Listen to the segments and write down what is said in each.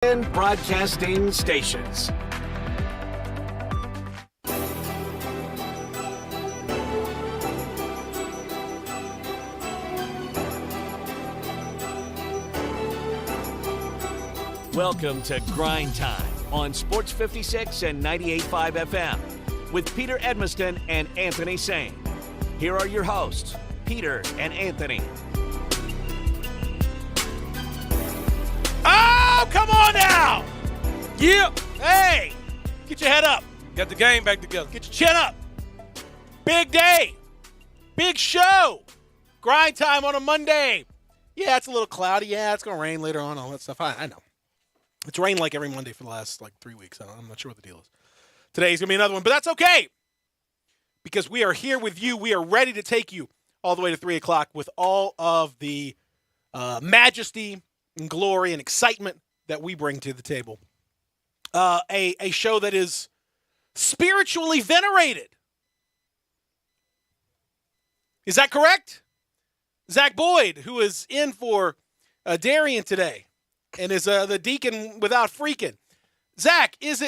and broadcasting stations. Welcome to Grind Time on Sports 56 and 98.5 FM with Peter Edmiston and Anthony Sane. Here are your hosts, Peter and Anthony. Oh, come on now! Yeah. Hey, get your head up. Got the game back together. Get your chin up. Big day. Big show. Grind time on a Monday. Yeah, it's a little cloudy. Yeah, it's going to rain later on, all that stuff. I know. It's rained like every Monday for the last 3 weeks. I'm not sure what the deal is. Today's going to be another one, but that's okay because we are here with you. We are ready to take you all the way to 3 o'clock with all of the majesty and glory and excitement that we bring to the table. A show that is spiritually venerated. Is that correct? Zach Boyd, who is in for Darian today, and is the deacon without freaking. Zach, is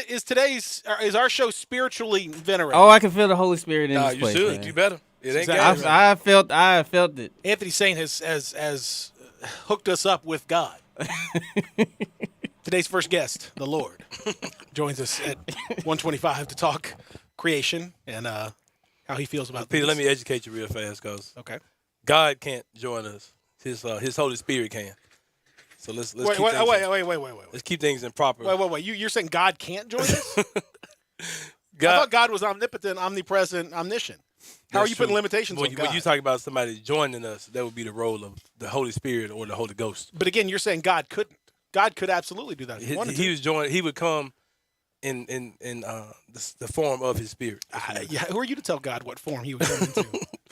our show spiritually venerated? Oh, I can feel the Holy Spirit in this place. You should. Man. You better. It ain't Exactly. I felt it. Anthony Saint has hooked us up with God. Today's first guest, the Lord, joins us at 1:25 to talk creation and how he feels about Peter, things. let me educate you real fast because Okay. God can't join us. His Holy Spirit can. So let's Wait. Let's keep things in proper. Wait. You're saying God can't join us? I God, thought God was omnipotent, omnipresent, omniscient. How are you putting limitations on God? When you talk about somebody joining us, that would be the role of the Holy Spirit or the Holy Ghost. But again, you're saying God couldn't. God could absolutely do that if he wanted to. He would come in the form of his spirit. Yeah, who are you to tell God what form he would come into?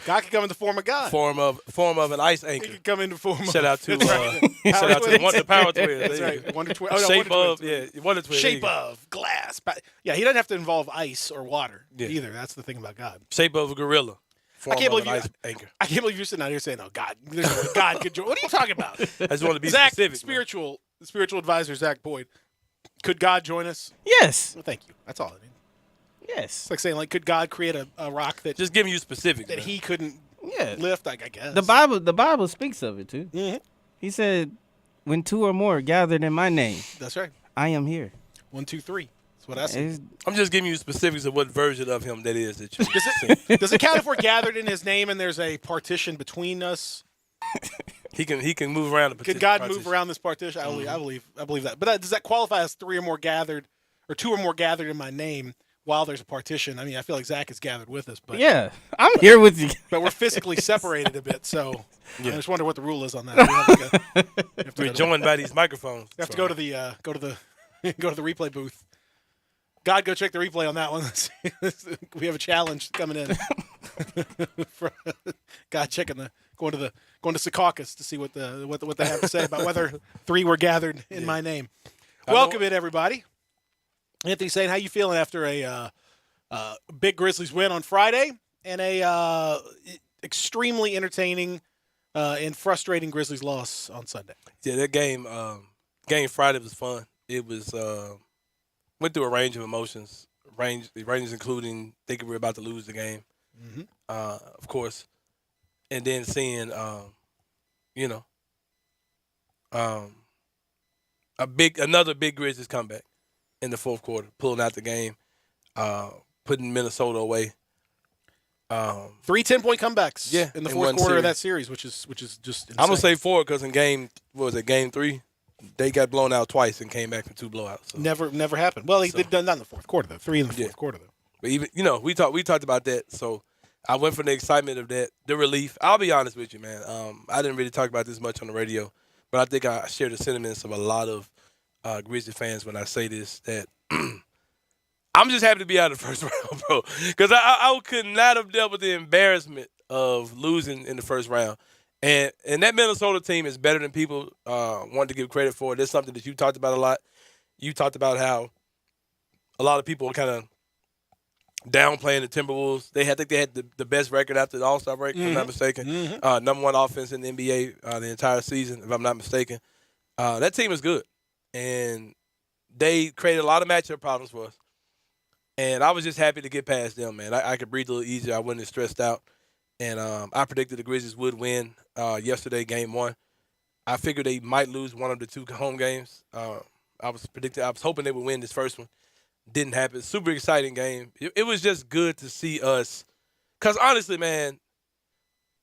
God could come in the form of God. Form of an ice He anchor. could come in the form of... Shout out to Power Twins. the Power Twins. That's There you right. go. Wonder Twins. Shape Wonder of, Twins. yeah, Wonder Twins. Shape of, glass. Yeah, he doesn't have to involve ice or water Yeah. either. That's the thing about God. Shape of a gorilla. Form I can't of believe an you. ice anchor. I can't believe you're sitting out here saying, "Oh, God, there's no way God could join." What are you talking about? I just want to be Zach, specific. spiritual advisor Zach Boyd. Could God join us? Yes. Well, thank you. That's all I need. Yes. It's like saying, could God create a rock that Just giving you specifics. that man. he couldn't Yeah. lift? I guess The Bible speaks of it too. Mm-hmm. He said, "When two or more gathered in my name, That's right. I am here." 1, 2, 3. That's what I said. It's- I'm just giving you specifics of what version of him that is that you. Does it count if we're gathered in his name and there's a partition between us? He can move around. Could God move around this partition? I believe that. But does that qualify as 3 or more gathered, or 2 or more gathered in my name while there's a partition? I mean, I feel like Zach is gathered with us, but yeah, I'm here with you. but we're physically separated a bit. So Yeah. I just wonder what the rule is on that. We have to We're joined by these microphones. We have to go to the go to the replay booth. God, go check the replay on that one. We have a challenge coming in. God, checking going to Secaucus to see what they have to say about whether 3 were gathered in my name. Welcome in, everybody. Anthony Saint, how you feeling after a big Grizzlies win on Friday and a extremely entertaining and frustrating Grizzlies loss on Sunday? Yeah, that game Friday was fun. It was went through a range of emotions, ranges including thinking we're about to lose the game, of course, and then seeing another big Grizzlies comeback in the fourth quarter, pulling out the game, putting Minnesota away. 3 10-point comebacks in the in fourth one quarter of series. that series, which is just insane. I'm gonna say 4 because in game 3, they got blown out twice and came back from 2 blowouts. So. Never happened. Well, they done that in the fourth quarter, though. 3 in the fourth quarter, though. But even we talked about that. So I went for the excitement of that, the relief. I'll be honest with you, man. I didn't really talk about this much on the radio, but I think I share the sentiments of a lot of Grizzly fans when I say this, that I'm just happy to be out of the first round, bro. Because I could not have dealt with the embarrassment of losing in the first round. And that Minnesota team is better than people want to give credit for. That's something that you talked about a lot. You talked about how a lot of people are kind of downplaying the Timberwolves. I think they had the best record after the All-Star break, if I'm not mistaken. Number 1 offense in the NBA the entire season, if I'm not mistaken. That team is good. And they created a lot of matchup problems for us. And I was just happy to get past them, man. I could breathe a little easier. I wasn't as stressed out. And I predicted the Grizzlies would win yesterday, game 1. I figured they might lose one of the 2 home games. I was hoping they would win this first one. Didn't happen. Super exciting game. It was just good to see us. Because honestly, man,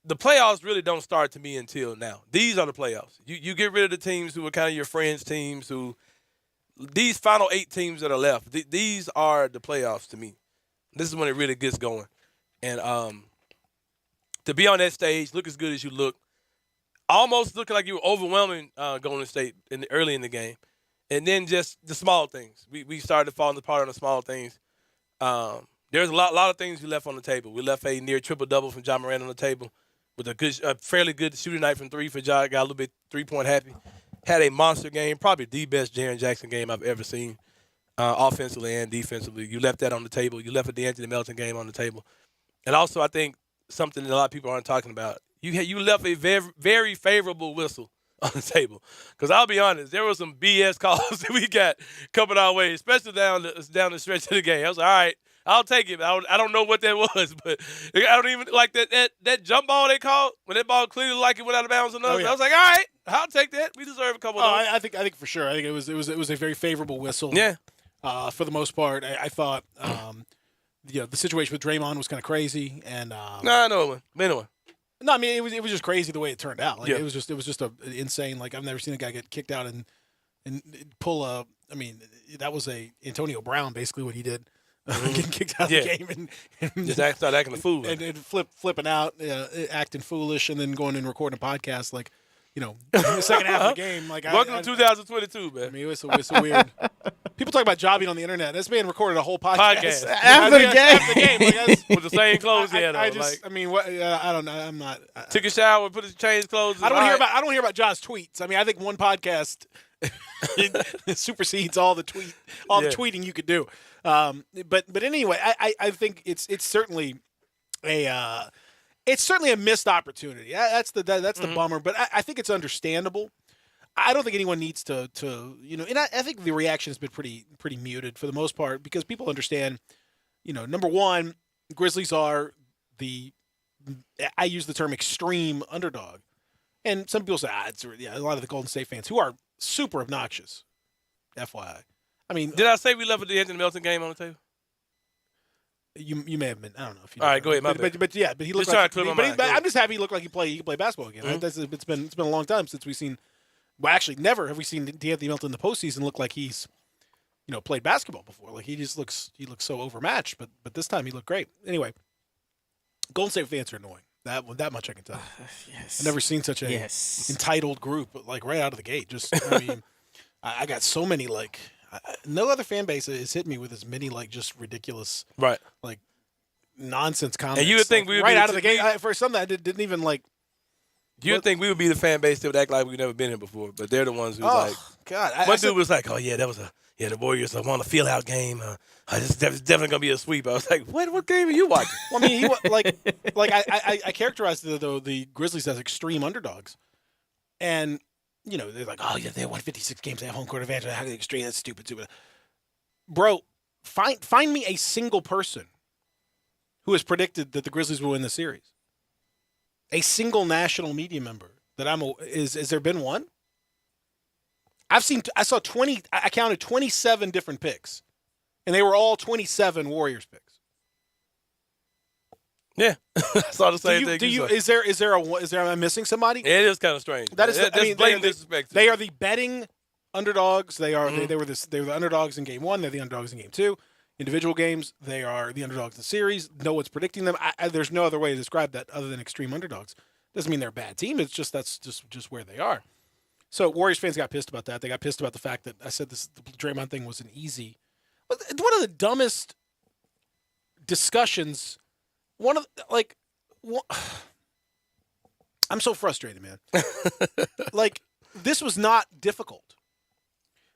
the playoffs really don't start to me until now. These are the playoffs. You get rid of the teams who are kind of your friends' teams. These final 8 teams that are left, these are the playoffs to me. This is when it really gets going. And to be on that stage, look as good as you look, almost looking like you were overwhelming Golden State early in the game. And then just the small things. We started falling apart on the small things. There's a lot of things we left on the table. We left a near triple-double from Ja Morant on the table with a fairly good shooting night from 3 for Ja. Got a little bit three-point happy. Had a monster game, probably the best Jaren Jackson game I've ever seen, offensively and defensively. You left that on the table. You left a DeAnthony Melton game on the table. And also, I think something that a lot of people aren't talking about, you left a very, very favorable whistle on the table. Because I'll be honest, there were some BS calls that we got coming our way, especially down the stretch of the game. I was like, all right, I'll take it. I don't know what that was, but I don't even like that jump ball they called when that ball clearly like it went out of bounds on us. I was like, all right, I'll take that. We deserve a couple of those. I think for sure. I think it was a very favorable whistle. Yeah. For the most part, I thought the situation with Draymond was kind of crazy, and I know it went. Anyway. No, I mean it was just crazy the way it turned out. Like yeah. it was just a insane. Like I've never seen a guy get kicked out and pull a. I mean that was a Antonio Brown basically what he did, getting kicked out of the game and just start acting a fool and flipping out, acting foolish, and then going and recording a podcast like. In the second half of the game, like welcome to 2022, man. I mean, it's so weird. People talk about jobbing on the internet. This man recorded a whole podcast after the game, with the same clothes he had on. I don't know. I'm not. Took a shower, put his change clothes. I don't hear about Josh's tweets. I mean, I think one podcast supersedes all the tweeting you could do. But anyway, I think it's certainly a. It's certainly a missed opportunity. That's the bummer, but I think it's understandable. I don't think anyone needs to and I think the reaction has been pretty muted for the most part because people understand, number one, Grizzlies are I use the term extreme underdog. And some people say, a lot of the Golden State fans who are super obnoxious, FYI. I mean. Did I say we left the Anthony Melton game on the table? You may have been. I don't know if you. All right, go ahead. But he looked like. I'm just happy he looked like he can play basketball again. Mm-hmm. It's been a long time since we've seen. Well, actually, never have we seen DeAnthony Melton in the postseason look like he's, played basketball before. Like he looks so overmatched. But this time he looked great. Anyway, Golden State fans are annoying. That much I can tell. Yes. I've never seen such a entitled group like right out of the gate. Just I mean, I got so many like. No other fan base has hit me with as many like just ridiculous, like nonsense comments. And you would think we would right be out of the gate for something I didn't even like. You would think we would be the fan base that would act like we've never been here before, but they're the ones who like. God, one dude was like, "Oh yeah, that was the Warriors won a feel out game. This is definitely gonna be a sweep." I was like, "What game are you watching?" Well, I mean, I characterized the Grizzlies as extreme underdogs, and. They're like, oh, yeah, they won 56 games. They have home court advantage. How are they extreme? That's stupid. Bro, find me a single person who has predicted that the Grizzlies will win the series. A single national media member that has there been one? I counted 27 different picks, and they were all 27 Warriors picks. Yeah, I saw the same thing. Am I missing somebody? Yeah, it is kind of strange. That's blatant disrespect. They are the betting underdogs. They are they were the underdogs in game 1. They're the underdogs in game 2. Individual games, they are the underdogs in the series. No one's predicting them. There's no other way to describe that other than extreme underdogs. Doesn't mean they're a bad team. It's just that's just where they are. So Warriors fans got pissed about that. They got pissed about the fact that I said the Draymond thing was an easy. One of the dumbest discussions. I'm so frustrated, man. This was not difficult.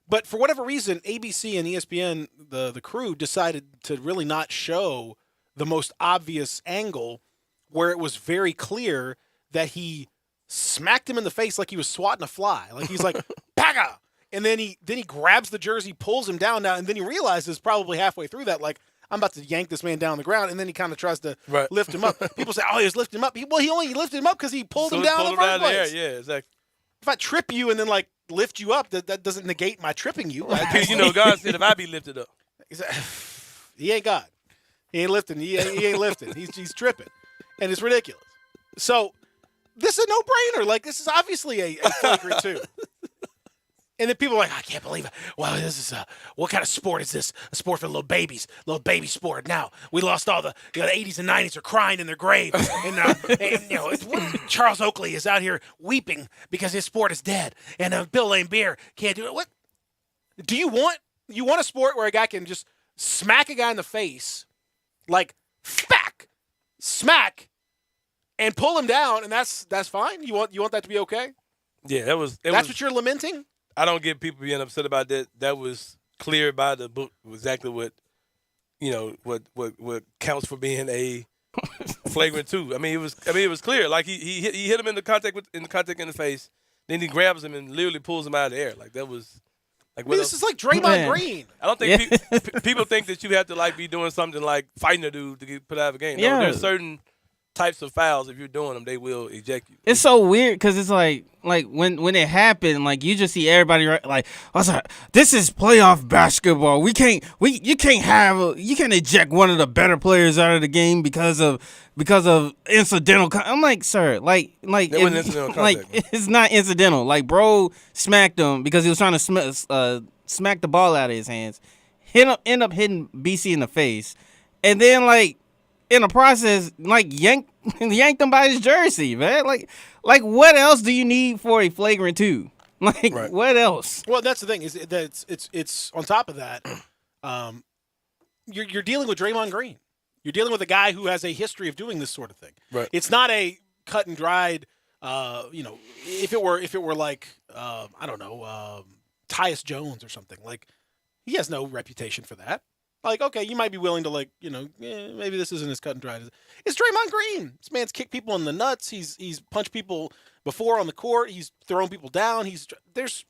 But for whatever reason, ABC and ESPN, the crew, decided to really not show the most obvious angle where it was very clear that he smacked him in the face like he was swatting a fly. Like he's like, Paga! and then he grabs the jersey, pulls him down now, and then he realizes probably halfway through that, like, I'm about to yank this man down on the ground, and then he kind of tries to lift him up. People say, he was lifting him up. He only lifted him up because he pulled him down in the first place. Yeah, exactly. If I trip you and then, like, lift you up, that doesn't negate my tripping you. God said if I be lifted up. He ain't God. He ain't lifting. He ain't lifting. He's tripping. And it's ridiculous. So this is a no-brainer. Like, this is obviously a flagrant 2. And then people are like, I can't believe it. Well, this is what kind of sport is this? A sport for little babies, little baby sport. Now we lost all the 80s and 90s are crying in their grave, and Charles Oakley is out here weeping because his sport is dead, and Bill Laimbeer can't do it. What do you want? You want a sport where a guy can just smack a guy in the face, like smack, and pull him down, and that's fine. You want that to be okay? Yeah, that's what you're lamenting. I don't get people being upset about that. That was clear by the book exactly what counts for being a flagrant 2. I mean, it was clear. Like he hit him in the contact in the face. Then he grabs him and literally pulls him out of the air. Like that was like this is like Draymond Green. I don't think people think that you have to like be doing something like fighting a dude to get put out of a game. No, there's certain types of fouls. If you're doing them, they will eject you. It's so weird because it's like when it happened, like you just see everybody like, I was like, this is playoff basketball. You can't eject one of the better players out of the game because of incidental. I'm like, sir, like it's not incidental. Like, bro smacked him because he was trying to smack the ball out of his hands. End up hitting BC in the face, and then like. In the process, like yanked him by his jersey, man. Like what else do you need for a flagrant 2? Like what else? Well, that's the thing is that it's on top of that. You're dealing with Draymond Green. You're dealing with a guy who has a history of doing this sort of thing. Right. It's not a cut and dried. If it were like I don't know, Tyus Jones or something. Like he has no reputation for that. Like, okay, you might be willing to maybe this isn't as cut and dried. It's Draymond Green. This man's kicked people in the nuts. He's punched people before on the court. He's thrown people down. There's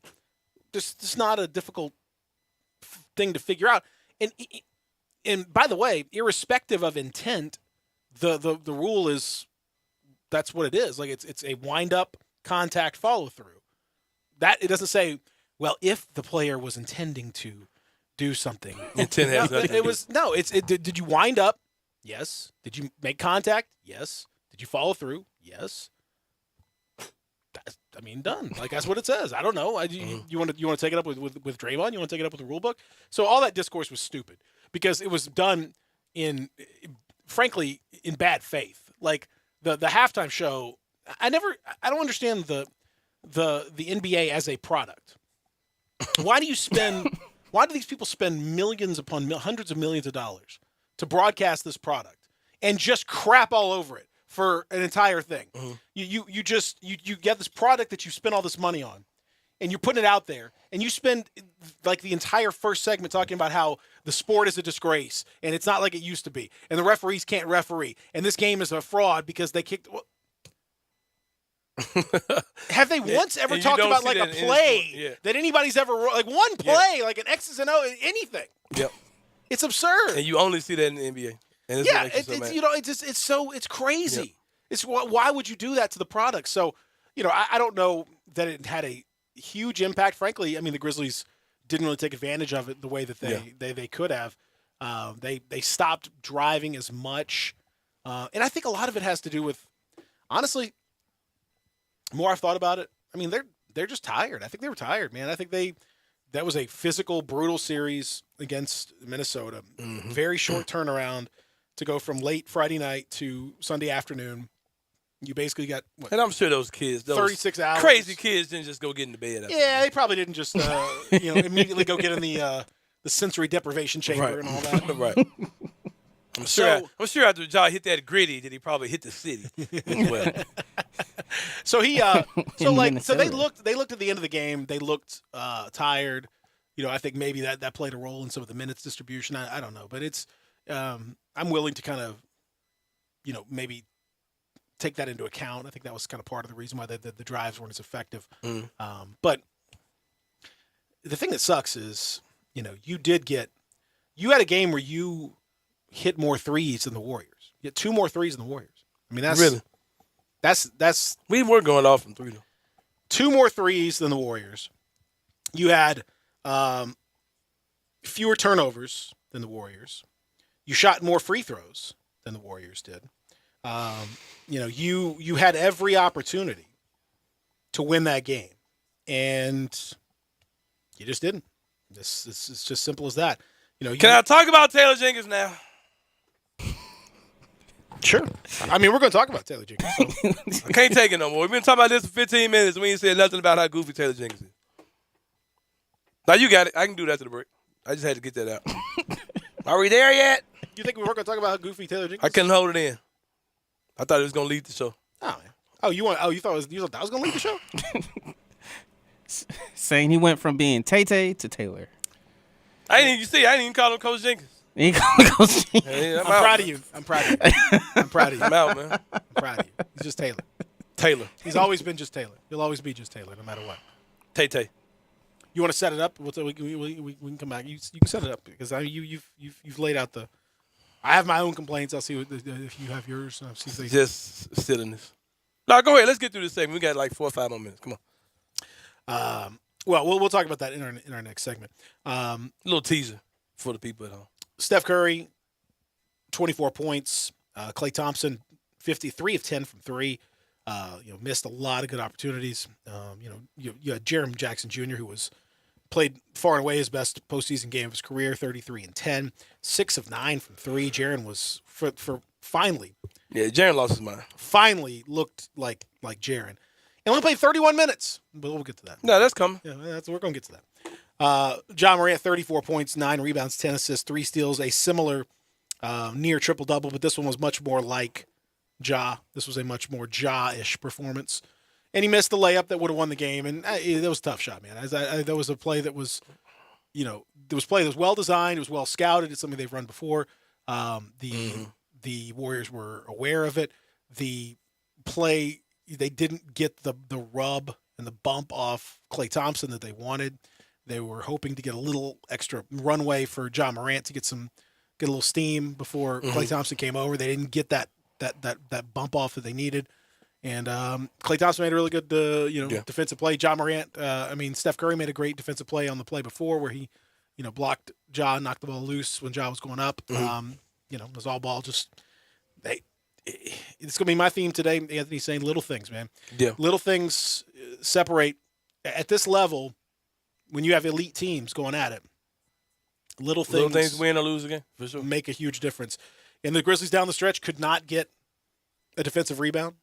just not a difficult thing to figure out. And by the way, irrespective of intent, the rule is that's what it is. Like it's a wind up contact follow through. That it doesn't say, well, if the player was intending to do something. Intent has nothing to do. Did you wind up? Yes. Did you make contact? Yes. Did you follow through? Yes. Done. Like that's what it says. I don't know. You want to take it up with Draymond? You want to take it up with the rule book? So all that discourse was stupid because it was done frankly, in bad faith. Like the halftime show. I don't understand the NBA as a product. Why do these people spend millions upon hundreds of millions of dollars to broadcast this product and just crap all over it for an entire thing? Mm-hmm. You get this product that you spend all this money on, and you're putting it out there, and you spend like the entire first segment talking about how the sport is a disgrace and it's not like it used to be, and the referees can't referee, and this game is a fraud because they kicked. Have they once ever talked about like a play that anybody's ever like one play like an X's and O anything? Yep, it's absurd. And you only see that in the NBA. And it's crazy. Yep. It's why would you do that to the product? So I don't know that it had a huge impact. Frankly, I mean the Grizzlies didn't really take advantage of it the way that they could have. They stopped driving as much, and I think a lot of it has to do with honestly. The more I've thought about it, I mean, they're just tired. I think they were tired, man. I think that was a physical, brutal series against Minnesota. Mm-hmm. Very short turnaround to go from late Friday night to Sunday afternoon. You basically got and I'm sure those kids, 36 hours. Crazy kids didn't just go get in the bed. They probably didn't just immediately go get in the sensory deprivation chamber and all that. Right. I'm sure after Ja hit that gritty, that he probably hit the city as well. So they looked at the end of the game. They looked tired. I think maybe that played a role in some of the minutes distribution. I don't know, but it's I'm willing to kind of maybe take that into account. I think that was kind of part of the reason why the drives weren't as effective. But the thing that sucks is, you had a game where you hit more threes than the Warriors. You had 2 more threes than the Warriors. I mean, that's we were going off from 3 though. 2 more threes than the Warriors. You had fewer turnovers than the Warriors. You shot more free throws than the Warriors did. You had every opportunity to win that game, and you just didn't. It's just simple as that. Can I talk about Taylor Jenkins now? Sure. I mean, we're going to talk about Taylor Jenkins. So. I can't take it no more. We've been talking about this for 15 minutes, and we ain't said nothing about how goofy Taylor Jenkins is. Now, you got it. I can do that to the break. I just had to get that out. Are we there yet? You think we weren't going to talk about how goofy Taylor Jenkins is? I couldn't hold it in. I thought it was going to lead the show. Oh, man. You thought that was going to lead the show? Saying he went from being Tay-Tay to Taylor. I didn't even call him Coach Jenkins. He called Coach Jenkins. Hey, I'm proud of you. I'm proud of you. I'm out, man. I'm proud of you. He's just Taylor. Taylor. He's always been just Taylor. He'll always be just Taylor, no matter what. Tay-Tay. You want to set it up? We can come back. You can set it up because you've laid out the. I have my own complaints. I'll see if you have yours. I'll see if just silliness. No, go ahead. Let's get through this segment. We got like 4 or 5 more minutes. Come on. Well, we'll talk about that in our next segment. A little teaser for the people at home. Steph Curry, 24 points. Klay Thompson, 53 of 10 from 3. Missed a lot of good opportunities. You had Jeremy Jackson Jr., who played far and away his best postseason game of his career, 33 and 10, 6 of 9 from 3. Jaren was for finally. Yeah, Jaren lost his mind. Finally looked like Jaren. And only played 31 minutes, but we'll get to that. No, that's coming. Yeah, we're going to get to that. Ja Morant, 34 points, 9 rebounds, 10 assists, 3 steals, a similar near triple-double, but this one was much more like Ja. This was a much more Ja-ish performance. And he missed the layup that would have won the game, and that was a tough shot, man. That was a play that was, there was play that was well-designed, it was well-scouted, it's something they've run before. The Warriors were aware of it. The play, they didn't get the rub and the bump off Klay Thompson that they wanted. They were hoping to get a little extra runway for Ja Morant to get a little steam before Klay Thompson came over. They didn't get that bump off that they needed. And Klay Thompson made a really good defensive play. Ja Morant, Steph Curry made a great defensive play on the play before where he blocked Ja, knocked the ball loose when Ja was going up. It was all ball. Just it's gonna be my theme today. Anthony's saying little things, man. Yeah, little things separate at this level when you have elite teams going at it. Little things win or lose again for sure make a huge difference. And the Grizzlies down the stretch could not get a defensive rebound.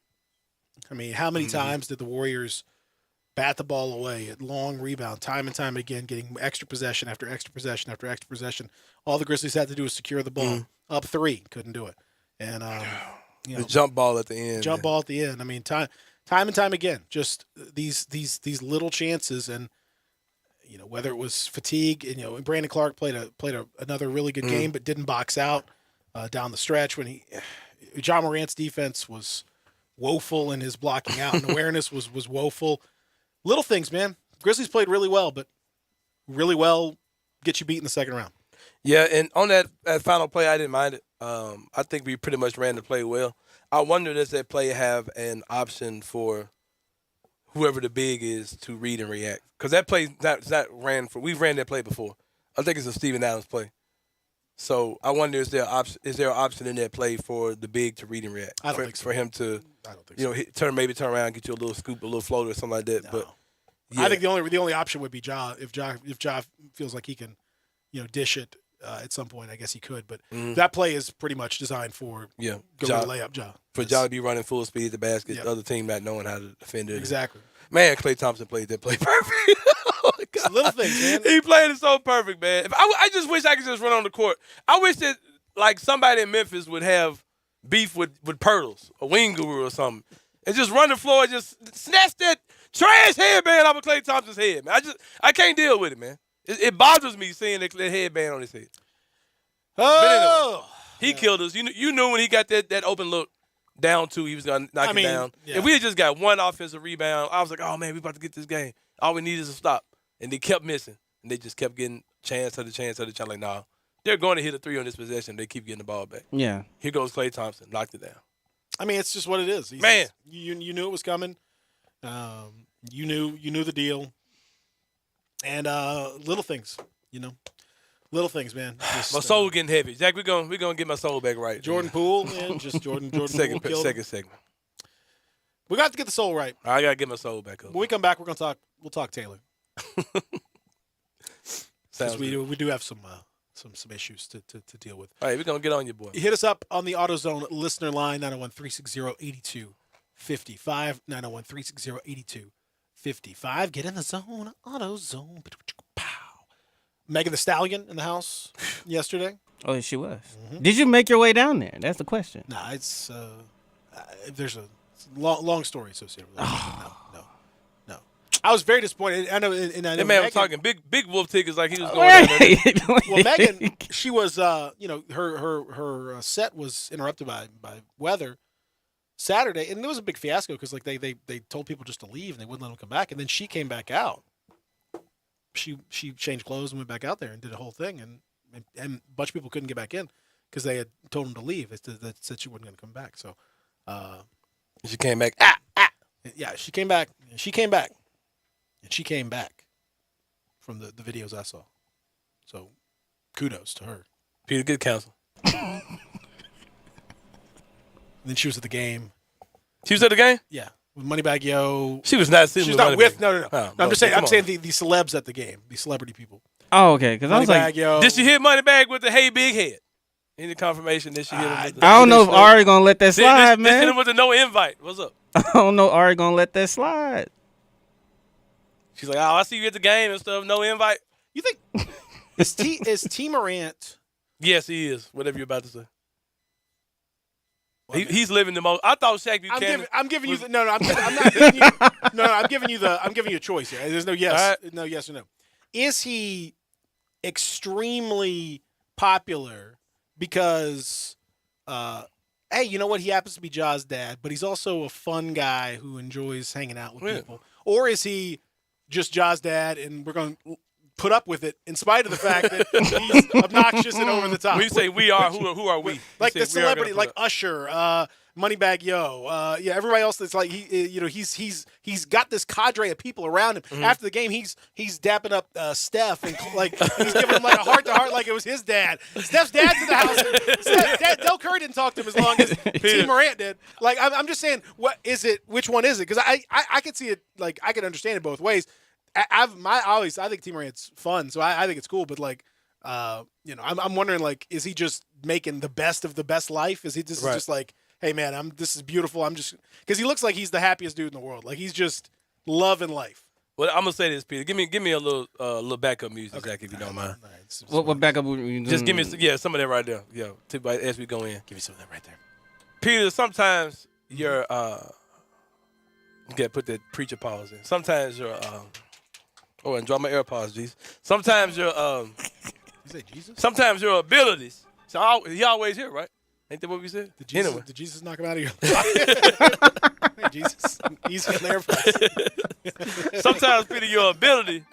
I mean, how many times did the Warriors bat the ball away at long rebound, time and time again, getting extra possession after extra possession after extra possession? All the Grizzlies had to do was secure the ball. Up 3, couldn't do it. And the jump ball at the end. Ball at the end. I mean, time and time again, just these little chances, and whether it was fatigue, and Brandon Clark played another really good game, but didn't box out down the stretch when Ja Morant's defense was woeful and his blocking out and awareness was woeful. Little things, man. Grizzlies played really well, but really well get you beat in the second round. Yeah, and on that final play, I didn't mind it. I think we pretty much ran the play well. I wonder, does that play have an option for whoever the big is to read and react? Because that play we've ran that play before. I think it's a Steven Adams play. So I wonder, is there an option in that play for the big to read and react? I don't think so. For him to, I don't think so. turn around, get you a little scoop, a little floater, or something like that. No. But yeah. I think the only option would be Ja. If Ja feels like he can, dish it at some point, I guess he could. But that play is pretty much designed for Ja layup Ja. For Ja to be running full speed at the basket, Yep. the other team not knowing how to defend it. Exactly. Man, Klay Thompson played that play perfect. Oh my God. Little things, man. He played it so perfect, man. I just wish I could just run on the court. I wish that somebody in Memphis would have beef with Pirtles, a wing guru or something, and just run the floor and just snatch that trash headband off of Klay Thompson's head, man. I can't deal with it, man. It bothers me seeing that headband on his head. Oh, he killed us. You knew when he got that open look down 2, he was gonna knock it down. Yeah. If we had just got one offensive rebound, I was like, oh man, we about to get this game. All we need is a stop, and they kept missing. and they just kept getting chance after chance after chance. Like, nah, they're going to hit a 3 on this possession. They keep getting the ball back. Yeah. Here goes Klay Thompson, knocked it down. I mean, it's just what it is. Man. You knew it was coming. You knew the deal. And little things, little things, man. Just, My soul getting heavy. Jack, we're gonna get my soul back right. Jordan Poole, man, just Jordan second Poole. second segment. We got to get the soul right. I gotta get my soul back up. When we come back, we'll talk Taylor. Sounds we good. do have some issues to deal with. All right, we're gonna get on your boy. Hit us up on the AutoZone listener line 901-360-8255. 901-360-8255. Get in the zone, AutoZone. Pow. Megan Thee Stallion in the house yesterday. Oh, she was. Mm-hmm. Did you make your way down there? That's the question. Nah, it's there's a long story associated with that. No. I was very disappointed. I know, and I know that man Megan, was talking big wolf tickets like he was going down there. Well, Megan, she was, her set was interrupted by weather Saturday, and it was a big fiasco because like they told people just to leave and they wouldn't let them come back, and then she came back out. She changed clothes and went back out there and did a whole thing, and a bunch of people couldn't get back in because they had told them to leave. They said she wasn't going to come back. So, She came back. Yeah, she came back. She came back. And she came back from the videos I saw. So, kudos to her. Peter, good counsel. And then she was at the game. She was at the game? Yeah. With Moneybag Yo. She was not sitting She's with not with. Moneybag. No. I'm just saying. I'm saying the celebs at the game. The celebrity people. Oh, okay. Because I was like, Yo. Did she hit Moneybag with the hey big head? Any confirmation that she hit him with the I don't know if Ari gonna let that slide, man. This hit him with the no invite. What's up? I don't know Ari gonna let that slide. She's like, oh, I see you at the game and stuff. No invite. You think is T Morant? Yes, he is. Whatever you're about to say. He's living the most. I thought Shaq Buchanan. I'm giving you the no. I'm not giving you. No, I'm giving you a choice here. There's no yes, no yes or no. Is he extremely popular because, hey, you know what? He happens to be Ja's dad, but he's also a fun guy who enjoys hanging out with people. Or is he just Ja's dad, and we're going to put up with it in spite of the fact that he's obnoxious and over the top? When you say we are, who are we? Like the celebrity, like Usher, Moneybag Yo, everybody else that's like he's got this cadre of people around him. Mm-hmm. After the game, he's dapping up Steph and like he's giving him like a heart to heart like it was his dad. Steph's dad's in the house. Del Curry didn't talk to him as long as T Morant did. Like I'm just saying, what is it? Which one is it? Because I could see it, like I could understand it both ways. I think T Morant's fun, so I think it's cool. But like, I'm wondering, like, is he just making the best of the best life? Is he just like, hey man, this is beautiful. I'm just because he looks like he's the happiest dude in the world. Like he's just loving life. Well, I'm gonna say this, Peter. Give me a little backup music, okay. Zach, if you don't mind. What backup would you do? Just give me some of that right there. Yeah, as we go in. Give me some of that right there. Peter, sometimes you're you gotta put that preacher pause in. Sometimes you're and draw my AirPods, Jesus. Sometimes you're You say Jesus? Sometimes your abilities. So he always here, right? Ain't that what we said? Did Jesus knock him out of your life? Hey, Jesus, he's in there. Sometimes, Peter, your ability.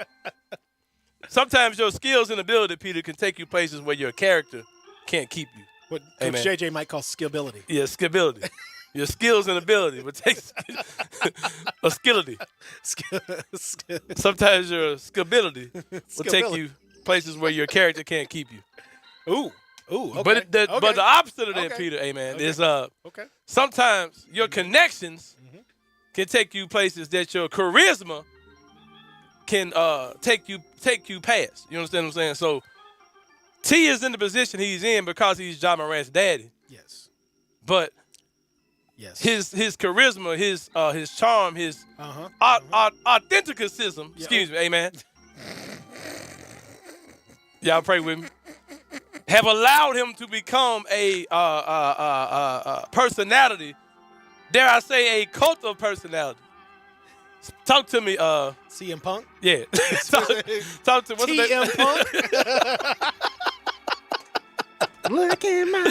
Sometimes your skills and ability, Peter, can take you places where your character can't keep you. What Coach JJ might call skillability. Yeah, skillability. Your skills and ability would take a skillity. Sometimes your skillability will take you places where your character can't keep you. Ooh, okay. But the opposite of that, Peter, is sometimes your connections can take you places that your charisma can take you past. You understand what I'm saying? So T is in the position he's in because he's Ja Morant's daddy. Yes. But his charisma, his charm, his authenticism, excuse me, amen. Y'all pray with me. Have allowed him to become a personality. Dare I say a cult of personality. Talk to me. CM Punk? Yeah. talk to what's TM Punk? Look in my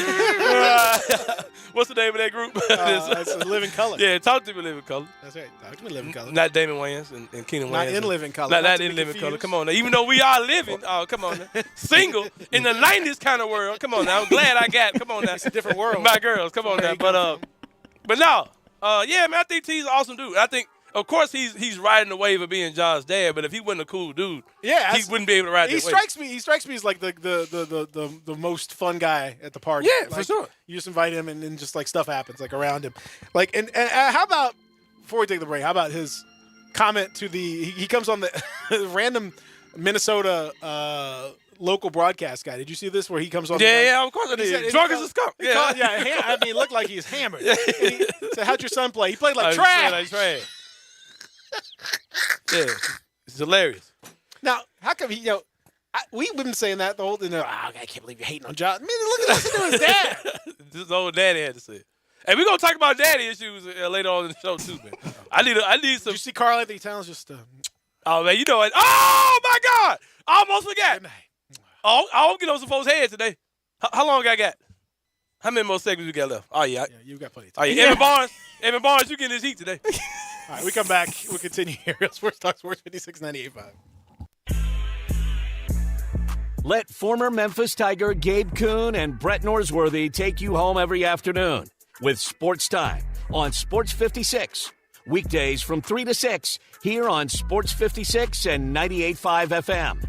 eyes. What's the name of that group? It's Living Color. Yeah, Talk to Me Living Color. That's right. Talk to Me Living Color. Not Damon Wayans and Keenan Wayans. Not in Living Color. Not in Living Color. Come on now. Even though we are living, come on now. Single in the 90s kind of world. Come on now. I'm glad I got. Come on now. It's a different world. My girls. Come on now. But no. Yeah, man. I think T's an awesome dude. I think. Of course, he's riding the wave of being John's dad, but if he wasn't a cool dude, he wouldn't be able to ride that wave. He strikes me as like the most fun guy at the party. Yeah, like, for sure. You just invite him, and then just like stuff happens like around him. Like, and how about before we take the break? How about his comment to he comes on the random Minnesota local broadcast guy. Did you see this where he comes on? Yeah, of course I did. Drunk as a skunk. I mean, it looked like he's hammered. And he said, "How'd your son play? He played like trash." Yeah, it's hilarious. Now, how come we've been saying that the whole thing. I can't believe you're hating on John. Man, listen to his dad. This old daddy had to say it. And we're going to talk about daddy issues later on in the show, too, man. I need some. Did you see Carl Anthony Towns just. Oh, man, you know it. Oh, my God. I almost forgot. I hope get on some folks' head today. How long I got? How many more segments we got left? Oh, yeah. Yeah, you got plenty of time. Oh, yeah. Evan Barnes, you getting this heat today. All right, we come back. We'll continue here. Sports Talk, Sports 56, 98.5. Let former Memphis Tiger Gabe Kuhn and Brett Norsworthy take you home every afternoon with Sports Time on Sports 56. Weekdays from 3 to 6 here on Sports 56 and 98.5 FM.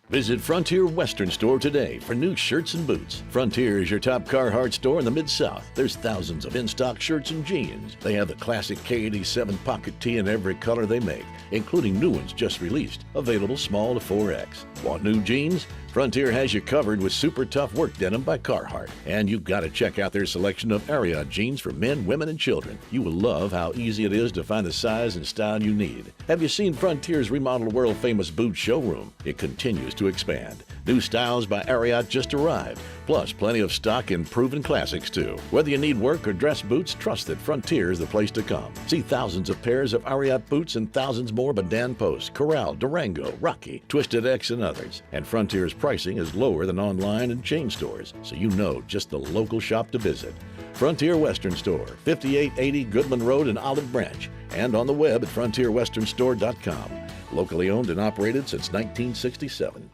Visit Frontier Western Store today for new shirts and boots. Frontier is your top Carhartt store in the Mid-South. There's thousands of in-stock shirts and jeans. They have the classic K87 pocket tee in every color they make, including new ones just released, available small to 4X. Want new jeans? Frontier has you covered with super tough work denim by Carhartt. And you've got to check out their selection of Ariat jeans for men, women, and children. You will love how easy it is to find the size and style you need. Have you seen Frontier's remodeled world-famous boot showroom? It continues to expand. New styles by Ariat just arrived, plus plenty of stock in proven classics too. Whether you need work or dress boots, trust that Frontier is the place to come. See thousands of pairs of Ariat boots and thousands more by Dan Post, Corral, Durango, Rocky, Twisted X, and others. And Frontier's pricing is lower than online and chain stores, so you know just the local shop to visit. Frontier Western Store, 5880 Goodman Road in Olive Branch, and on the web at frontierwesternstore.com. Locally owned and operated since 1967.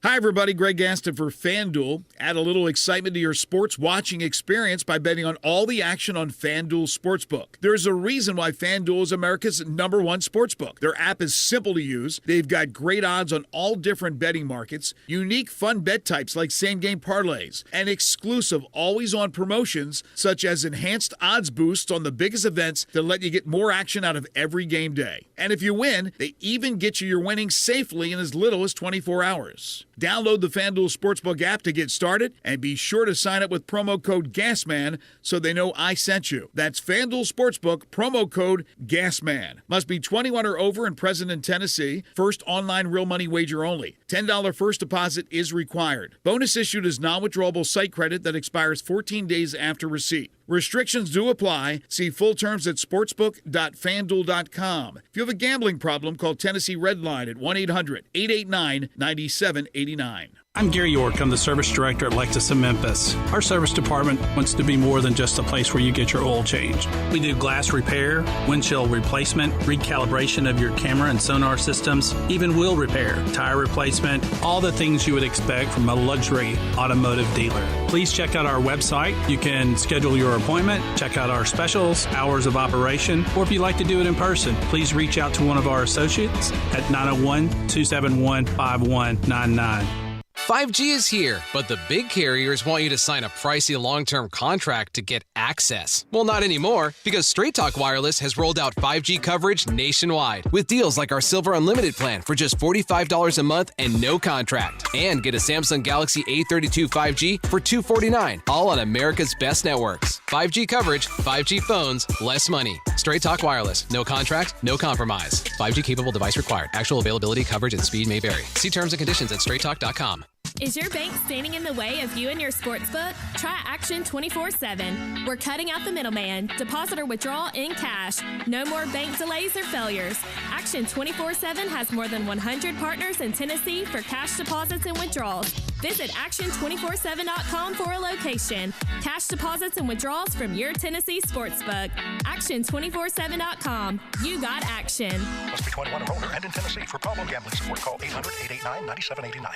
Hi, everybody. Greg Gaston for FanDuel. Add a little excitement to your sports watching experience by betting on all the action on FanDuel Sportsbook. There's a reason why FanDuel is America's #1 sportsbook. Their app is simple to use. They've got great odds on all different betting markets, unique fun bet types like same-game parlays, and exclusive always-on promotions such as enhanced odds boosts on the biggest events that let you get more action out of every game day. And if you win, they even get you your winnings safely in as little as 24 hours. Download the FanDuel Sportsbook app to get started, and be sure to sign up with promo code GASMAN so they know I sent you. That's FanDuel Sportsbook, promo code GASMAN. Must be 21 or over and present in Tennessee. First online real money wager only. $10 first deposit is required. Bonus issued as non-withdrawable site credit that expires 14 days after receipt. Restrictions do apply. See full terms at sportsbook.fanduel.com. If you have a gambling problem, call Tennessee Redline at 1-800-889-9789. I'm Gary York. I'm the service director at Lexus of Memphis. Our service department wants to be more than just a place where you get your oil changed. We do glass repair, windshield replacement, recalibration of your camera and sonar systems, even wheel repair, tire replacement, all the things you would expect from a luxury automotive dealer. Please check out our website. You can schedule your appointment, check out our specials, hours of operation, or if you'd like to do it in person, please reach out to one of our associates at 901-271-5199. 5G is here, but the big carriers want you to sign a pricey long-term contract to get access. Well, not anymore, because Straight Talk Wireless has rolled out 5G coverage nationwide with deals like our Silver Unlimited plan for just $45 a month and no contract. And get a Samsung Galaxy A32 5G for $249, all on America's best networks. 5G coverage, 5G phones, less money. Straight Talk Wireless. No contract, no compromise. 5G capable device required. Actual availability, coverage, and speed may vary. See terms and conditions at straighttalk.com. Is your bank standing in the way of you and your sportsbook? Try Action 24/7. We're cutting out the middleman. Deposit or withdrawal in cash. No more bank delays or failures. Action 24/7 has more than 100 partners in Tennessee for cash deposits and withdrawals. Visit action247.com for a location. Cash deposits and withdrawals from your Tennessee sportsbook. Action247.com. You got action. Must be 21 or older and in Tennessee. For problem gambling support, call 800-889-9789.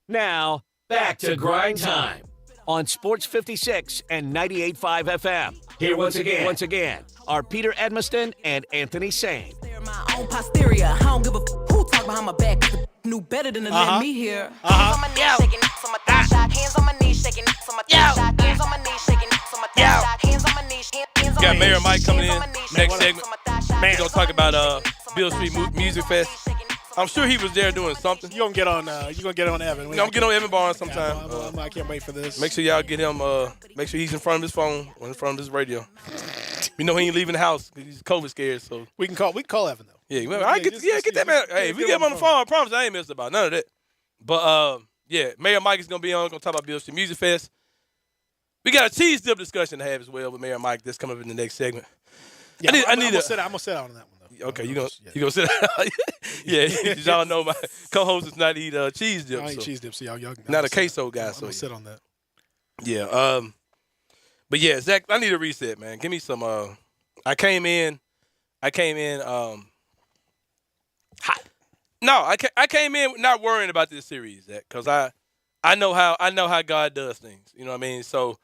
Now, back to Grind Time on Sports 56 and 98.5 FM. Here once again, are Peter Edmiston and Anthony Sane. My own posterior. I don't give a who talk behind my back. The knew better than to let me hear. Hands on my knees, shaking on my thigh shot. Hands on my knees, shaking on my thigh shot. Hands on my knees, shaking on my thigh shot. Hands on my knees, hands on my knees. Got Mayor Mike coming in next segment. We're gonna talk about Beale Street Music Fest. I'm sure he was there doing something. You're gonna get on Evan. I'm gonna get on Evan Barnes sometime. I can't wait for this. Make sure y'all get him. Make sure he's in front of his phone or in front of his radio. We know he ain't leaving the house because he's COVID scared. So we can call Evan though. Yeah, get that man. Hey, if we get him on the phone, I promise I ain't missed about none of that. But yeah, Mayor Mike is gonna be on. Gonna talk about Beale Street Music Fest. We got a cheese dip discussion to have as well with Mayor Mike. That's coming up in the next segment. Yeah, I'm gonna sit out on that one though. Okay, you gonna sit out? Yeah, y'all know my co-host does not eat cheese dip. I eat cheese dip, so y'all not a queso guy. I'm gonna sit on that. Yeah. But yeah, Zach, I need a reset, man. Give me some. I came in hot. No, I came in not worrying about this series, Zach, because I know how God does things. You know what I mean? So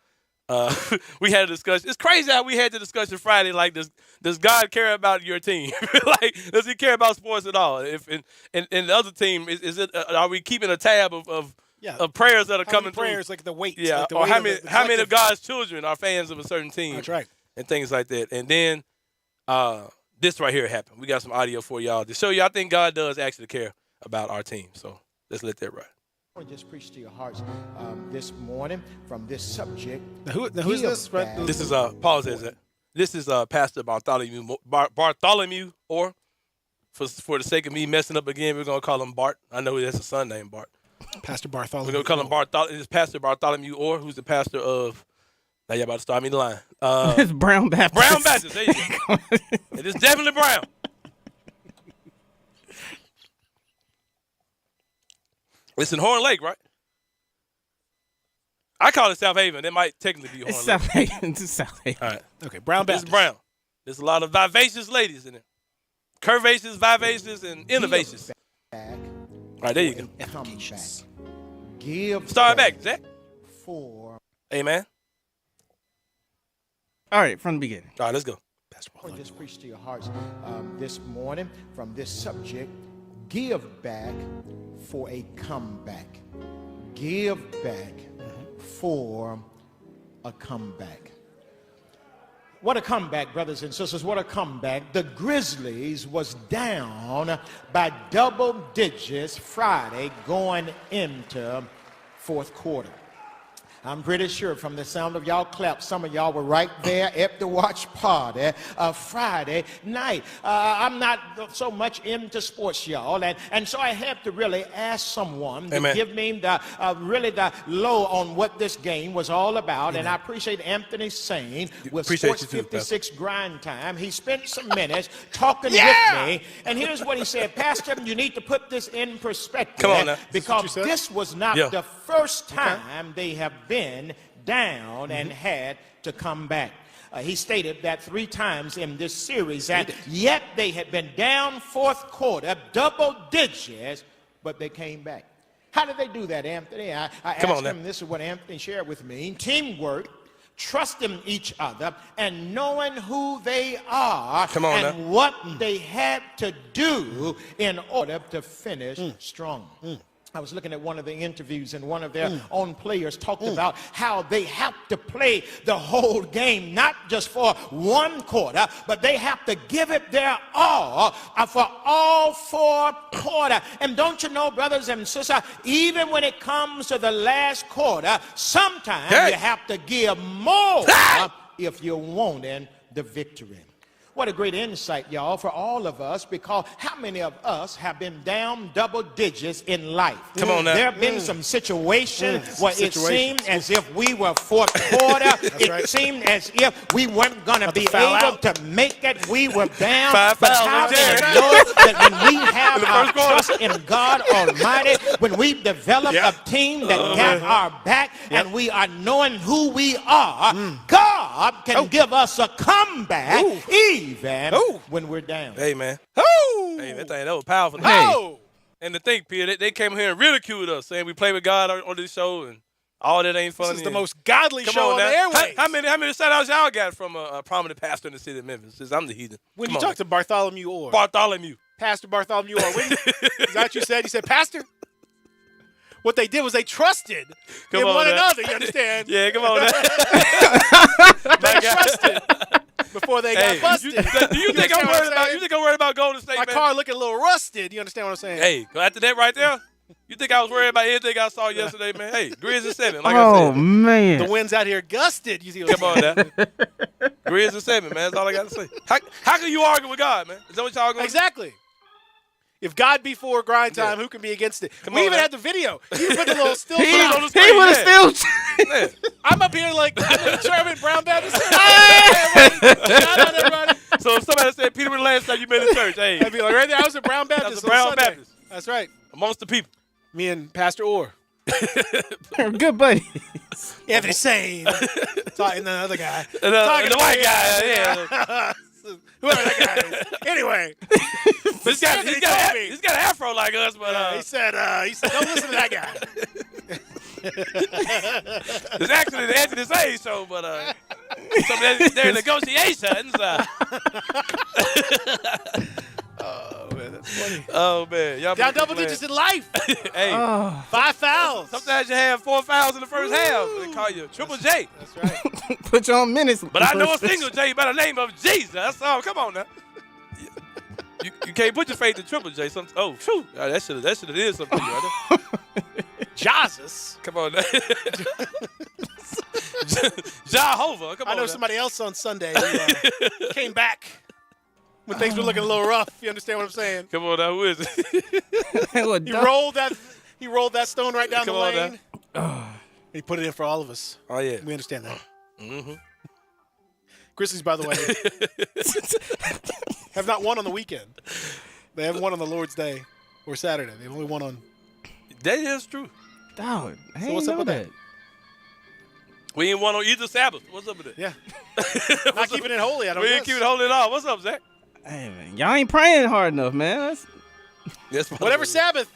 we had a discussion. It's crazy how we had the discussion Friday. Like, does God care about your team? Like, does He care about sports at all? If and the other team is it? Are we keeping a tab of prayers that are coming through? Prayers like the weight. Yeah. Like the or weight how many of God's children are fans of a certain team? That's right. And things like that. And then this right here happened. We got some audio for y'all to show you. I think God does actually care about our team. So let's let that ride. I want to just preach to your hearts this morning from this subject. Who is this? This is Paul says that. This is Pastor Bartholomew, or for the sake of me messing up again, we're gonna call him Bart. I know that's a son named Bart. Pastor Bartholomew. We're gonna call him Bartholomew. It's Pastor Bartholomew, or who's the pastor of. Now you're about to start me the line. It's Brown Baptist. Brown Baptist. There you go. It is definitely Brown. It's in Horn Lake, right? I call it South Haven. It might technically be Horn Lake. South Haven. It's South Haven. All right. Okay, Brown Baptist. It's Brown. There's a lot of vivacious ladies in there. Curvaceous, vivacious, and innovacious. All right, there you go. Start back, Zach. Amen. All right, from the beginning. All right, let's go. I want to just preach to your hearts this morning from this subject. Give back for a comeback. Give back for a comeback. What a comeback, brothers and sisters. What a comeback. The Grizzlies was down by double digits Friday going into fourth quarter. I'm pretty sure from the sound of y'all clap, some of y'all were right there at the watch party Friday night. I'm not so much into sports, y'all, and so I had to really ask someone to give me the low on what this game was all about. Amen. And I appreciate Anthony Sane with Sports 56 Grind Time. He spent some minutes talking with me, and here's what he said: Pastor, you need to put this in perspective. Come on now. Because this was not the first time they have been down and had to come back. He stated that 3 times in this series, and yet they had been down fourth quarter, double digits, but they came back. How did they do that, Anthony? I asked him, this is what Anthony shared with me: teamwork, trusting each other, and knowing who they are and what they had to do in order to finish strong. I was looking at one of the interviews, and one of their own players talked about how they have to play the whole game, not just for one quarter, but they have to give it their all for all 4 quarters. And don't you know, brothers and sisters, even when it comes to the last quarter, sometimes you have to give more if you're wanting the victory. What a great insight, y'all, for all of us, because how many of us have been down double digits in life? Come on now. There have been some situations where it seemed as if we were fourth quarter. It seemed as if we weren't going to be able to make it. We were down. But how many know that when we have our trust in God Almighty, when we develop a team that got our back and we are knowing who we are, God can give us a comeback even when we're down. Hey, man. Hey, that was powerful. Hey. And to think, Peter, they came here and ridiculed us, saying we play with God on this show and all that ain't funny. This is the most godly show on the airwaves. How many shout-outs y'all got from a prominent pastor in the city of Memphis? Since I'm the heathen. When you talk to Bartholomew Orr. Pastor Bartholomew Orr. Is that what you said? You said, Pastor? What they did was they trusted in one another, you understand? Yeah, come on. They trusted before they got busted. Do you think I'm worried about Golden State, My man? car looking a little rusted. You understand what I'm saying? Hey, after that right there, you think I was worried about anything I saw yesterday, man? Hey, Grizz is 7, like I said. Oh, man. The wind's out here gusted. You see Come on now. Grizz is 7, man. That's all I got to say. How can you argue with God, man? Is that what y'all going to Exactly. If God be for grind time, who can be against it? We even had the video. You put the little still. He was still. I'm up here like Sherman Brown Baptist. Shout out everybody. So if somebody said, Peter, when the last time you been in church? Hey, I'd be like, right there, I was a Brown Baptist. That's a Brown Baptist. That's right. Amongst the people. Me and Pastor Orr. Good buddies. Anthony Sane. Talking to the other guy. And the white guy. Yeah. Whoever that guy is. Anyway. He's got an afro like us, but he said, don't listen to that guy. It's actually the Anthony Sane show, but some of their negotiations. Oh man, that's funny. Oh man, y'all down double digits in life. Hey, 5 fouls. Sometimes you have 4 fouls in the first half. They call you Triple J. That's right. Put you on minutes. But I know a single J by the name of Jesus. That's all. Come on now. You can't put your faith in Triple J. That should have did something. Right there. Jesus. Come on now. Jehovah. Come on. I know now. somebody else on Sunday who came back when things were looking a little rough. You understand what I'm saying? Come on now. Who is it? He rolled that stone right down the lane. Now. He put it in for all of us. Oh yeah. We understand that. Mm-hmm. Grizzlies, by the way, have not won on the weekend. They haven't won on the Lord's Day or Saturday. They've only won on. That is true. Dog, so what's up with that? We ain't won on either Sabbath. What's up with it? Yeah. Not keeping it holy, I don't We guess. ain't keeping it holy at all. What's up, Zach? Hey, man, y'all ain't praying hard enough, man. That's whatever Sabbath.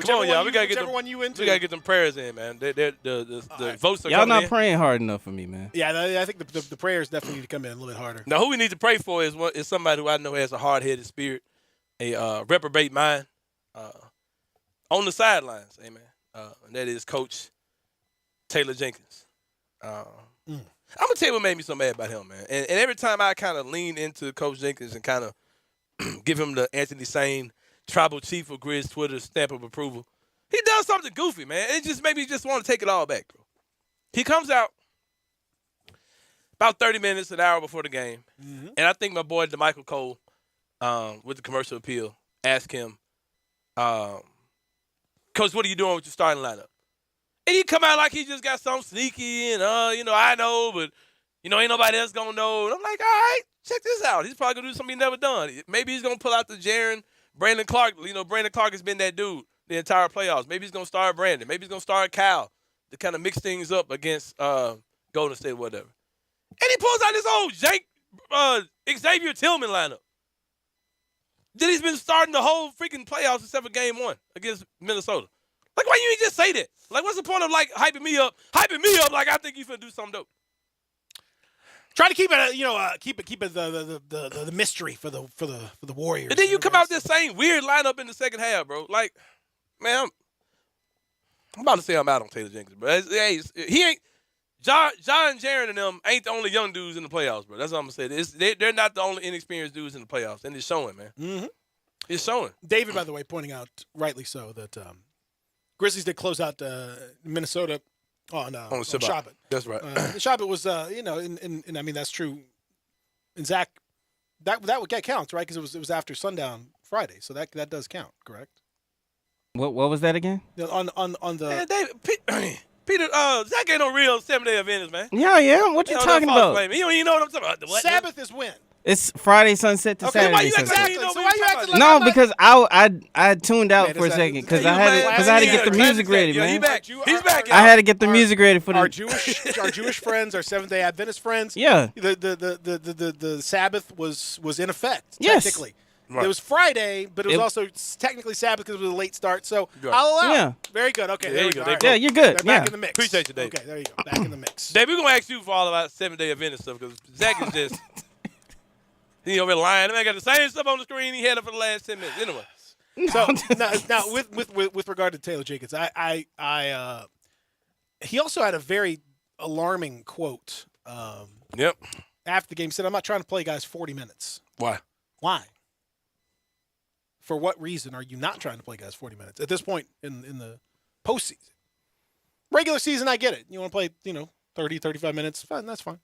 Come on, y'all. We gotta whichever one you into. We gotta get them prayers in, man. The votes are y'all coming not in. praying hard enough for me, man. Yeah, I think the prayers definitely need to come in a little bit harder. Now, who we need to pray for is somebody who I know has a hard-headed spirit, a reprobate mind, on the sidelines. Amen. And that is Coach Taylor Jenkins. I'm gonna tell you what made me so mad about him, man. And every time I kind of lean into Coach Jenkins and kind of give him the Anthony Sane tribal chief of Grizz Twitter stamp of approval, he does something goofy, man. It just made me just want to take it all back, bro. He comes out about 30 minutes, an hour before the game, and I think my boy DeMichael Cole, with the commercial appeal, asked him, Coach, what are you doing with your starting lineup? And he come out like he just got something sneaky and, I know, but, ain't nobody else going to know. And I'm like, all right, check this out. He's probably going to do something he never done. Maybe he's going to pull out the Jaren, Brandon Clark. Brandon Clark has been that dude the entire playoffs. Maybe he's going to start Brandon. Maybe he's going to start Kyle to kind of mix things up against Golden State or whatever. And he pulls out this old Xavier Tillman lineup. Then he's been starting the whole freaking playoffs except for game 1 against Minnesota. Like, why you ain't just say that? Like, what's the point of, like, hyping me up like I think you finna do something dope? Try to keep it, keep it the mystery for the Warriors. And then you come out this same weird lineup in the second half, bro. Like, man, I'm about to say I'm out on Taylor Jenkins, bro. Hey, he ain't John and Jaren and them ain't the only young dudes in the playoffs, bro. That's what I'm gonna say. They're not the only inexperienced dudes in the playoffs, and it's showing, man. Mm-hmm. It's showing. David, by the way, pointing out rightly so that Grizzlies did close out Minnesota on Shabbat. That's right. The Shabbat was, and I mean that's true. And Zach that counts, right? Because it was after sundown Friday, so that does count, correct? What was that again? On the Man, Peter, Zach ain't no real 7-day Adventist, man. Yeah. What you talking about? You don't even know what I'm talking about. What? Sabbath is when? It's Friday sunset to Saturday why you sunset. acting like So why you acting like No, I'm not- because I tuned out Man, for a is second that- because you I had to get the music ready, Yeah, man. He's back. He's back. I had to get the music ready for our the. Jewish friends, our Seventh-day Adventist friends. Yeah. The Sabbath was in effect. Yes. Technically, Right. it was Friday, but it was It- also technically Sabbath because it was a late start. So Right. I'll allow. Yeah. it. Very good. Okay, Yeah, there you there you go. go. All right. Yeah, you're good. They're back Yeah. in the mix. Appreciate you, Dave. Okay, there you go. Back in the mix. Dave, we're going to ask you for all about 7-day Adventist stuff because Zach is just, he over lying. I got the same stuff on the screen he had it for the last 10 minutes. Anyway. So now with regard to Taylor Jenkins, he also had a very alarming quote Yep. after the game. He said, "I'm not trying to play guys 40 minutes." Why? Why? For what reason are you not trying to play guys 40 minutes at this point in the postseason? Regular season, I get it. You want to play, 30, 35 minutes, fine, that's fine.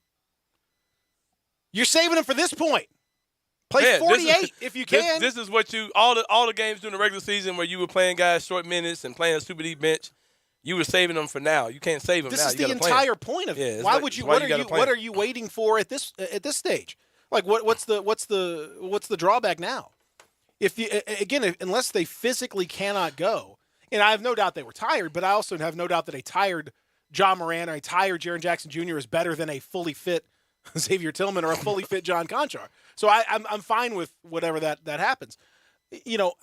You're saving them for this point. Play 48 if you can. This is what all the games during the regular season where you were playing guys short minutes and playing a super deep bench, you were saving them for now. You can't save them this now. is You the gotta play 'em. entire point of it. Yeah, Why would you? What are you them. waiting for at this stage? Like what's the drawback now? If you again, unless they physically cannot go, and I have no doubt they were tired, but I also have no doubt that a tired John Moran or a tired Jaren Jackson Jr. is better than a fully fit Xavier Tillman or a fully fit John Conchar. So I'm fine with whatever that happens.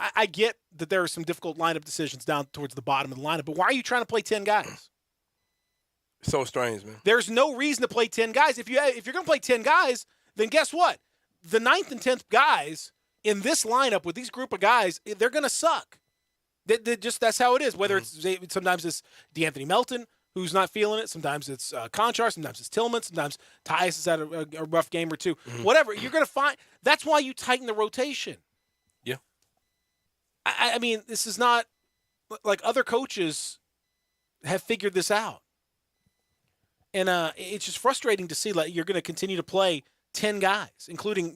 I get that there are some difficult lineup decisions down towards the bottom of the lineup, but why are you trying to play 10 guys? So strange, man. There's no reason to play 10 guys. If you're going to play 10 guys, then guess what? The 9th and 10th guys in this lineup with these group of guys, they're going to suck. That's how it is. Whether it's sometimes it's DeAnthony Melton who's not feeling it, sometimes it's Conchar, sometimes it's Tillman, sometimes Tyus has had a rough game or two. Whatever, you're going to find. That's why you tighten the rotation. Yeah. I mean, this is not like other coaches have figured this out. And it's just frustrating to see like you're going to continue to play 10 guys, including,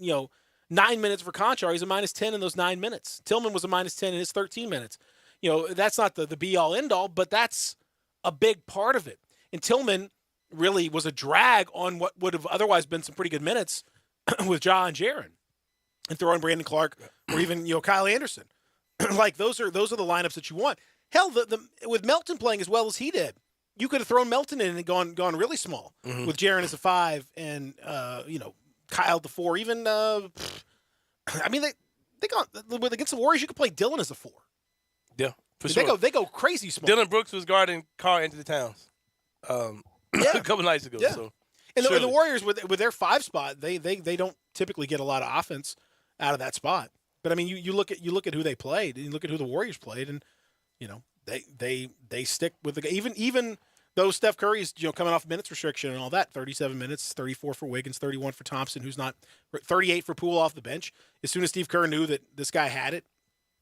9 minutes for Conchar. He's a -10 in those 9 minutes. Tillman was a -10 in his 13 minutes. That's not the be-all, end-all, but that's a big part of it. And Tillman really was a drag on what would have otherwise been some pretty good minutes with Ja and Jaren. And throw in Brandon Clark or even, Kyle Anderson. Like, those are the lineups that you want. Hell, with Melton playing as well as he did, you could have thrown Melton in and gone really small with Jaren as a 5 and Kyle the 4. Even they got against the Warriors. You could play Dylan as a 4. Yeah, for sure. They go crazy small. Dylan Brooks was guarding Carl Anthony Towns a couple nights ago. Yeah. So and the Warriors with their 5 spot, they don't typically get a lot of offense out of that spot. But I mean, you look at who they played, and you look at who the Warriors played, and they stick with the even though Steph Curry's coming off minutes restriction and all that, 37 minutes, 34 for Wiggins, 31 for Thompson, who's not 38 for Poole off the bench. As soon as Steve Kerr knew that this guy had it,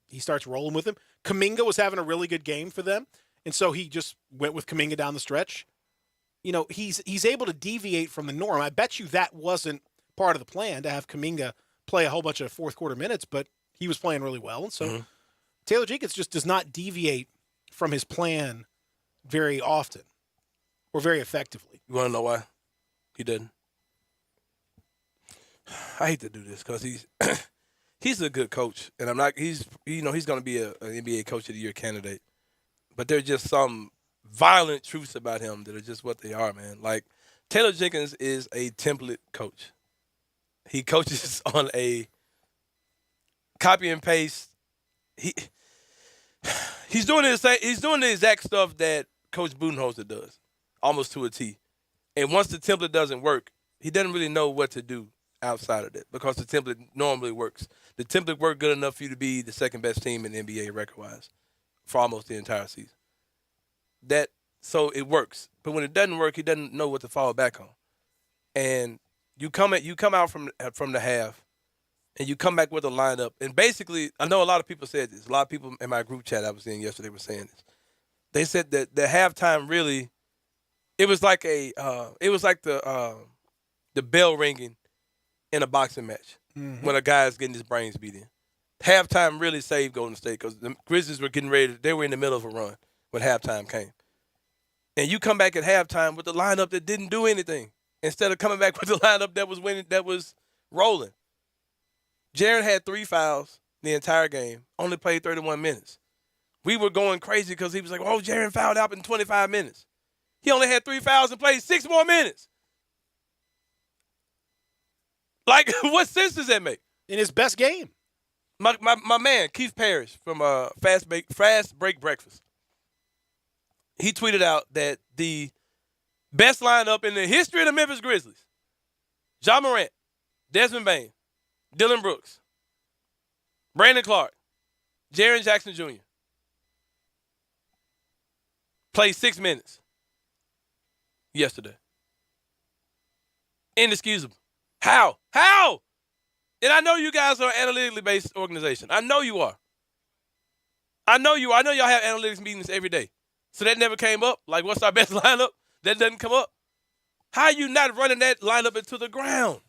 he starts rolling with him. Kuminga was having a really good game for them, and so he just went with Kuminga down the stretch. He's able to deviate from the norm. I bet you that wasn't part of the plan to have Kuminga play a whole bunch of fourth quarter minutes, but he was playing really well, and so Taylor Jenkins just does not deviate from his plan very often or very effectively. You want to know why he didn't? I hate to do this because he's a good coach, and I'm not. He's going to be an NBA Coach of the Year candidate, but there's just some violent truths about him that are just what they are, man. Like Taylor Jenkins is a template coach. He coaches on a copy and paste. He's doing the exact stuff that Coach Budenholzer does, almost to a T. And once the template doesn't work, he doesn't really know what to do outside of that because the template normally works. The template worked good enough for you to be the second best team in the NBA record-wise for almost the entire season. So it works. But when it doesn't work, he doesn't know what to fall back on. And you come out from the half, and you come back with a lineup. And basically, I know a lot of people said this. A lot of people in my group chat I was in yesterday were saying this. They said that the halftime really, it was like the bell ringing in a boxing match. when a guy's getting his brains beat in. Halftime really saved Golden State because the Grizzlies were getting ready. They were in the middle of a run when halftime came. And you come back at halftime with the lineup that didn't do anything instead of coming back with the lineup that was winning, that was rolling. Jaren had 3 fouls the entire game, only played 31 minutes. We were going crazy because he was like, oh, Jaren fouled out in 25 minutes. He only had 3 fouls and played 6 more minutes. Like, what sense does that make? In his best game. My man, Keith Parrish from Fast Break Breakfast, he tweeted out that the best lineup in the history of the Memphis Grizzlies, Ja Morant, Desmond Bane, Dillon Brooks, Brandon Clark, Jaren Jackson Jr. played 6 minutes yesterday. Inexcusable. How? And I know you guys are an analytically based organization. I know you are. I know y'all have analytics meetings every day. So that never came up. Like, what's our best lineup? That doesn't come up. How are you not running that lineup into the ground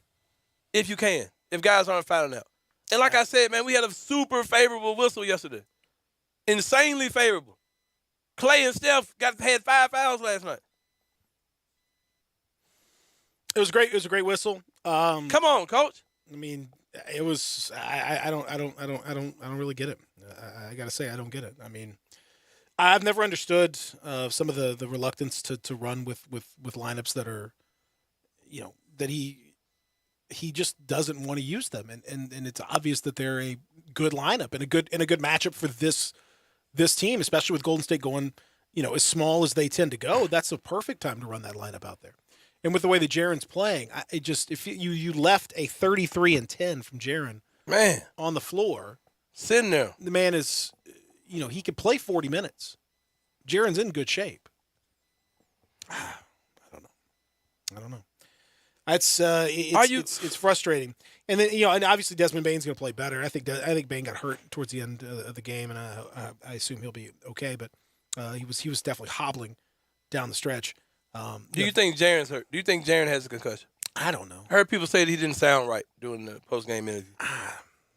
if you can, if guys aren't fouling out? And like I said, man, we had a super favorable whistle yesterday. Insanely favorable. Clay and Steph had 5 fouls last night. It was great. It was a great whistle. Come on, coach. I mean, it was. I don't really get it. I gotta say, I don't get it. I mean, I've never understood some of the reluctance to run with lineups that are, that he just doesn't want to use them, and it's obvious that they're a good lineup and a good matchup for this team, especially with Golden State going, as small as they tend to go. That's a perfect time to run that lineup out there. And with the way that Jaren's playing, if you left a 33-10 from Jaren, man, on the floor, sitting there, the man is, he could play 40 minutes. Jaren's in good shape. I don't know. It's frustrating. And then and obviously Desmond Bane's going to play better. I think Bane got hurt towards the end of the game, and I assume he'll be okay. But he was definitely hobbling down the stretch. Do you think Jaren's hurt? Do you think Jaren has a concussion? I don't know. I heard people say that he didn't sound right during the post-game interview.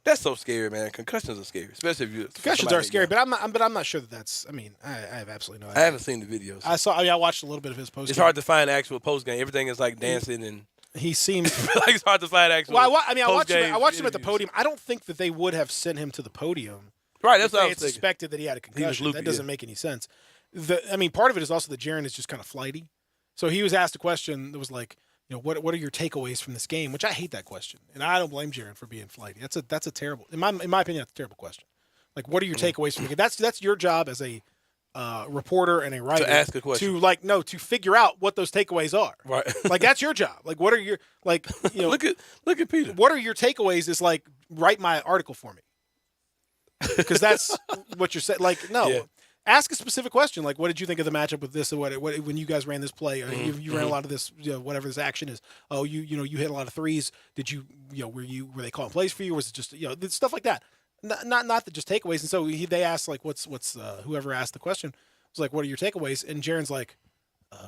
That's so scary, man. Concussions are scary, especially if you. Concussions are scary, but I'm not sure that that's. I mean, I have absolutely no idea. I haven't seen the videos. I watched a little bit of his post-game. It's hard to find actual post-game. Everything is like dancing and. He seems like it's hard to find actual. Well, I watched him at the podium. I don't think that they would have sent him to the podium. Right, that's what I was thinking. Suspected that he had a concussion. That doesn't make any sense. Part of it is also that Jaren is just kind of flighty. So he was asked a question that was like, what are your takeaways from this game? Which I hate that question, and I don't blame Jaren for being flighty. That's a terrible, in my opinion, that's a terrible question. Like, what are your takeaways from the game? That's your job as a reporter and a writer to ask a question, to figure out what those takeaways are. Right, like that's your job. Like, what are your look at Peter. What are your takeaways? Is like write my article for me, because that's what you're saying. Like, no. Yeah. Ask a specific question, like, what did you think of the matchup with this, or what when you guys ran this play, or you ran a lot of this, whatever this action is. Oh, you hit a lot of threes. Did you, were they calling plays for you? Or was it just, stuff like that? Not that just takeaways. And so they asked, like, what's whoever asked the question was like, what are your takeaways? And Jaren's like, I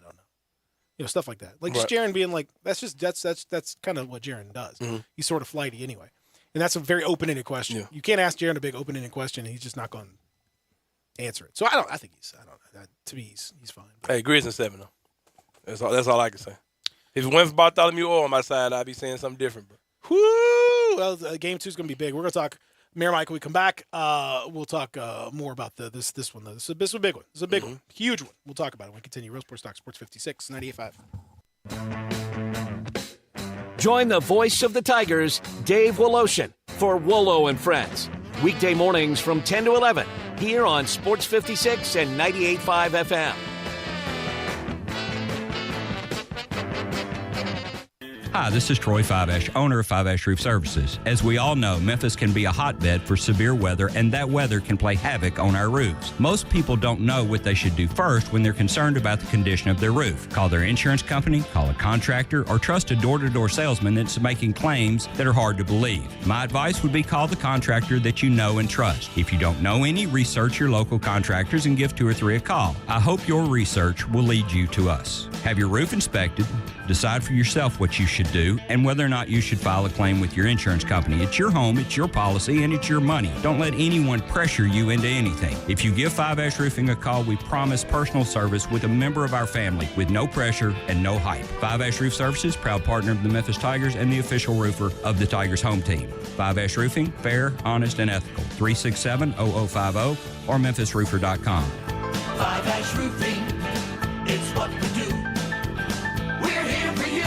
don't know, stuff like that. Like just Jaren being like, that's kind of what Jaren does. Mm-hmm. He's sort of flighty anyway. And that's a very open-ended question. Yeah. You can't ask Jaren a big open-ended question, and he's just not going to answer it. So I think to me, he's fine. Hey, Grizz in 7 though. That's all I can say. If it went for Bartholomew Orr on my side, I'd be saying something different. But. Whoo! Well, game 2 is going to be big. We're going to talk Mayor Mike when we come back. We'll talk more about this one though. This is a big one. This is a big one, huge one. We'll talk about it when we continue. Real Sports Talk, Sports 56, 98.5. Join the voice of the Tigers, Dave Woloshin, for Wolo and Friends. Weekday mornings from 10 to 11, here on Sports 56 and 98.5 FM. Hi, this is Troy Fiveash, owner of Fiveash Roof Services. As we all know, Memphis can be a hotbed for severe weather, and that weather can play havoc on our roofs. Most people don't know what they should do first when they're concerned about the condition of their roof. Call their insurance company, call a contractor, or trust a door-to-door salesman that's making claims that are hard to believe. My advice would be call the contractor that you know and trust. If you don't know any, research your local contractors and give 2 or 3 a call. I hope your research will lead you to us. Have your roof inspected, decide for yourself what you should do, and whether or not you should file a claim with your insurance company. It's your home, it's your policy, and it's your money. Don't let anyone pressure you into anything. If you give 5S Roofing a call, we promise personal service with a member of our family with no pressure and no hype. 5S Roof Services, proud partner of the Memphis Tigers and the official roofer of the Tigers home team. 5S Roofing, fair, honest, and ethical. 367-0050 or memphisroofer.com. 5S Roofing, it's what we do. We're here for you.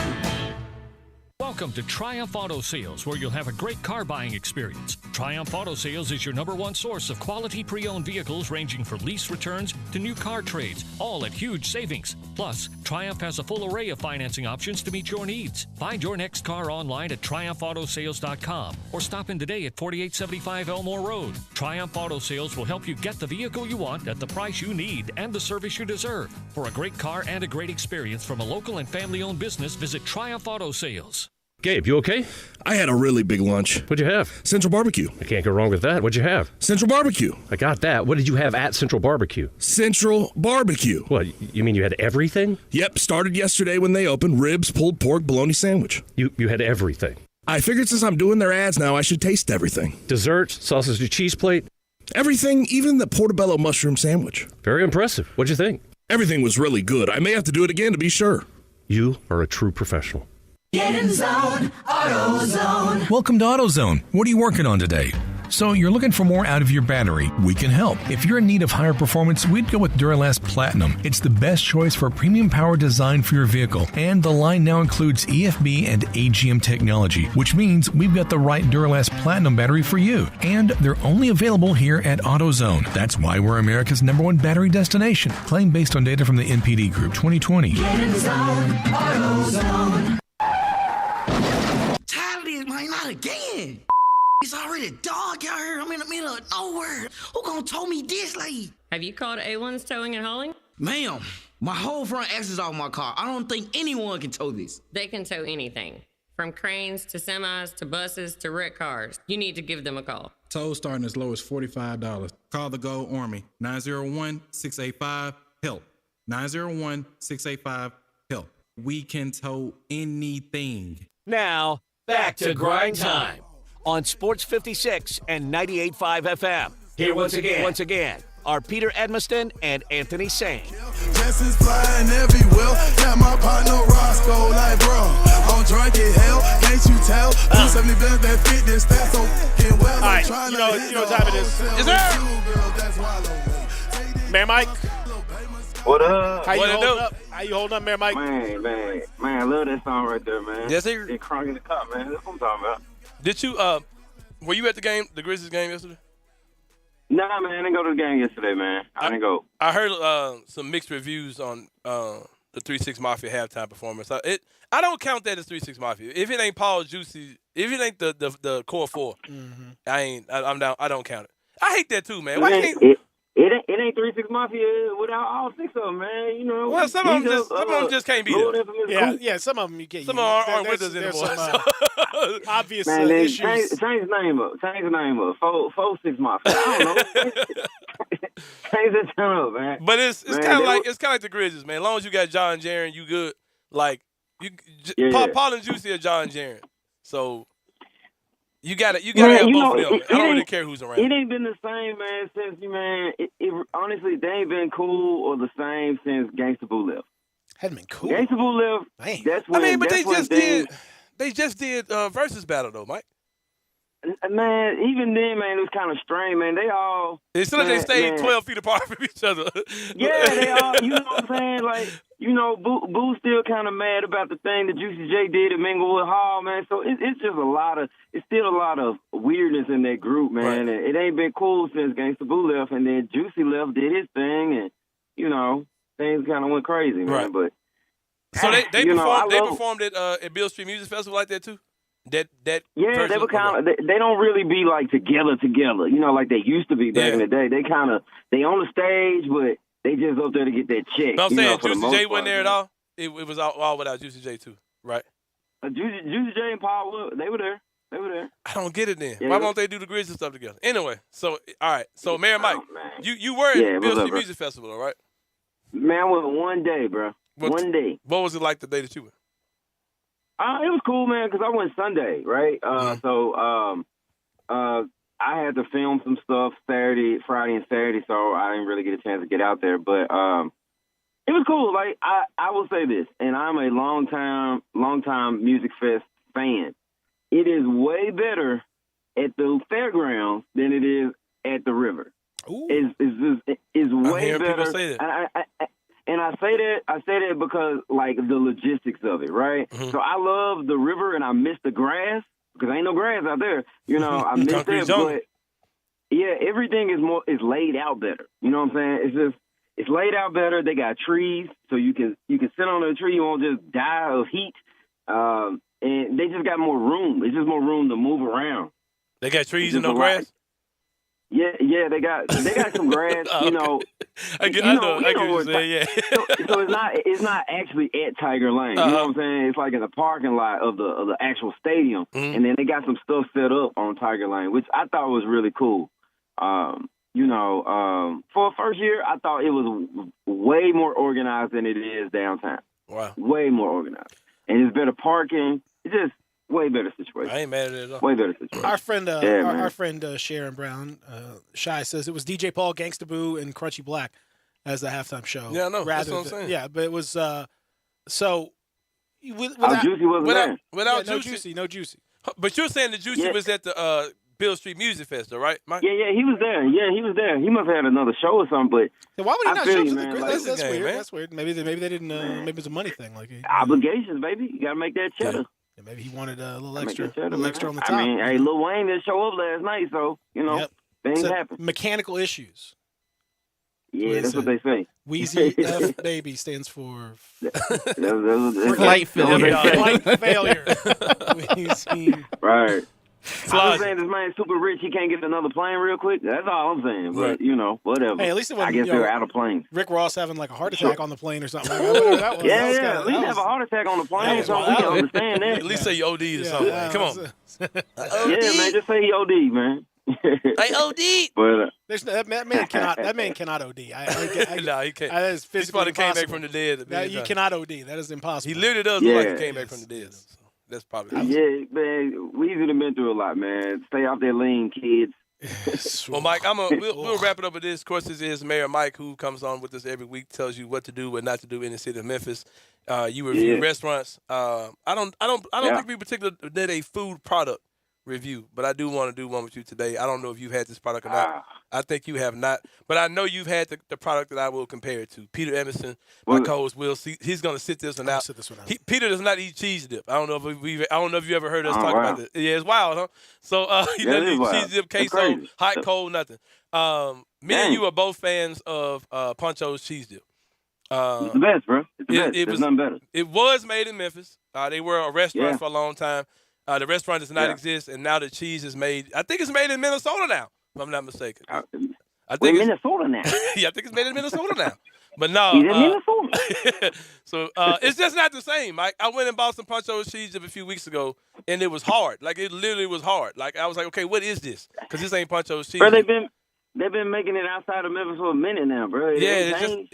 Welcome to Triumph Auto Sales, where you'll have a great car buying experience. Triumph Auto Sales is your #1 source of quality pre-owned vehicles ranging from lease returns to new car trades, all at huge savings. Plus, Triumph has a full array of financing options to meet your needs. Find your next car online at triumphautosales.com or stop in today at 4875 Elmore Road. Triumph Auto Sales will help you get the vehicle you want at the price you need and the service you deserve. For a great car and a great experience from a local and family-owned business, visit Triumph Auto Sales. Gabe, you okay? I had a really big lunch. What'd you have? Central Barbecue. I can't go wrong with that. What'd you have? Central Barbecue. I got that. What did you have at Central Barbecue? Central Barbecue. What, you mean you had everything? Yep, started yesterday when they opened. Ribs, pulled pork, bologna sandwich. You had everything? I figured since I'm doing their ads now, I should taste everything. Desserts, sausage and cheese plate? Everything, even the portobello mushroom sandwich. Very impressive. What'd you think? Everything was really good. I may have to do it again to be sure. You are a true professional. Get in zone, AutoZone. Welcome to AutoZone. What are you working on today? So you're looking for more out of your battery. We can help. If you're in need of higher performance, we'd go with Duralast Platinum. It's the best choice for premium power design for your vehicle. And the line now includes EFB and AGM technology, which means we've got the right Duralast Platinum battery for you. And they're only available here at AutoZone. That's why we're America's #1 battery destination. Claim based on data from the NPD Group 2020. Get in zone, AutoZone. Man, not again. It's already dark out here. I'm in the middle of nowhere. Who gonna tow me this late? Have you called A1's Towing and Hauling? Ma'am, my whole front axle's off my car. I don't think anyone can tow this. They can tow anything, from cranes to semis to buses to wrecked cars. You need to give them a call. Tow starting as low as $45. Call the Go Army, 901-685-HELP. 901-685-HELP. We can tow anything. Now, back to Grind Time on Sports 56 and 98.5 FM. Here once again, are Peter Edmiston and Anthony Sane. Blessings flying everywhere. Got my partner Roscoe like, bro, I'm drunk in hell. Can't you tell? 270 bells that fit this stat so fucking well. All right, you know what time it is. Is there? Mayor Mike. What up? How you holding up? How you holding up, Mayor Mike? Man, I love that song right there, man. Yes, sir. Get crunk in the cup, man. That's what I'm talking about. Did you, were you at the game, the Grizzlies game yesterday? Nah, man, I didn't go to the game yesterday, man. I didn't go. I heard some mixed reviews on the 3-6 Mafia halftime performance. I don't count that as 3-6 Mafia. If it ain't Paul Juicy, if it ain't the core four, I'm down. I don't count it. I hate that too, man. Why can't It ain't 3-6 Mafia without all six of them, man. You know. Well, some of them just can't be there. Yeah, some of them you can't. Some of them aren't with us anymore. Obvious man, issues. Change the name up. 4-6 Mafia. I don't know. Change that turn up, man. But it's kind of like the Grizzlies, man. As long as you got John Jaren, you good. Like Paul and Juicy are John Jaren. So. You gotta have both of them. I don't really care who's around. It ain't been the same, man, since honestly, they ain't been cool or the same since Gangsta Boo left. Hadn't been cool. Gangsta Boo left. Man. That's when. But they just did versus battle though, Mike. Man, even then, man, it was kind of strange, man. They all. It's like they stayed 12 feet apart from each other. Yeah, they all. You know what I'm saying? Like, Boo's still kind of mad about the thing that Juicy J did at Minglewood Hall, man. So it's just it's still a lot of weirdness in that group, man. Right. And it ain't been cool since Gangsta Boo left, and then Juicy left, did his thing, and things kind of went crazy, man. Right. But so they performed at Beale Street Music Festival like that too. They were kind of. They don't really be like together, like they used to be back in the day. They on the stage, but they just up there to get that check. No, I'm saying Juicy J wasn't there at all. It was all without Juicy J too, right? Juicy J and Paul, they were there. I don't get it then. Why won't they do the Grizzlies stuff together? Anyway, so all right. So Mayor Mike, you were at Beale Street Music Festival, all right? Man, I went one day, bro. One day. What was it like the day that you went? It was cool, man, because I went Sunday, right? So I had to film some stuff Friday and Saturday, so I didn't really get a chance to get out there. But it was cool. Like I will say this, and I'm a long time Music Fest fan. It is way better at the fairgrounds than it is at the river. It's way better. People say that. And I say that because like the logistics of it, right? Mm-hmm. So I love the river and I miss the grass because ain't no grass out there. You know, I miss that, but yeah, everything is laid out better. You know what I'm saying? It's laid out better. They got trees, so you can sit on the tree. You won't just die of heat. And they just got more room. It's just more room to move around. They got trees and no grass? Yeah, they got some grass. You know, I know what you're saying. Yeah. so it's not actually at Tiger Lane. You know what I'm saying? It's like in the parking lot of the actual stadium, and then they got some stuff set up on Tiger Lane, which I thought was really cool. You know, for a first year, I thought it was way more organized than it is downtown. Wow, way more organized, and it's better parking. It's just way better situation. I ain't mad at it at all. Way better situation. Our friend, our friend Sharon Brown, Shy says it was DJ Paul, Gangsta Boo, and Crunchy Black as the halftime show. Yeah, I know. That's what I'm saying. Yeah, but it was so. Juicy wasn't there. Without Juicy, no Juicy. But you're saying that Juicy was at the Bill Street Music Festival, right, Mike? Yeah, he was there. Yeah, he was there. He must have had another show or something. But then why would he not show you, to man, the like, That's game, weird. man. That's weird. Maybe they didn't. Maybe it's a money thing. Like obligations, baby. You gotta make that cheddar. Yeah, maybe he wanted a little extra, Cheddar, on the top. I mean, hey, Lil Wayne didn't show up last night, so you know things happen. Mechanical issues. Yeah, that's what they say. Wheezy F baby stands for flight failure. Flight failure. Wheezy. Right. I'm just saying this man's super rich. He can't get another plane real quick. That's all I'm saying. But, Right. you know, whatever. Hey, at least it wasn't, I guess you know, they're out of planes. Rick Ross having like a heart attack on the plane or something. Whatever that was. At least have a heart attack on the plane, so we can understand that. At least say you OD'd or something. Come on. Yeah, man, just say he OD, man. I OD. But that man cannot OD. No, he can't. That is physically He's probably came back impossible. from the dead. You cannot OD. That is impossible. He literally does look like he came back from the dead. So that's probably. Yeah, man, Weezy done been through a lot, man. Stay off that lean, kids. Well, Mike, we'll wrap it up with this. Of course, this is Mayor Mike, who comes on with us every week, tells you what to do, what not to do in the city of Memphis. You review restaurants. I don't think we particularly did a food product review, but I do want to do one with you today. I don't know if you've had this product or not. I think you have not, but I know you've had the product that I will compare it to. Peter Emerson, my co-host, will see. He's going to sit this one out. Peter does not eat cheese dip. I don't know if you ever heard us talk about this. Yeah, it's wild, huh? So he doesn't eat cheese dip, queso, hot, cold, nothing. Me and you are both fans of Pancho's cheese dip. It's the best, bro. It's the best. There's nothing better. It was made in Memphis. They were a restaurant for a long time. The restaurant does not exist, and now the cheese is made. I think it's made in Minnesota now, if I'm not mistaken. I think Minnesota now. Yeah, I think it's made in Minnesota now. But no. He's in Minnesota. So it's just not the same. I went and bought some Pancho's cheese dip a few weeks ago, and it was hard. Like, it literally was hard. Like, I was like, okay, what is this? Because this ain't Pancho's cheese Bro, dip. they've been making it outside of Memphis for a minute now, bro. It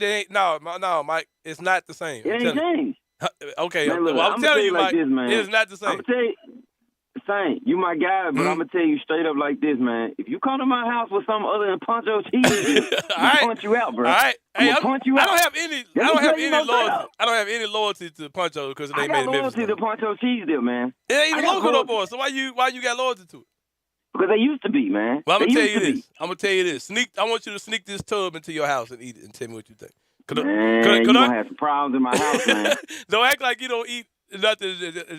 ain't. No, Mike, it's not the same. It ain't changed. Okay, man, look, I'm telling you, Mike, this, man. it is not the same. I'm gonna tell you, same. You my guy, but I'm gonna tell you straight up like this, man. If you come to my house with something other than Pancho cheese, I'm gonna punch you out, bro. All right, I'm gonna punch you out. I don't have any loyalty. I don't have any loyalty to Pancho because they made it in Memphis. I got loyalty to Pancho cheese dip, man. It ain't local no more. So why you got loyalty to it? Because they used to be, man. Well, I'm gonna tell you this. I want you to sneak this tub into your house and eat it, and tell me what you think. You gonna have some problems in my house, man. Don't act like you don't eat nothing.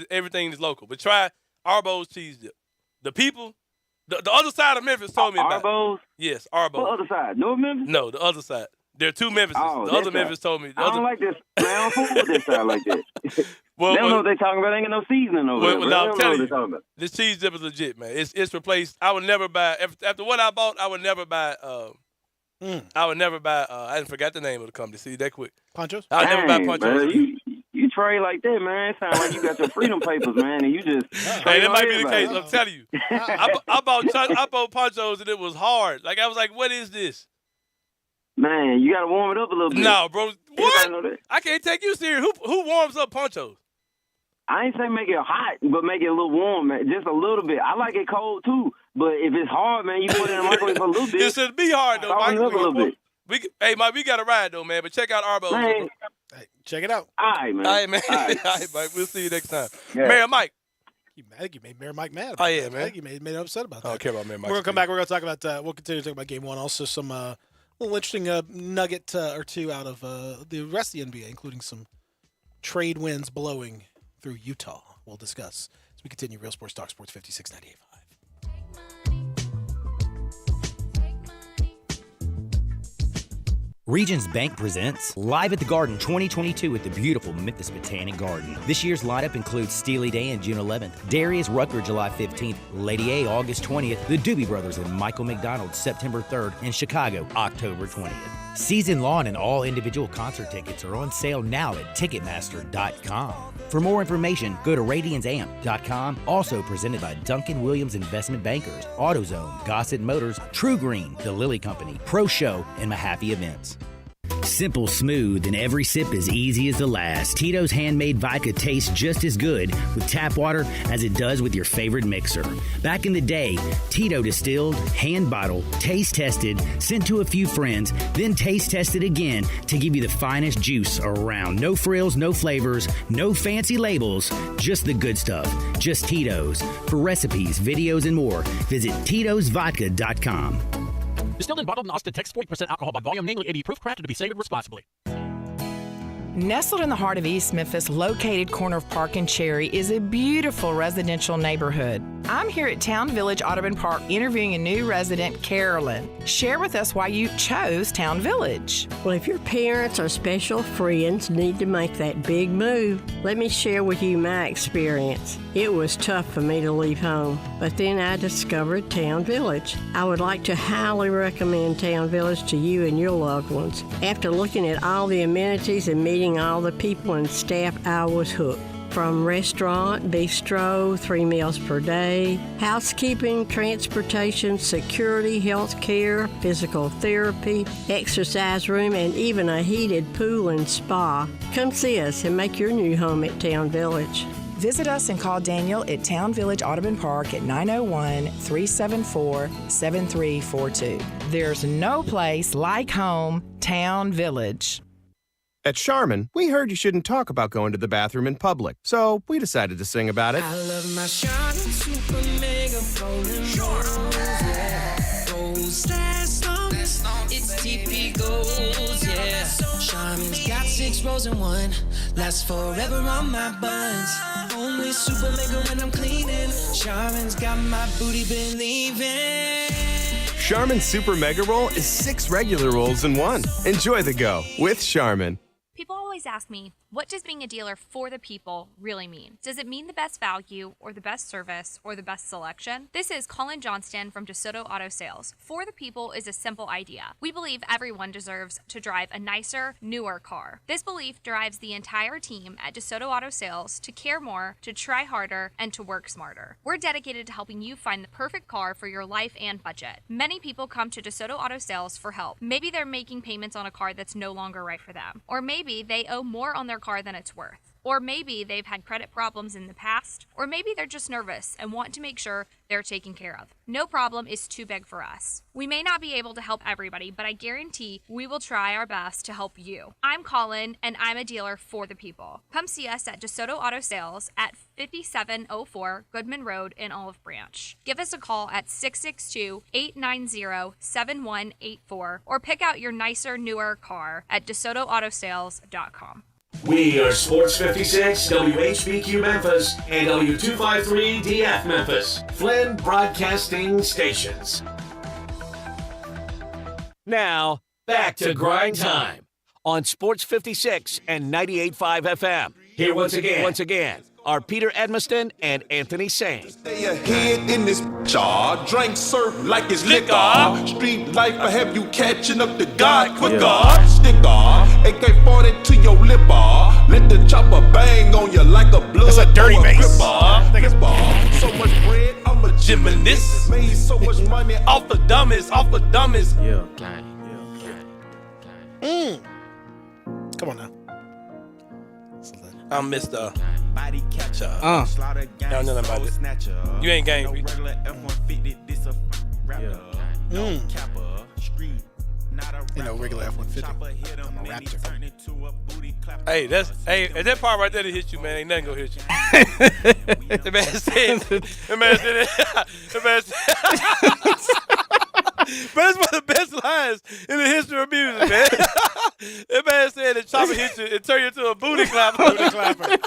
Everything is local, but try Arbo's cheese dip. The people, the other side of Memphis told me about Arbo's? Yes, Arbo's. What other side? North Memphis? No, the other side. There are two Memphises. Oh, the other Memphis told me. I don't like this. Man, I don't fool with this side like that. They don't know what they're talking about. They ain't got no seasoning over there. Well, I'm telling you, this cheese dip is legit, man. It's replaced. I would never buy after what I bought. I would never buy. I would never buy. I didn't forget the name of the company. See that quick. Panchos. I would never buy Panchos. You trade like that, man. It sounds like you got your freedom papers, man, and you just. Hey, that might be the case. I'm telling you. I bought Panchos and it was hard. Like I was like, what is this? Man, you got to warm it up a little bit. No, bro. What? Know that. I can't take you serious. Who warms up ponchos? I ain't say make it hot, but make it a little warm, man. Just a little bit. I like it cold, too. But if it's hard, man, you put it in the microwave for a little bit. It should be hard, though, Mike. Up a little bit. Hey, Mike, we got to ride, though, man. But check out Arbo. Man. Hey, check it out. All right, man. All right, man. All right. All right, Mike. We'll see you next time. Yeah. Mayor Mike. I think you made Mayor Mike mad. Oh, yeah, that. man. I think you made him upset about that. I don't care about Mayor Mike. We're going to come back. We're going to talk about, we'll continue to talk about game one. Also, some little interesting nugget or two out of the rest of the NBA, including some trade winds blowing through Utah. We'll discuss as we continue Real Sports Talk, Sports 56.98.5. Regions Bank presents Live at the Garden 2022 at the beautiful Memphis Botanic Garden. This year's lineup includes Steely Dan June 11th, Darius Rucker July 15th, Lady A August 20th, the Doobie Brothers and Michael McDonald September 3rd, and Chicago October 20th. Season long and all individual concert tickets are on sale now at Ticketmaster.com. For more information, go to RadiansAmp.com. Also presented by Duncan Williams Investment Bankers, AutoZone, Gossett Motors, True Green, The Lilly Company, Pro Show, and Mahaffey Events. Simple, smooth, and every sip as easy as the last. Tito's handmade vodka tastes just as good with tap water as it does with your favorite mixer. Back in the day, Tito distilled, hand bottled, taste tested, sent to a few friends, then taste tested again to give you the finest juice around. No frills, no flavors, no fancy labels, just the good stuff. Just Tito's. For recipes, videos, and more, visit Tito'sVodka.com. Distilled and bottled in Austin, Texas, 40% alcohol by volume, namely 80 proof, crafted to be savored responsibly. Nestled in the heart of East Memphis, located corner of Park and Cherry, is a beautiful residential neighborhood. I'm here at Town Village Audubon Park interviewing a new resident, Carolyn. Share with us why you chose Town Village. Well, if your parents or special friends need to make that big move, let me share with you my experience. It was tough for me to leave home, but then I discovered Town Village. I would like to highly recommend Town Village to you and your loved ones. After looking at all the amenities and meeting all the people and staff, I was hooked. From restaurant, bistro, 3 meals per day, housekeeping, transportation, security, health care, physical therapy, exercise room, and even a heated pool and spa. Come see us and make your new home at Town Village. Visit us and call Daniel at Town Village Audubon Park at 901-374-7342. There's no place like home, Town Village. At Charmin, we heard you shouldn't talk about going to the bathroom in public, so we decided to sing about it. I love my Charmin Super Mega Golden Rose, yeah. Gold last long, it's TP Gold, yeah. Charmin's got 6 rows in one, lasts forever on my buns. Only Super Mega when I'm cleaning. Charmin's got my booty believing. Charmin Super Mega Roll is 6 regular rolls in one. Enjoy the go with Charmin. People always ask me, what does being a dealer for the people really mean? Does it mean the best value or the best service or the best selection? This is Colin Johnston from DeSoto Auto Sales. For the people is a simple idea. We believe everyone deserves to drive a nicer, newer car. This belief drives the entire team at DeSoto Auto Sales to care more, to try harder, and to work smarter. We're dedicated to helping you find the perfect car for your life and budget. Many people come to DeSoto Auto Sales for help. Maybe they're making payments on a car that's no longer right for them. Or maybe they owe more on their car than it's worth. Or maybe they've had credit problems in the past. Or maybe they're just nervous and want to make sure they're taken care of. No problem is too big for us. We may not be able to help everybody, but I guarantee we will try our best to help you. I'm Colin, and I'm a dealer for the people. Come see us at DeSoto Auto Sales at 5704 Goodman Road in Olive Branch. Give us a call at 662-890-7184 or pick out your nicer, newer car at DeSotoAutoSales.com. We are Sports 56, WHBQ Memphis, and W253DF Memphis, Flynn Broadcasting Stations. Now, back to Grind Time on Sports 56 and 98.5 FM. Here once again, are Peter Edmiston and Anthony Sane. Stay ahead in this jar, drink surf like it's liquor. Street life will have you catching up to God quicker. Sticker, AK-40 to your lip bar. Let the chopper bang on you like a blood. That's a dirty bass. I think it's so much bread, I'm a gymnast. Made so much money off the dumbest, Yeah, gang. Come on now. I missed Body catcher. No, No, about it. You ain't gang. No regular F-150, this a raptor. No capper, street, not a rapper. You know, regular F-150. I'm a raptor. Hey, that part right there that hit you, man. Ain't nothing gonna hit you. The man said but it's one of the best lines in the history of music, man. That man said the chopper hit you and turn you into a booty clapper. Booty clapper.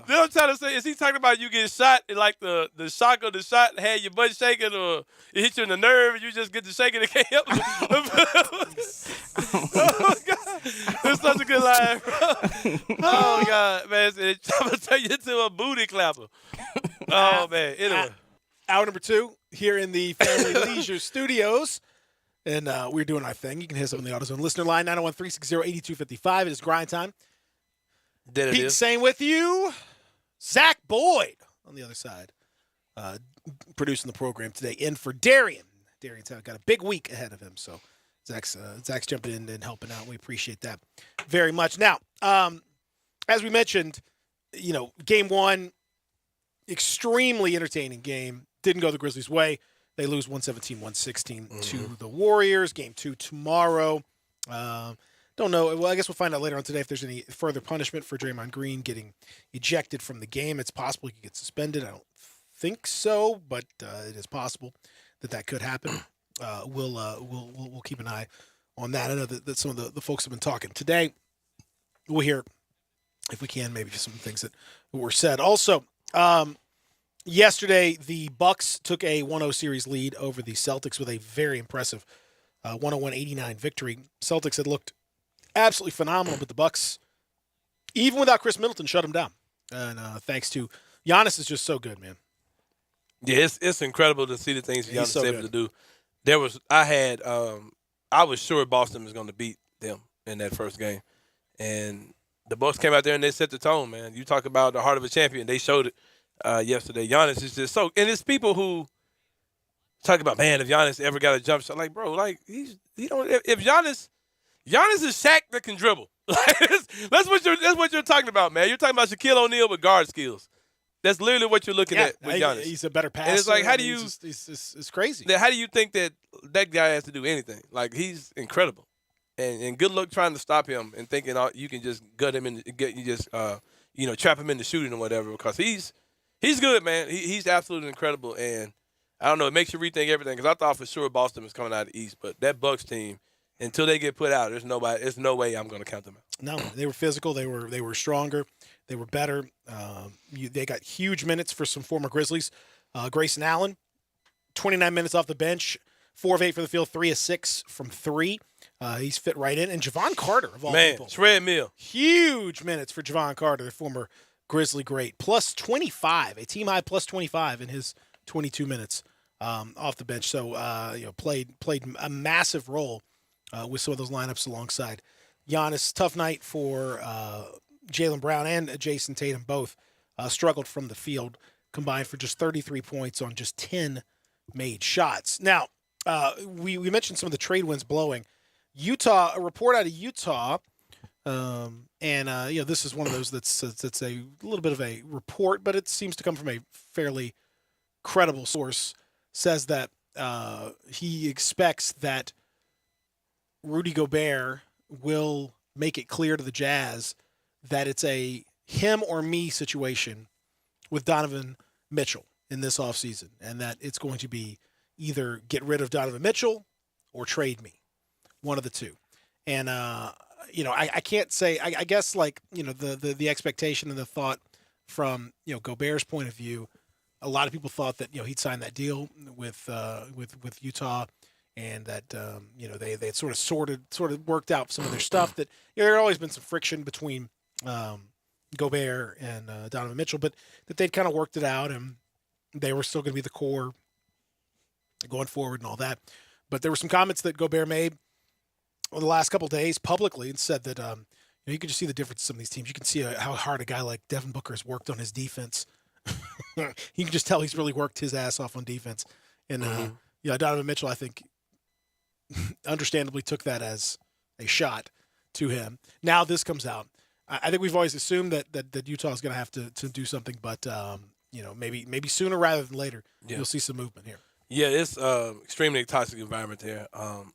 Then I'm trying to say, is he talking about you getting shot and like the shock of the shot had your butt shaking, or it hit you in the nerve and you just get to shaking and can't help it? Oh, God. That's such a good line, bro. Oh, God, man. I'm going to turn you into a booty clapper. Oh, man. Anyway. Hour number 2 here in the Family Leisure Studios. And we're doing our thing. You can hit us up on the AutoZone listener line, 901-360-8255. It is grind time. Pete Sane with you. Zach Boyd on the other side, producing the program today. In for Darian. Darian's got a big week ahead of him, so Zach's jumping in and helping out. We appreciate that very much. Now, as we mentioned, game 1, extremely entertaining game. Didn't go the Grizzlies' way. They lose 117-116 to the Warriors. Game 2 tomorrow. Don't know. Well, I guess we'll find out later on today if there's any further punishment for Draymond Green getting ejected from the game. It's possible he could get suspended. I don't think so, but it is possible that could happen. We'll keep an eye on that. I know that some of the folks have been talking today. We'll hear, if we can, maybe some things that were said. Also, yesterday the Bucks took a 1-0 series lead over the Celtics with a very impressive 101-89 victory. Celtics had looked absolutely phenomenal, but the Bucks, even without Chris Middleton, shut them down. And thanks to Giannis, is just so good, man. Yeah, it's incredible to see the things Giannis is able to do. I was sure Boston was going to beat them in that first game, and the Bucks came out there and they set the tone, man. You talk about the heart of a champion; they showed it yesterday. Giannis is just so, and it's people who talk about, man, if Giannis ever got a jump shot, like, bro, like if Giannis is Shaq that can dribble. That's what you're talking about, man. You're talking about Shaquille O'Neal with guard skills. That's literally what you're looking at with Giannis. He's a better passer. And it's like, how do you? It's crazy. How do you think that guy has to do anything? Like, he's incredible, and good luck trying to stop him and thinking you can just gut him and trap him into shooting or whatever, because he's good, man. He's absolutely incredible, and I don't know, it makes you rethink everything, because I thought for sure Boston was coming out of the East, but that Bucks team, until they get put out, there's no way I'm going to count them out. No, they were physical. They were stronger. They were better. They got huge minutes for some former Grizzlies. Grayson Allen, 29 minutes off the bench, 4 of 8 for the field, 3 of 6 from 3. He's fit right in. And Javon Carter, of all people. treadmill. Huge minutes for Javon Carter, the former Grizzly great. Plus 25, a team high plus 25 in his 22 minutes off the bench. So, played a massive role with some of those lineups alongside Giannis. Tough night for Jaylen Brown and Jason Tatum, both struggled from the field, combined for just 33 points on just 10 made shots. Now, we mentioned some of the trade winds blowing. A report out of Utah, this is one of those that's a little bit of a report, but it seems to come from a fairly credible source, says that he expects that Rudy Gobert will make it clear to the Jazz that it's a him or me situation with Donovan Mitchell in this offseason, and that it's going to be either get rid of Donovan Mitchell or trade me, one of the two. And, I can't say, I guess, the expectation and the thought from, Gobert's point of view, a lot of people thought that, he'd sign that deal with Utah, and that they had sort of worked out some of their stuff. That there had always been some friction between Gobert and Donovan Mitchell, but that they'd kind of worked it out, and they were still going to be the core going forward and all that. But there were some comments that Gobert made over the last couple of days publicly, and said that you can just see the difference in some of these teams. You can see how hard a guy like Devin Booker has worked on his defense. You can just tell he's really worked his ass off on defense. And Donovan Mitchell, I think, understandably took that as a shot to him. Now this comes out. I think we've always assumed that Utah is going to have to do something, but maybe sooner rather than later, you'll see some movement here. Yeah, it's extremely toxic environment there.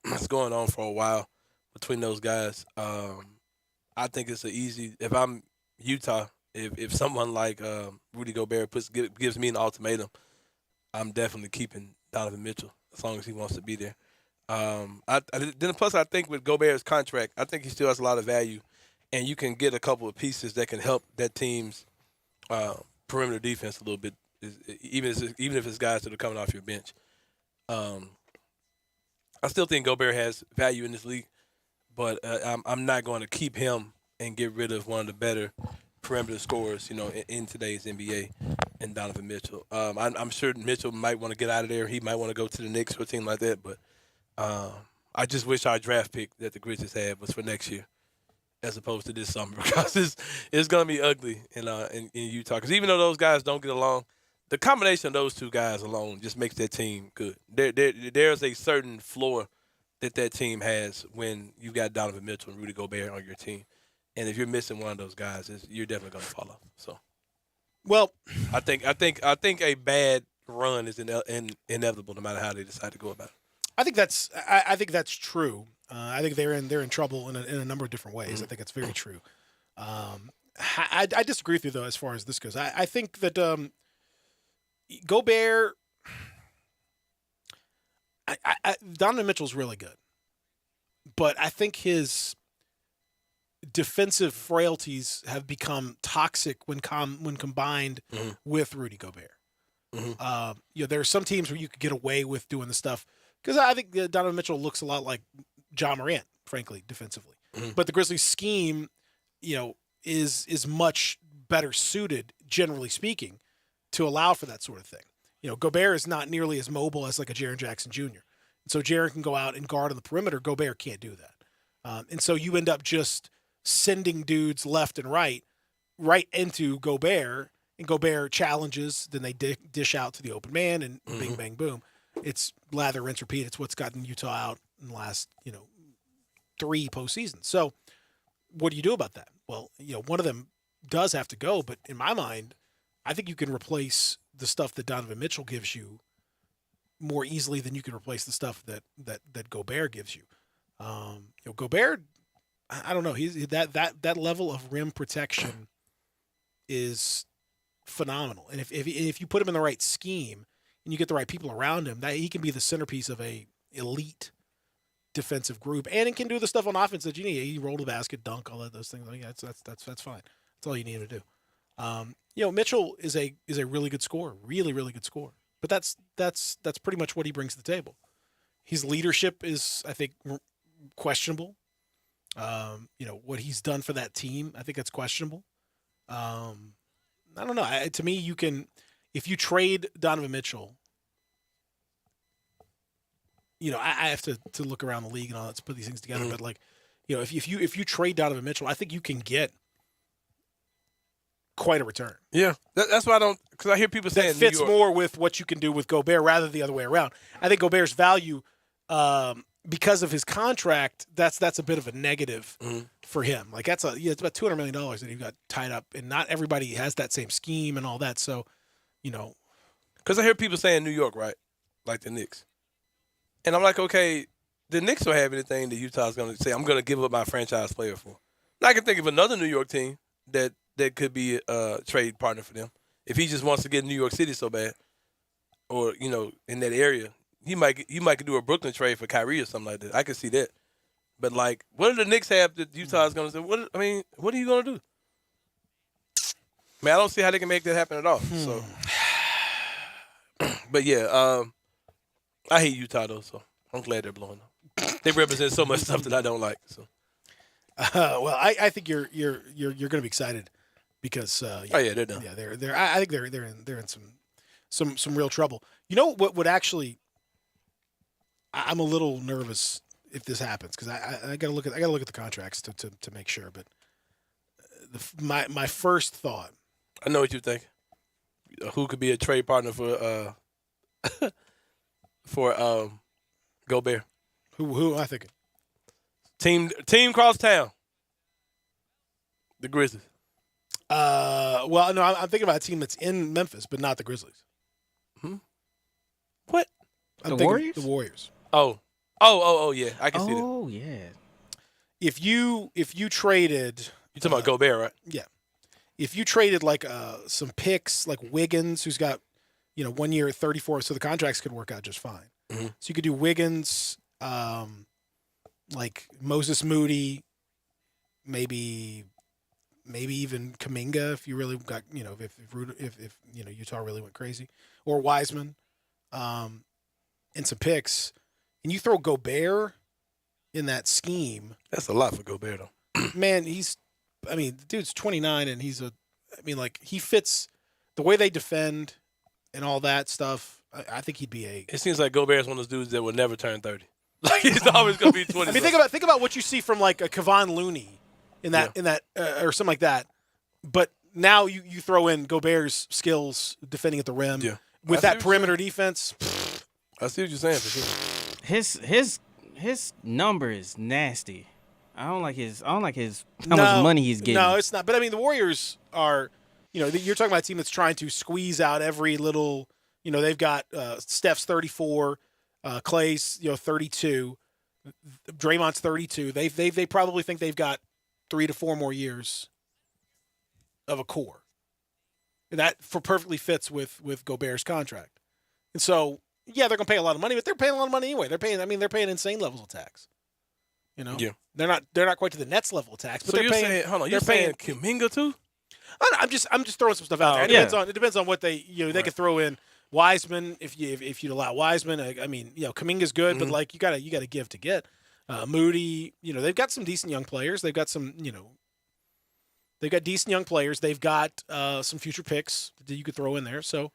It's going on for a while between those guys. I think it's if I'm Utah, if someone like Rudy Gobert gives me an ultimatum, I'm definitely keeping Donovan Mitchell as long as he wants to be there. Plus I think with Gobert's contract, I think he still has a lot of value, and you can get a couple of pieces that can help that team's perimeter defense a little bit, even if it's guys that are coming off your bench. I still think Gobert has value in this league, but I'm not going to keep him and get rid of one of the better perimeter scorers, in today's NBA, and Donovan Mitchell. I'm sure Mitchell might want to get out of there. He might want to go to the Knicks or a team like that, but I just wish our draft pick that the Grizzlies had was for next year as opposed to this summer, because it's going to be ugly in Utah. Because even though those guys don't get along, the combination of those two guys alone just makes that team good. There's a certain floor that team has when you got Donovan Mitchell and Rudy Gobert on your team. And if you're missing one of those guys, you're definitely going to fall off. So, well, I think a bad run is inevitable no matter how they decide to go about it. I think that's true. I think they're in trouble in a number of different ways. I think it's very true. I disagree with you though as far as this goes. I think that Gobert, Donovan Mitchell's really good, but I think his defensive frailties have become toxic when combined with Rudy Gobert. There are some teams where you could get away with doing the stuff, because I think Donovan Mitchell looks a lot like Ja Morant, frankly, defensively. But the Grizzlies' scheme, is much better suited, generally speaking, to allow for that sort of thing. Gobert is not nearly as mobile as like a Jaren Jackson Jr. And so Jaren can go out and guard on the perimeter. Gobert can't do that. And so you end up just sending dudes left and right into Gobert, and Gobert challenges, then they dish out to the open man, and bing, bang, boom. It's lather, rinse, repeat. It's what's gotten Utah out in the last, 3 postseasons. So what do you do about that? Well, one of them does have to go, but in my mind, I think you can replace the stuff that Donovan Mitchell gives you more easily than you can replace the stuff that Gobert gives you. Gobert, I don't know. He's that level of rim protection is phenomenal, and if you put him in the right scheme and you get the right people around him, that he can be the centerpiece of a elite defensive group, and it can do the stuff on offense that you need. He roll the basket, dunk, all of those things. That's fine. That's all you need to do. Mitchell is a really good scorer, really, really good scorer. But that's pretty much what he brings to the table. His leadership is, I think, questionable. What he's done for that team, I think that's questionable. I don't know. To me, you can, if you trade Donovan Mitchell, I have to look around the league and all that to put these things together. But if you trade Donovan Mitchell, I think you can get quite a return. Yeah, that's why I don't, because I hear people saying that fits more with what you can do with Gobert rather than the other way around. I think Gobert's value, because of his contract, that's a bit of a negative for him. Like it's about $200 million that he got tied up, and not everybody has that same scheme and all that. So, because I hear people saying New York, right, like the Knicks, and I'm like, okay, the Knicks don't have anything that Utah's going to say I'm going to give up my franchise player for. Now, I can think of another New York team that could be a trade partner for them if he just wants to get in New York City so bad, or in that area. He might do a Brooklyn trade for Kyrie or something like that. I could see that. But what do the Knicks have that Utah's going to say? What are you going to do? I don't see how they can make that happen at all. So, but yeah, I hate Utah though, so I'm glad they're blowing up. They represent so much stuff that I don't like. So, well, I think you're going to be excited because they're done. Yeah, they're. I think they're in some real trouble. You know what would actually? I'm a little nervous if this happens because I got to look at the contracts to make sure. But my first thought. I know what you think. Who could be a trade partner for for Gobert. Who am I thinking? Team cross town. The Grizzlies. Well, no, I'm thinking about a team that's in Memphis, but not the Grizzlies. What? I'm The thinking Warriors? The Warriors. Oh, yeah. I can see that. Oh yeah. If you traded, You talking about Gobert, right? yeah, if you traded like some picks, like Wiggins, who's got 1 year at 34, so the contracts could work out just fine. Mm-hmm. So you could do Wiggins, like Moses Moody, maybe even Kuminga if you really got if Utah really went crazy, or Wiseman, and some picks, and you throw Gobert in that scheme. That's a lot for Gobert, though. Man, the dude's 29, and he fits the way they defend and all that stuff. I think he'd be It seems like Gobert's one of those dudes that will never turn 30. Like, he's always going to be 20. I mean, think about what you see from like a Kevon Looney in that or something like that. But now you throw in Gobert's skills defending at the rim with that perimeter defense. I see what you're saying for sure. His number is nasty. I don't like his how much money he's getting. No, it's not. But I mean, the Warriors are, you're talking about a team that's trying to squeeze out every little. They've got Steph's 34, Clay's 32, Draymond's 32. They probably think they've got 3 to 4 more years of a core. And that perfectly fits with Gobert's contract. And so, yeah, they're going to pay a lot of money, but they're paying a lot of money anyway. They're paying insane levels of tax. Yeah. They're not quite to the Nets level of tax, but So they're paying. saying, hold on, they're you're saying Kuminga too? I'm just throwing some stuff out there. It depends on what they could throw in. Wiseman, if you'd allow Wiseman, Kuminga's good, but like you gotta give to get. Moody, they've got some decent young players. They've got some, they've got decent young players. They've got some future picks that you could throw in there. So,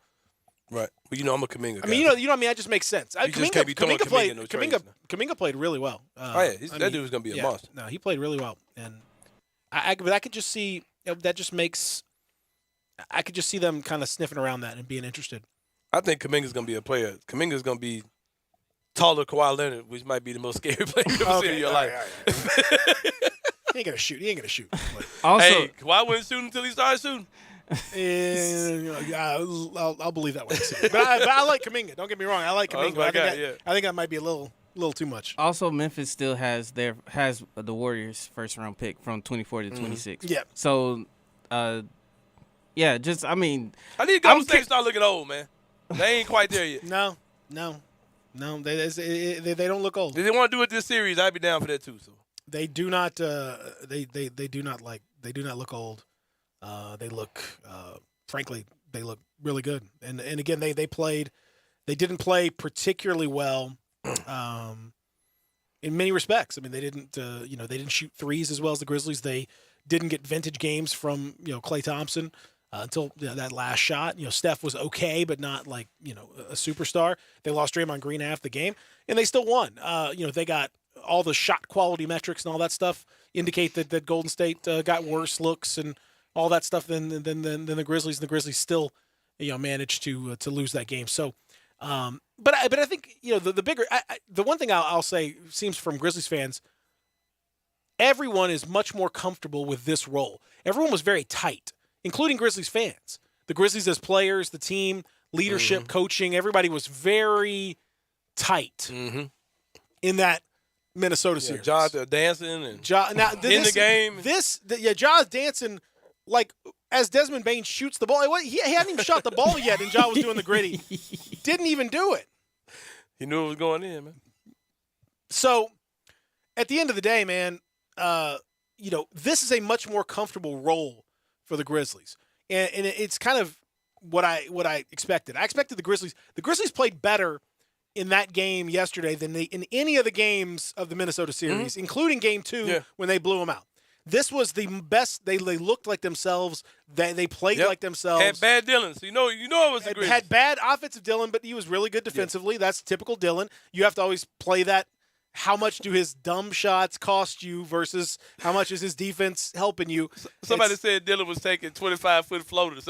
right. Well, I'm a Kuminga guy. I mean, you know what I mean. That just makes sense. Kuminga played really well. That dude was gonna be a monster. No, he played really well, and but I could just see that just makes. I could just see them kind of sniffing around that and being interested. I think Kuminga's going to be a player. Kuminga's going to be taller Kawhi Leonard, which might be the most scary player you've ever seen in your life. He ain't going to shoot. Also, hey, Kawhi wouldn't shoot until he started shooting. I'll believe that one. But I like Kuminga. Don't get me wrong. I like Kuminga. I think that might be a little too much. Also, Memphis still has the Warriors' first round pick from 24 to 26. Yeah. So, I need Golden State to start looking old, man. They ain't quite there yet. No. They don't look old. If they want to do it this series, I'd be down for that too. So they do not. They do not look old. They look, frankly, they look really good. And again, they didn't play particularly well, in many respects. I mean, they didn't shoot threes as well as the Grizzlies. They didn't get vintage games from Klay Thompson. Until that last shot. Steph was okay, but not like, a superstar. They lost Draymond Green half the game, and they still won. They got all the shot quality metrics and all that stuff indicate that Golden State got worse looks and all that stuff than the Grizzlies. And the Grizzlies still, managed to lose that game. So, but I think, the bigger, the one thing I'll say seems from Grizzlies fans, everyone is much more comfortable with this role. Everyone was very tight, including Grizzlies fans. The Grizzlies as players, the team, leadership, coaching, everybody was very tight in that Minnesota series. Ja dancing and in the game. Ja's dancing like as Desmond Bain shoots the ball. He hadn't even shot the ball yet, and Ja was doing the gritty. Didn't even do it. He knew it was going in, man. So, at the end of the day, man, this is a much more comfortable role for the Grizzlies, and it's kind of what I expected. I expected the Grizzlies. The Grizzlies played better in that game yesterday than in any of the games of the Minnesota series, including Game 2 when they blew them out. This was the best. They looked like themselves. They played like themselves. Had bad Dillon, so you know it was the Grizzlies. Had bad offensive Dillon, but he was really good defensively. That's typical Dillon. You have to always play that. How much do his dumb shots cost you versus how much is his defense helping you? Somebody said Dillon was taking 25-foot floaters.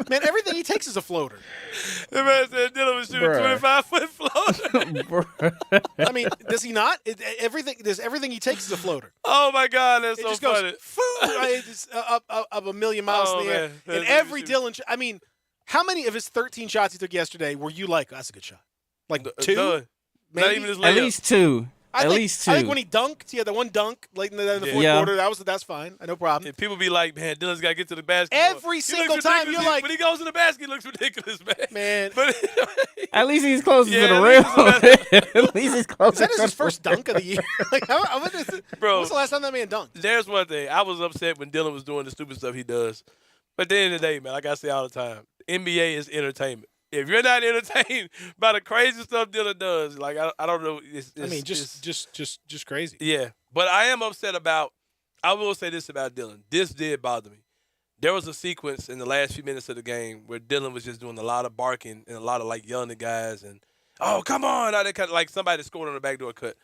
Man, everything he takes is a floater. The man said Dylan was shooting 25-foot floater. I mean, does he not? Everything he takes is a floater. Oh my God, that's It so just funny. goes right, just up a million miles in the air. Man. And every Dylan, I mean, how many of his 13 shots he took yesterday were you like, that's a good shot? Like two? Done. Maybe? Not even his layup. At least two. I think when he dunked, he had the one dunk late in the fourth quarter. That's fine. No problem. Yeah, people be like, man, Dylan's got to get to the basket. Every single time you're like, when he goes to the basket, he looks ridiculous, man. But at least he's closest to the rim. At least he's closest. Is that his first dunk of the year? Like, Bro, when's the last time that man dunked? There's one thing. I was upset when Dylan was doing the stupid stuff he does. But at the end of the day, man, like I say all the time, NBA is entertainment. If you're not entertained by the crazy stuff Dylan does, like I don't know. Just crazy. Yeah, but I am upset about. I will say this about Dylan. This did bother me. There was a sequence in the last few minutes of the game where Dylan was just doing a lot of barking and a lot of like yelling at guys and, oh come on, kind of like somebody scored on the backdoor cut,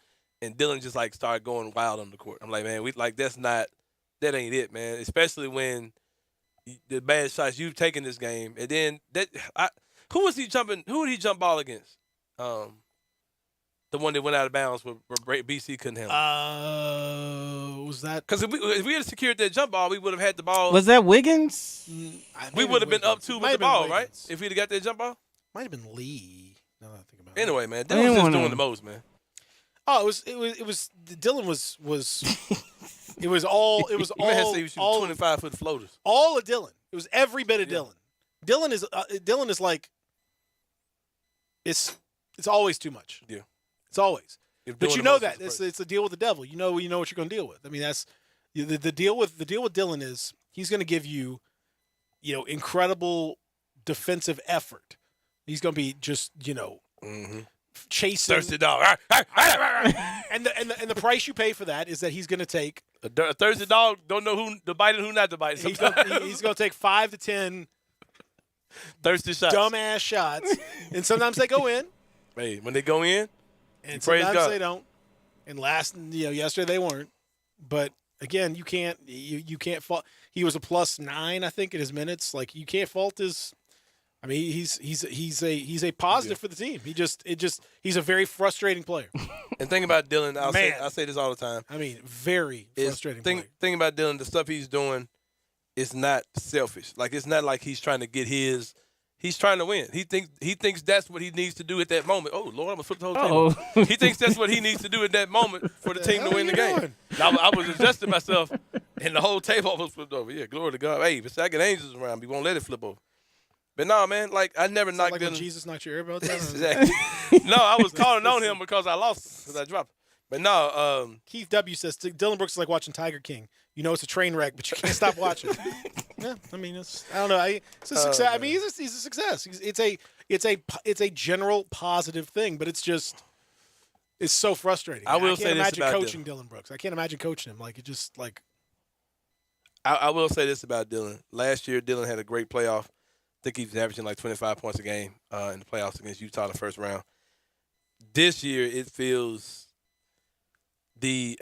and Dylan just like started going wild on the court. I'm like, man, that ain't it, man. Especially when the bad shots you've taken this game, and then who was he jumping? Who did he jump ball against? The one that went out of bounds where BC couldn't handle. Was that? Because if we had secured that jump ball, we would have had the ball. Was that Wiggins? We would have been up 2 with the ball, right? If we'd have got that jump ball. Might have been Lee. No, I think about Anyway, man, Dylan was just doing the most, man. Oh, it was Dylan was it was all You may have to say he was shooting 25-foot floaters. All of Dylan. It was every bit of Dylan. Dylan is like. It's always too much. Yeah. It's always. But you know that it's a deal with the devil. You know what you're going to deal with. I mean, that's the deal with Dylan is he's going to give you, incredible defensive effort. He's going to be just, chasing thirsty dog. and the price you pay for that is that he's going to take a thirsty dog. Don't know who to bite and who not to bite. He's going to take 5 to 10 thirsty shots, dumbass shots, and sometimes they go in. Hey, when they go in, and praise sometimes God. they don't. And yesterday they weren't. But again, you can't fault. He was a +9, I think, in his minutes. Like you can't fault his. I mean, he's a positive for the team. He's a very frustrating player. And think about Dylan. I say this all the time. I mean, very frustrating player. Think about Dylan. The stuff he's doing. It's not selfish. Like it's not like he's trying to get his. He's trying to win. He thinks that's what he needs to do at that moment. Oh Lord, I'm gonna flip the whole table. He thinks that's what he needs to do at that moment for the team to win the game. I was adjusting myself, and the whole table almost flipped over. Yeah, glory to God. Hey, but I get angels around me, won't let it flip over. But no, man, like I never knocked like Dylan. When Jesus knocked your earbud down. Exactly. No, I was calling on him because I lost because I dropped. But no, Keith W says Dylan Brooks is like watching Tiger King. You know it's a train wreck, but you can't stop watching. Yeah, I mean, I don't know. It's a success. I mean, he's a success. It's a general positive thing, but it's so frustrating. I will can't say this imagine about coaching Dylan Brooks. I can't imagine coaching him. I will say this about Dylan. Last year, Dylan had a great playoff. I think he was averaging like 25 points a game in the playoffs against Utah in the first round. This year, it feels the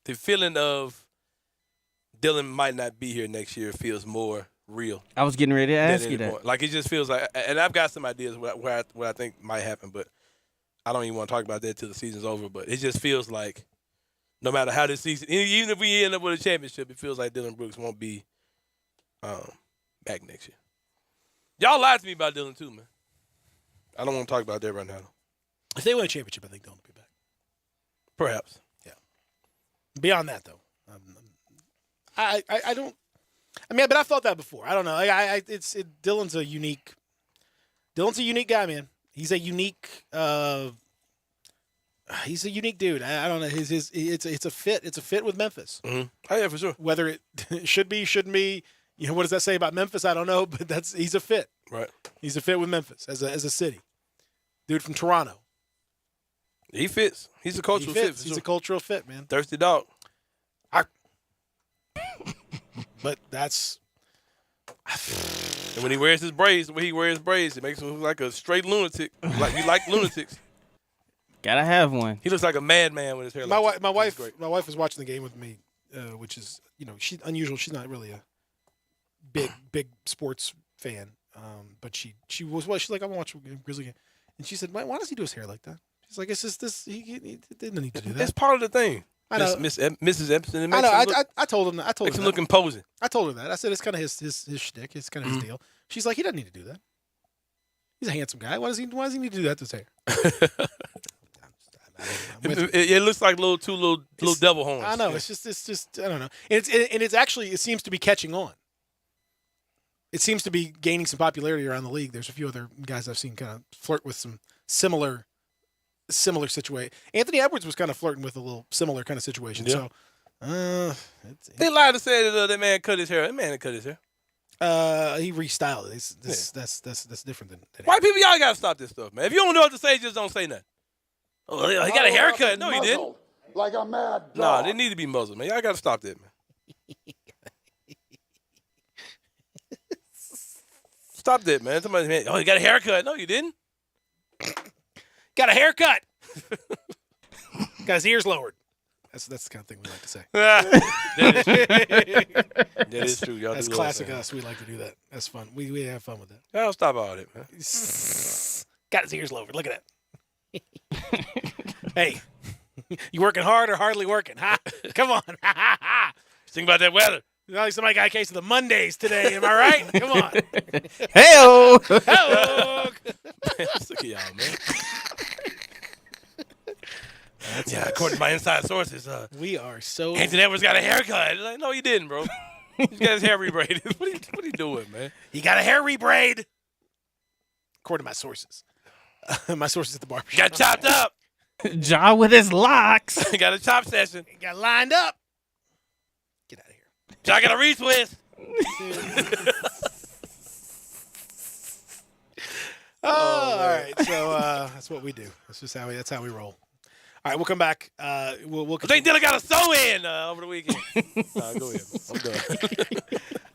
feeling of Dylan might not be here next year feels more real. I was getting ready to ask you that. Like it just feels like, and I've got some ideas where I think might happen, but I don't even want to talk about that till the season's over. But it just feels like no matter how this season, even if we end up with a championship, it feels like Dylan Brooks won't be back next year. Y'all lied to me about Dylan too, man. I don't want to talk about that right now. If they win a championship, I think Dylan will be back. Perhaps. Yeah. Beyond that, though, I don't. I mean, but I've thought that before. I don't know. Dylan's a unique guy, man. He's a unique dude. I don't know. It's a fit. It's a fit with Memphis. Mm-hmm. Oh yeah, for sure. Whether it should be, shouldn't be. What does that say about Memphis? I don't know, but he's a fit. Right. He's a fit with Memphis as a city. Dude from Toronto. He fits. He's a cultural fit. He's a cultural fit, man. Thirsty dog. But that's. And when he wears his braids, it makes him look like a straight lunatic. You like lunatics. Gotta have one. He looks like a madman with his hair. My wife was watching the game with me, which is she's unusual. She's not really a big sports fan. But she's like, I want to watch a Grizzly game. And she said, why does he do his hair like that? She's like, it's just this. He didn't need to do that. It's part of the thing. I know. Mrs. Epson. I know. I told him that. I told makes her him look imposing. I told her that. I said it's kind of his shtick. It's kind of his deal. She's like, he doesn't need to do that. He's a handsome guy. Why does he need to do that to his hair? It looks like little devil horns. I know. Yeah. It's just. I don't know. And it seems to be catching on. It seems to be gaining some popularity around the league. There's a few other guys I've seen kind of flirt with some similar situation. Anthony Edwards was kind of flirting with a little similar kind of situation. Yeah. So, they lied to say that man cut his hair. That man cut his hair. He restyled it. That's different than white people. Y'all gotta stop this stuff, man. If you don't know what to say, just don't say nothing. Oh, he got a haircut. No, he didn't. Like a mad dog. Nah, they need to be muzzled, man. Y'all gotta stop that, man. Stop that, man. Somebody, man. Oh, he got a haircut. No, you didn't. Got a haircut. Got his ears lowered. That's the kind of thing we like to say. That is true. Y'all that's classic us. We like to do that. That's fun. We have fun with that. Y'all stop all that, man. Got his ears lowered. Look at that. Hey, you working hard or hardly working? Huh? Come on. Think about that weather. Somebody got a case of the Mondays today. Am I right? Come on. Hey-o. Hey-o. Look at y'all, man. Yeah, according to my inside sources, we are so. Anthony Edwards got a haircut. Like, no, he didn't, bro. He got his hair rebraided. What are you doing, man? He got a hair rebraid. According to my sources. My sources at the barbershop. Got chopped up. Ja with his locks. Got a chop session. He got lined up. Get out of here. Ja got a retwist. All right. So that's what we do. That's how we roll. All right, we'll come back. We'll I think Dylan got a sew-in over the weekend. Go ahead. I'm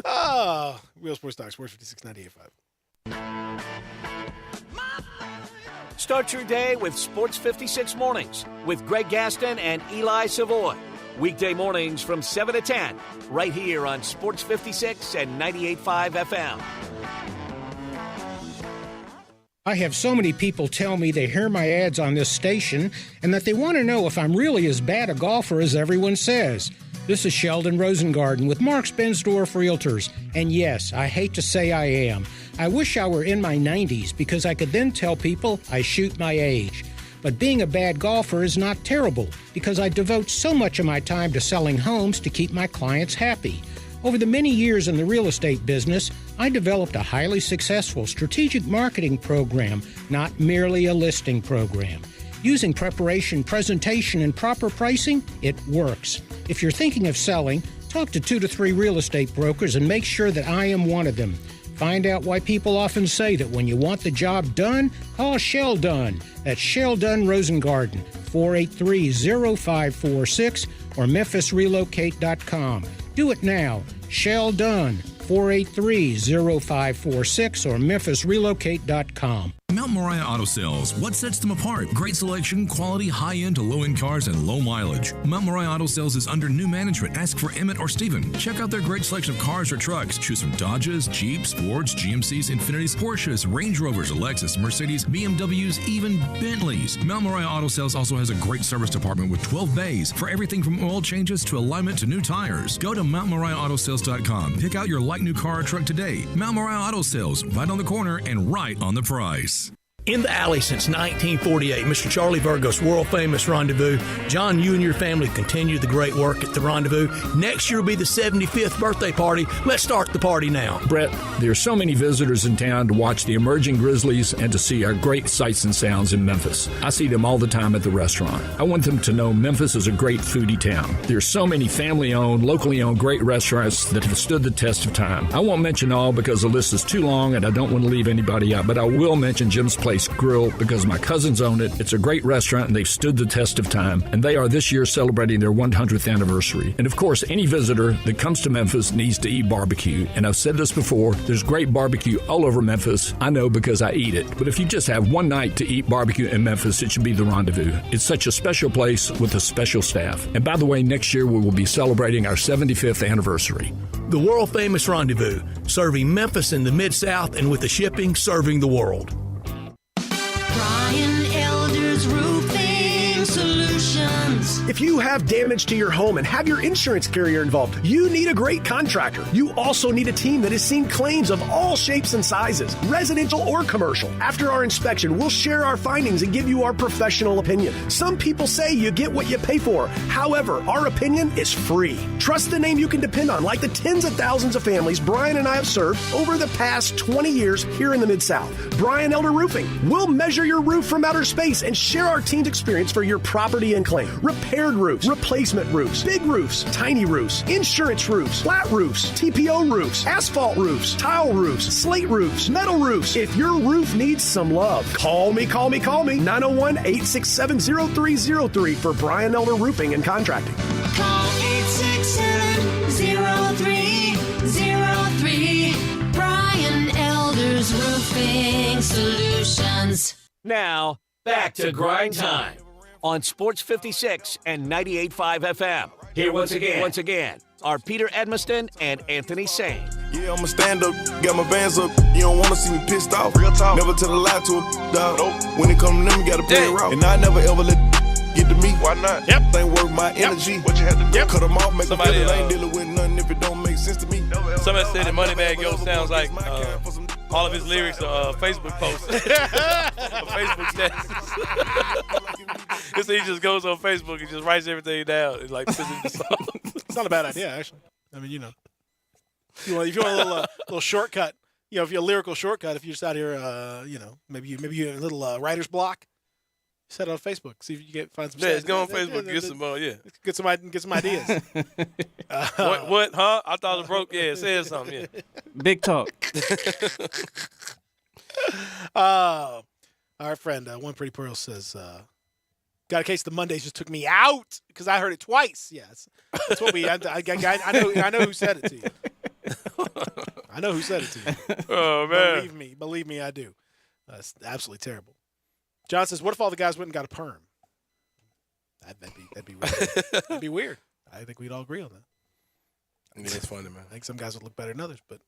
done. Real Sports Talk, Sports 56.98.5. Start your day with Sports 56 Mornings with Greg Gaston and Eli Savoy. Weekday mornings from 7 to 10, right here on Sports 56 and 98.5 FM. I have so many people tell me they hear my ads on this station and that they want to know if I'm really as bad a golfer as everyone says. This is Sheldon Rosengarten with Marks Bensdorf Realtors, and yes, I hate to say I am. I wish I were in my 90s because I could then tell people I shoot my age. But being a bad golfer is not terrible because I devote so much of my time to selling homes to keep my clients happy. Over the many years in the real estate business, I developed a highly successful strategic marketing program, not merely a listing program. Using preparation, presentation, and proper pricing, it works. If you're thinking of selling, talk to 2 to 3 real estate brokers and make sure that I am one of them. Find out why people often say that when you want the job done, call Shell Dunn. That's Shell Dunn Rosengarten, 483-0546 or memphisrelocate.com. Do it now. Shell Dunn, 483-0546 or memphisrelocate.com. Mount Moriah Auto Sales. What sets them apart? Great selection, quality, high-end to low-end cars, and low mileage. Mount Moriah Auto Sales is under new management. Ask for Emmett or Steven. Check out their great selection of cars or trucks. Choose from Dodges, Jeeps, Fords, GMCs, Infinitis, Porsches, Range Rovers, Lexus, Mercedes, BMWs, even Bentleys. Mount Moriah Auto Sales also has a great service department with 12 bays for everything from oil changes to alignment to new tires. Go to MountMoriahAutoSales.com. Pick out your like new car or truck today. Mount Moriah Auto Sales, right on the corner and right on the price. In the alley since 1948, Mr. Charlie Virgo's world-famous Rendezvous. John, you and your family continue the great work at the Rendezvous. Next year will be the 75th birthday party. Let's start the party now. Brett, there are so many visitors in town to watch the emerging Grizzlies and to see our great sights and sounds in Memphis. I see them all the time at the restaurant. I want them to know Memphis is a great foodie town. There are so many family-owned, locally owned great restaurants that have stood the test of time. I won't mention all because the list is too long and I don't want to leave anybody out, but I will mention Jim's Place Place Grill because my cousins own it. It's a great restaurant, and they've stood the test of time. And they are this year celebrating their 100th anniversary. And of course, any visitor that comes to Memphis needs to eat barbecue. And I've said this before, there's great barbecue all over Memphis. I know because I eat it. But if you just have one night to eat barbecue in Memphis, it should be the Rendezvous. It's such a special place with a special staff. And by the way, next year we will be celebrating our 75th anniversary. The world-famous Rendezvous, serving Memphis in the Mid-South and with the shipping serving the world. Brian Elder's Roofing Solutions. If you have damage to your home and have your insurance carrier involved, you need a great contractor. You also need a team that has seen claims of all shapes and sizes, residential or commercial. After our inspection, we'll share our findings and give you our professional opinion. Some people say you get what you pay for. However, our opinion is free. Trust the name you can depend on, like the tens of thousands of families Brian and I have served over the past 20 years here in the Mid-South. Brian Elder Roofing. We'll measure your roof from outer space and share our team's experience for your property and claim. Repaired roofs, replacement roofs, big roofs, tiny roofs, insurance roofs, flat roofs, TPO roofs, asphalt roofs, tile roofs, slate roofs, metal roofs. If your roof needs some love, call me. 901-867-0303 for Brian Elder Roofing and Contracting. Call 867-0303. Brian Elder's Roofing Solutions. Now, back to Grind Time on Sports 56 and 98.5 FM. Here once again, are Peter Edmiston and Anthony Sane. Yeah, I'm a stand-up, got my bands up. You don't want to see me pissed off. Real talk. Never tell a lie to a dog. Nope. When it come to them, you got to play it raw. And I never ever let get to me. Why not? Yep. Ain't worth my energy. What you had to do? Cut them off, make them feel it ain't dealing with nothing if it don't make sense to me. Somebody said that Moneybag Yo sounds like all of his lyrics are Facebook posts. Facebook stats. So he just goes on Facebook and just writes everything down and like sends it to song. It's not a bad idea, actually. I mean, if you want a little shortcut, if you're a lyrical shortcut, if you're just out here, maybe you have a little writer's block, set it on Facebook. See if you can find some. Yeah, just go on Facebook, get some get some ideas. What? Huh? I thought it broke. Yeah, it says something. Yeah. Big talk. Our friend, One Pretty Pearl says, got a case the Mondays just took me out because I heard it twice. Yes, that's what I know who said it to you. I know who said it to you. Oh man, believe me, I do. That's absolutely terrible. John says, "What if all the guys went and got a perm?" That'd be weird. That'd be weird. I think we'd all agree on that. I mean, it's funny, man. I think some guys would look better than others, but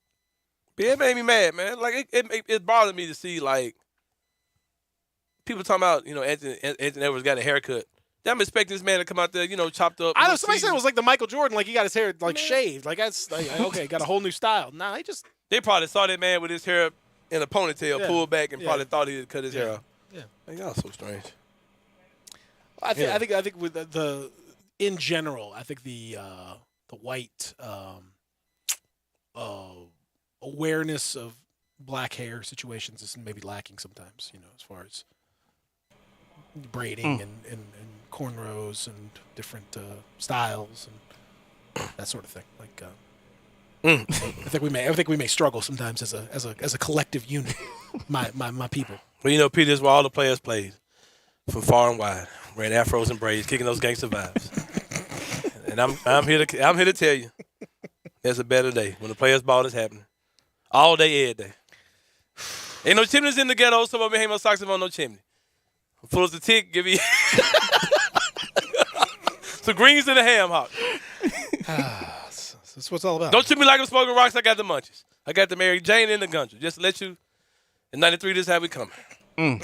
it made me mad, man. Like it bothered me to see like people talking about Anthony Edwards got a haircut. I'm expecting this man to come out there, chopped up. I know somebody said it was like the Michael Jordan, like he got his hair like shaved, like that's like, okay, got a whole new style. Nah, they probably saw that man with his hair in a ponytail, pulled back, and probably thought he would cut his hair off. Yeah, like, y'all so strange. I think with the in general, I think the white awareness of black hair situations is maybe lacking sometimes. As far as braiding and cornrows and different styles and that sort of thing. Like, I think we may struggle sometimes as a collective unit. my people. Well, Peter, this is where all the players played from far and wide, wearing afros and braids, kicking those gangster vibes. And I'm here to tell you, there's a better day when the players' ball is happening, all day, every day. Ain't no chimneys in the ghetto, so I'm hang my socks on no chimney. Full as the tick, give me some greens and a ham hock. That's what it's all about. Don't treat me like I'm smoking rocks. I got the munchies. I got the Mary Jane in the country. Just to let you. In 93, this is how we coming. From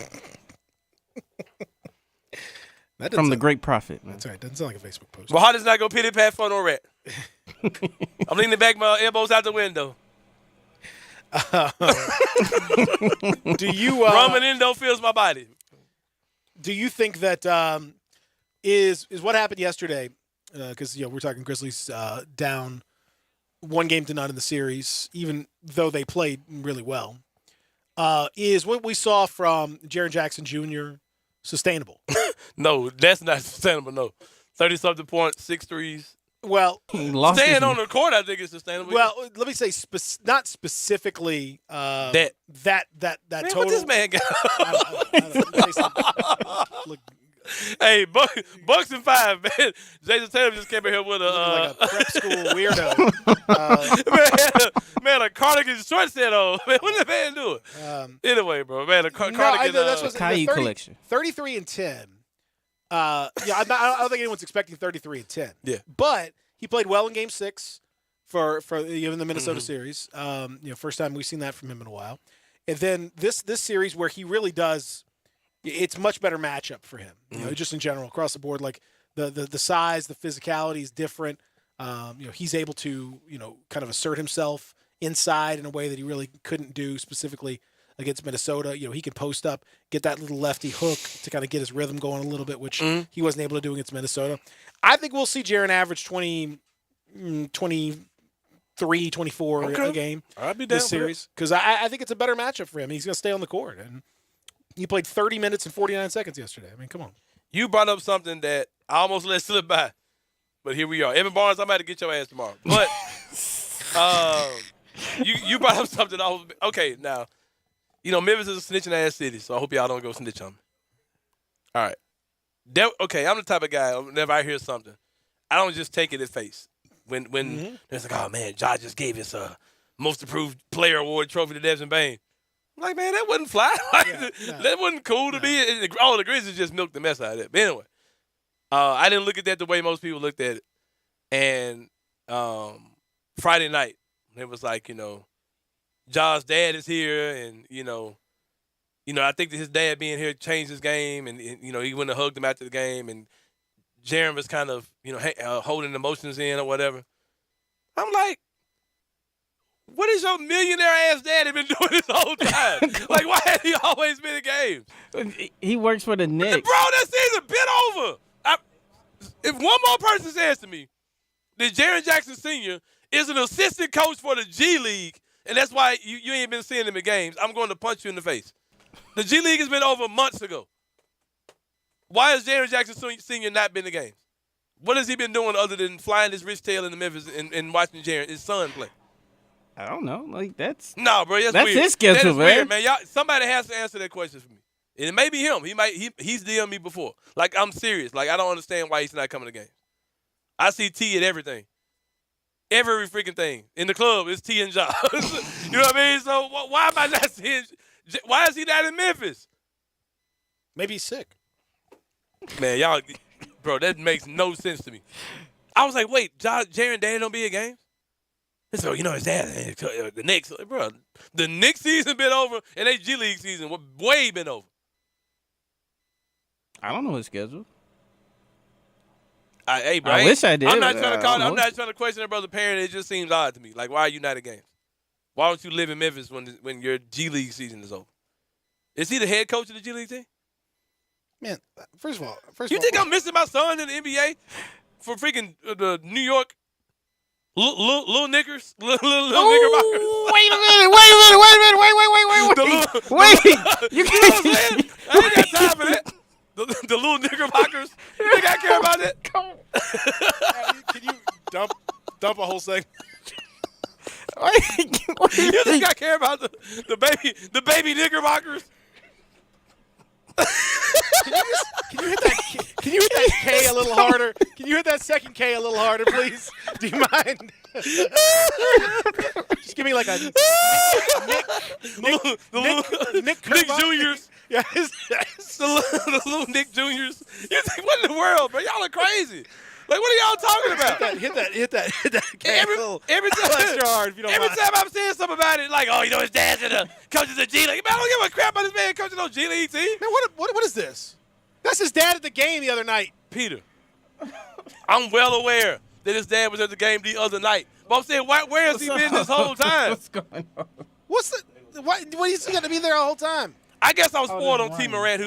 the great prophet. Man. That's right. Doesn't sound like a Facebook post. Well, how does that go pity pat fun or rat? I'm leaning back, my elbows out the window. Do you rum and endo feels my body? Do you think that is what happened yesterday? Because we're talking Grizzlies down 1-0 in the series, even though they played really well. Is what we saw from Jaren Jackson Jr. sustainable? No, that's not sustainable. No, 30-something points, 6 threes, Well, staying on the court, I think is sustainable. Well, let me say, not specifically that Man, total. what this man got? Look, hey, Bucks and 5, man. Jason Tatum just came in here with like a prep school weirdo. Man, a cardigan short set on. Man, what the man doing? Anyway, bro, man, a cardigan. That's what Caillou collection. 33 and 10. I don't think anyone's expecting 33 and 10. Yeah, but he played well in Game 6 for even the Minnesota series. First time we've seen that from him in a while. And then this series where he really does, it's much better matchup for him. Just in general across the board, like the size, the physicality is different. He's able to kind of assert himself inside in a way that he really couldn't do specifically against Minnesota. He can post up, get that little lefty hook to kind of get his rhythm going a little bit, which he wasn't able to do against Minnesota. I think we'll see Jaren average 23, 24 a game this series because I think it's a better matchup for him. He's going to stay on the court, and he played 30 minutes and 49 seconds yesterday. I mean, come on. You brought up something that I almost let slip by, but here we are. Evan Barnes, I'm about to get your ass tomorrow. But you brought up something. Okay, now, Memphis is a snitching ass city, so I hope y'all don't go snitch on me. All right. Okay, I'm the type of guy, whenever I hear something, I don't just take it at face. When there's like, oh, man, Ja just gave his most improved player award trophy to Desmond Bain. I'm like, man, that wouldn't fly. That wasn't cool to me. The Grizzlies just milked the mess out of it. But anyway, I didn't look at that the way most people looked at it. And Friday night, it was like, Ja's dad is here, and, I think that his dad being here changed his game, and he went and hugged him after the game, and Jaren was kind of, holding emotions in or whatever. I'm like, what is your millionaire-ass daddy been doing this whole time? Like, why has he always been in games? He works for the Knicks. Bro, that season been over. If one more person says to me that Jaren Jackson Sr. is an assistant coach for the G League, and that's why you ain't been seeing him in games, I'm going to punch you in the face. The G League has been over months ago. Why has Jaren Jackson Sr. not been in games? What has he been doing other than flying his rich tail into Memphis and watching his son play? I don't know. Like that's bro. That's weird. His schedule, that is man. Weird, man. Somebody has to answer that question for me. And it may be him. He's DM'd me before. Like, I'm serious. Like, I don't understand why he's not coming to games. I see T at everything. Every freaking thing. In the club, it's T and Ja. You know what I mean? So why am I not seeing? Why is he not in Memphis? Maybe he's sick. Man, y'all, bro, that makes no sense to me. I was like, wait, Jaren daddy don't be at games? So, his dad, the Knicks. Bro, the Knicks season been over, and they G League season way been over. I don't know his schedule. Hey, bro, I wish I did. I'm not trying to question that brother's parent. It just seems odd to me. Like, why are you not at games? Why don't you live in Memphis when your G League season is over? Is he the head coach of the G League team? Man, first of all, you think I'm missing my son in the NBA for freaking the New York little Knickers? Little Knickerbockers? Wait a minute. Wait. You know what I'm saying? I ain't got time for that. The little Knickerbockers. You think I care about that? Can you dump a whole segment? You think I care about the baby Knickerbockers? Can you hit that K a little harder? Can you hit that second K a little harder, please? Do you mind? Just give me like a Nick Juniors. Yeah, the little Nick Juniors. You think, what in the world, bro? Y'all are crazy. Like, what are y'all talking about? Hit that K every time, extra hard if you don't every mind. time I'm saying something about it, like, his dad's in the coach of the G League. Man, I don't give a crap about this man coaching no G League team. Man, what is this? That's his dad at the game the other night. Peter, I'm well aware that his dad was at the game the other night. But I'm saying, where has he been this whole time? What's going on? What is he going to be there the whole time? I guess I'm spoiled on T. Morant.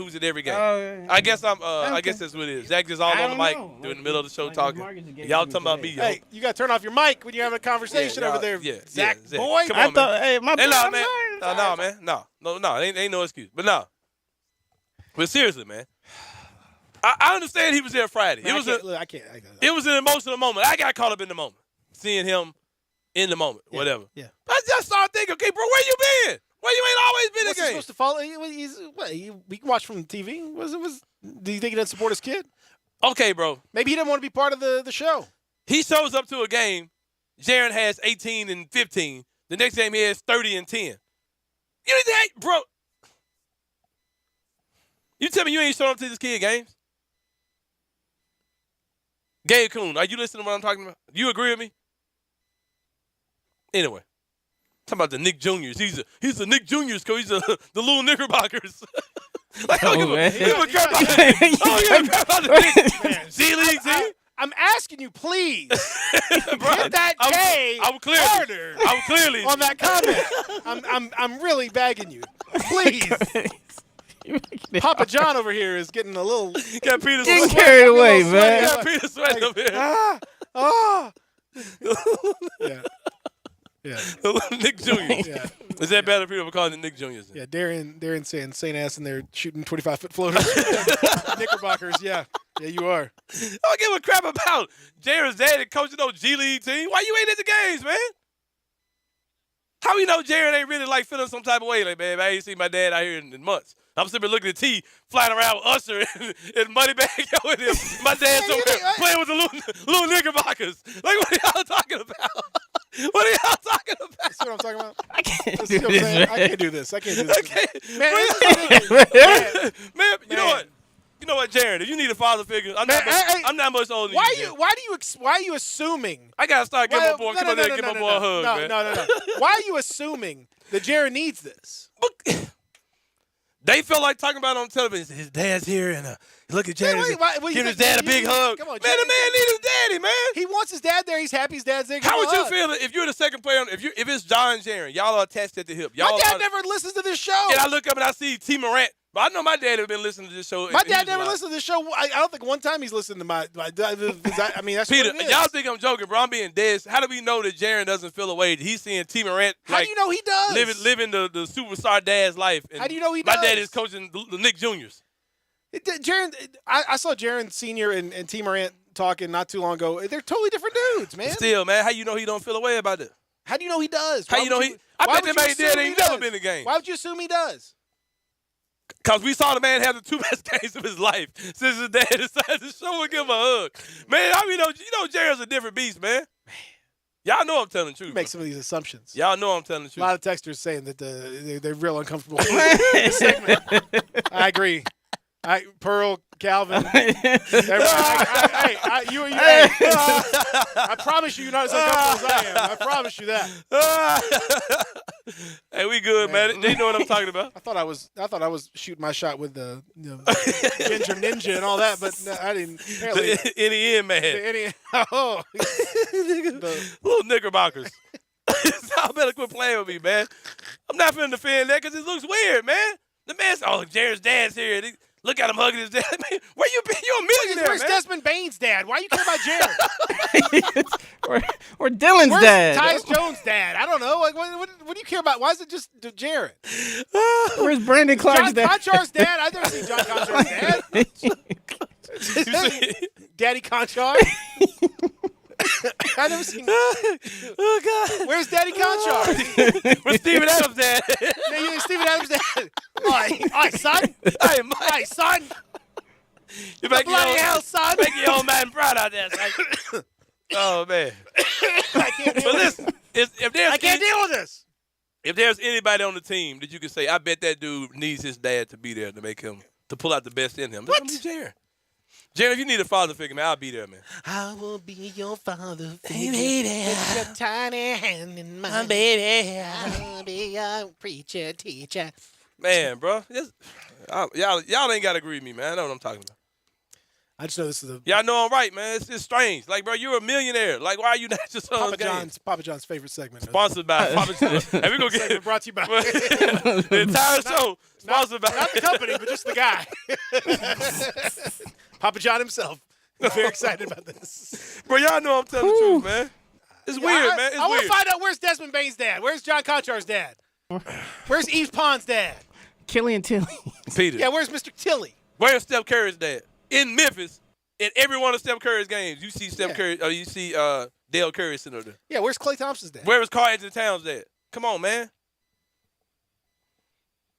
Who's at every game. I guess that's what it is. Zach just all on the mic during the middle of the show talking. Y'all talking about me. Hey, you got to turn off your mic when you're having a conversation over there. Yeah, Zach, Zach. boy. Come on, man. Hey, my No, man. No, man. No. Ain't no excuse. But no. But seriously, man. I understand he was there Friday. Man, It was I can't. It was an emotional moment. I got caught up in the moment, seeing him in the moment, whatever. Yeah. But I just started thinking, okay, bro, where you been? Where you ain't always been What's in he games? supposed to follow? We can watch from the TV. Do you think he doesn't support his kid? Okay, bro. Maybe he didn't want to be part of the show. He shows up to a game. Jaren has 18 and 15. The next game he has 30 and 10. You need that, bro. You tell me you ain't showing up to this kid games? Gabe Kuhn, are you listening to what I'm talking about? You agree with me? Anyway, talking about the Nick Juniors. He's a Nick Juniors coach. He's the little Knickerbockers. Like, I don't give a crap about the Knicks. G-League team. I'm asking you, please, get that J harder. I'm clearly on that comment. I'm really begging you, please. Papa John over here is getting a little got Peter getting carried away, man. Got Peter sweating up here. Yeah. Nick Juniors. Yeah. Is that better? People calling it Nick Juniors. Yeah, Darren saying St. Ass and they're shooting 25-foot floaters. Knickerbockers, yeah. Yeah, you are. I don't give a crap about Jaren's daddy coaching no G-League team. Why you ain't at the games, man? How you know Jaren ain't really like feeling some type of way? Like, man, I ain't seen my dad out here in months. I'm sitting looking at T flying around with Usher and Moneybagg with him. My dad's over there playing with the little Knickerbockers. Like, what are y'all talking about? What are y'all talking about? See what I'm talking about? I can't See do what I'm this, saying? man. I can't do this. Man, you know what? You know what, Jaren? If you need a father figure, I'm not much older than you. Why are you assuming? I gotta start giving my boy. Come on there, give my boy a hug, man. No. Why are you assuming that Jaren needs this? They felt like talking about it on television. His dad's here, and look at Jaren. Give his dad a big hug. Come on, man, the man needs his daddy, man. He wants his dad there. He's happy his dad's there. How would you feel if you're the second player? If it's John and Jaren, y'all are attached at the hip. My dad never listens to this show. And I look up and I see T. Morant. But I know my dad has been listening to this show. My dad never listened to this show. I don't think one time he's listened to my dad. I mean, that's Peter, what it is. y'all think I'm joking, bro. I'm being dead. How do we know that Jaren doesn't feel away? He's seeing T. Morant. How do you know he does? Living the superstar dad's life. And how do you know he does? My dad is coaching the Nick Juniors. Jaren, I saw Jaren Sr. and T. Morant talking not too long ago. They're totally different dudes, man. Still, man, how you know he don't feel away about it? How do you know he does? How you know he? I bet that man dad ain't never been in a game. Why would you assume he does? Because we saw the man have the two best games of his life since his dad decided to show and give him a hug. Man, I mean, you know Jaren's a different beast, man. Y'all know I'm telling the truth. You make some of these assumptions. Y'all know I'm telling the truth. A lot of texters saying that they're real uncomfortable with this segment. I agree. Pearl, Calvin, everybody. I promise you're not as uncomfortable as I am. I promise you that. Hey, we good, man. They know what I'm talking about. I thought I was shooting my shot with the Ginger Ninja and all that, but no, I didn't. The NEN man. The little Knickerbockers. Y'all better quit playing with me, man. I'm not finna defend that because it looks weird, man. The man's Jared's dad's here. Look at him hugging his dad. Man, where you been? You're a millionaire, Where's man. Desmond Bain's dad? Why you care about Jared? or Dylan's Where's dad? Tyus Jones' dad? I don't know. Like, what do you care about? Why is it just Jared? Where's Brandon Clark's dad? John Conchar's dad? I've never seen John Conchar's dad. Daddy Conchar? I've never seen. Oh God! Where's Daddy Conchar? Where's Steven Adams' dad? Yeah, Steven Adams' dad. Oi, son. Hey, son. You make bloody hell, son. Make your old man proud out there, son. Oh man. I can't deal with this. If I can't deal with this. If there's anybody on the team that you can say, I bet that dude needs his dad to be there to make him to pull out the best in him. What? That's gonna be Jaren. Jaren, if you need a father figure, man, I'll be there, man. I will be your father figure. Baby. With your tiny hand in mine. Baby. I'll be your preacher, teacher. Man, bro. Y'all ain't got to agree with me, man. I know what I'm talking about. I just know this is Y'all know I'm right, man. It's just strange. Like, bro, you're a millionaire. Like, why are you not just on Papa John's favorite segment. Sponsored by Papa John's. Hey, we gonna get it. Brought to you by the entire show. Sponsored by not the company, but just the guy. Papa John himself. I'm very excited about this. Bro, y'all know I'm telling the truth, man. It's weird, man. I want to find out where's Desmond Bain's dad. Where's John Conchar's dad? Where's Yves Pond's dad? Killian Tilly. Peter. Yeah, where's Mr. Tilly? Where's Steph Curry's dad? in Memphis, in every one of Steph Curry's games, you see Steph Curry, or you see Dale Curry sitting there. Yeah, where's Klay Thompson's dad? Where was Karl Anthony Towns at? Come on, man.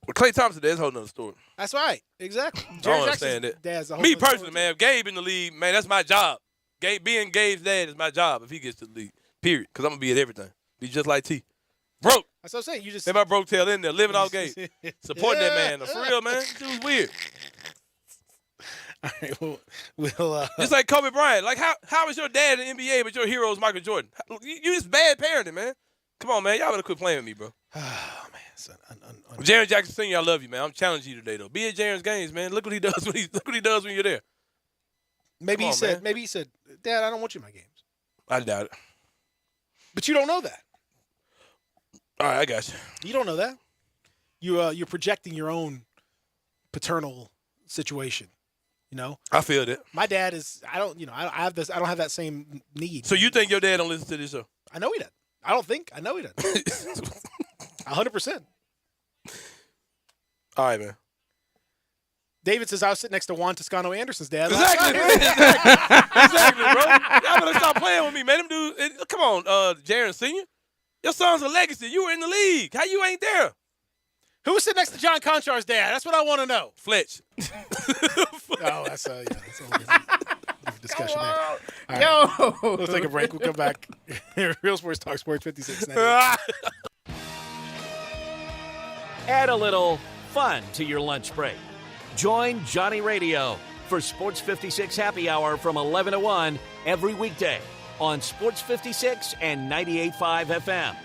Well, Klay Thompson, that's a whole nother story. That's right. Exactly. I don't understand it. Me personally, man, if Gabe in the league, man, that's my job. Being Gabe's dad is my job if he gets to the league, period. Because I'm going to be at everything. Be just like T. Broke. That's what I'm saying. You just have my broke tail in there, living off Gabe. Supporting that man. For real, man. This dude's weird. All right, we'll just like Kobe Bryant. Like, how is your dad in the NBA, but your hero is Michael Jordan? You just bad parenting, man. Come on, man. Y'all better quit playing with me, bro. Oh, man. Son, Jaren Jackson Sr., I love you, man. I'm challenging you today, though. Be at Jaren's games, man. Look what he does when you're there. Maybe he said, Dad, I don't want you in my games. I doubt it. But you don't know that. All right, I got you. You don't know that. You're projecting your own paternal situation. You know, I feel that. My dad is. I don't have that same need. So you think your dad don't listen to this show? I know he doesn't. I don't think. I know he doesn't. 100%. All right, man. David says I was sitting next to Juan Toscano Anderson's dad. Exactly, exactly, bro. Y'all better stop playing with me, man. Them dudes. Come on, Jaren Sr. Your son's a legacy. You were in the league. How you ain't there? Who was sitting next to John Conchar's dad? That's what I want to know. Fletch. Oh, that's a different discussion there. All right. Yo. We'll take a break. We'll come back. Real Sports Talk, Sports 56. Add a little fun to your lunch break. Join Johnny Radio for Sports 56 Happy Hour from 11 to 1 every weekday on Sports 56 and 98.5 FM.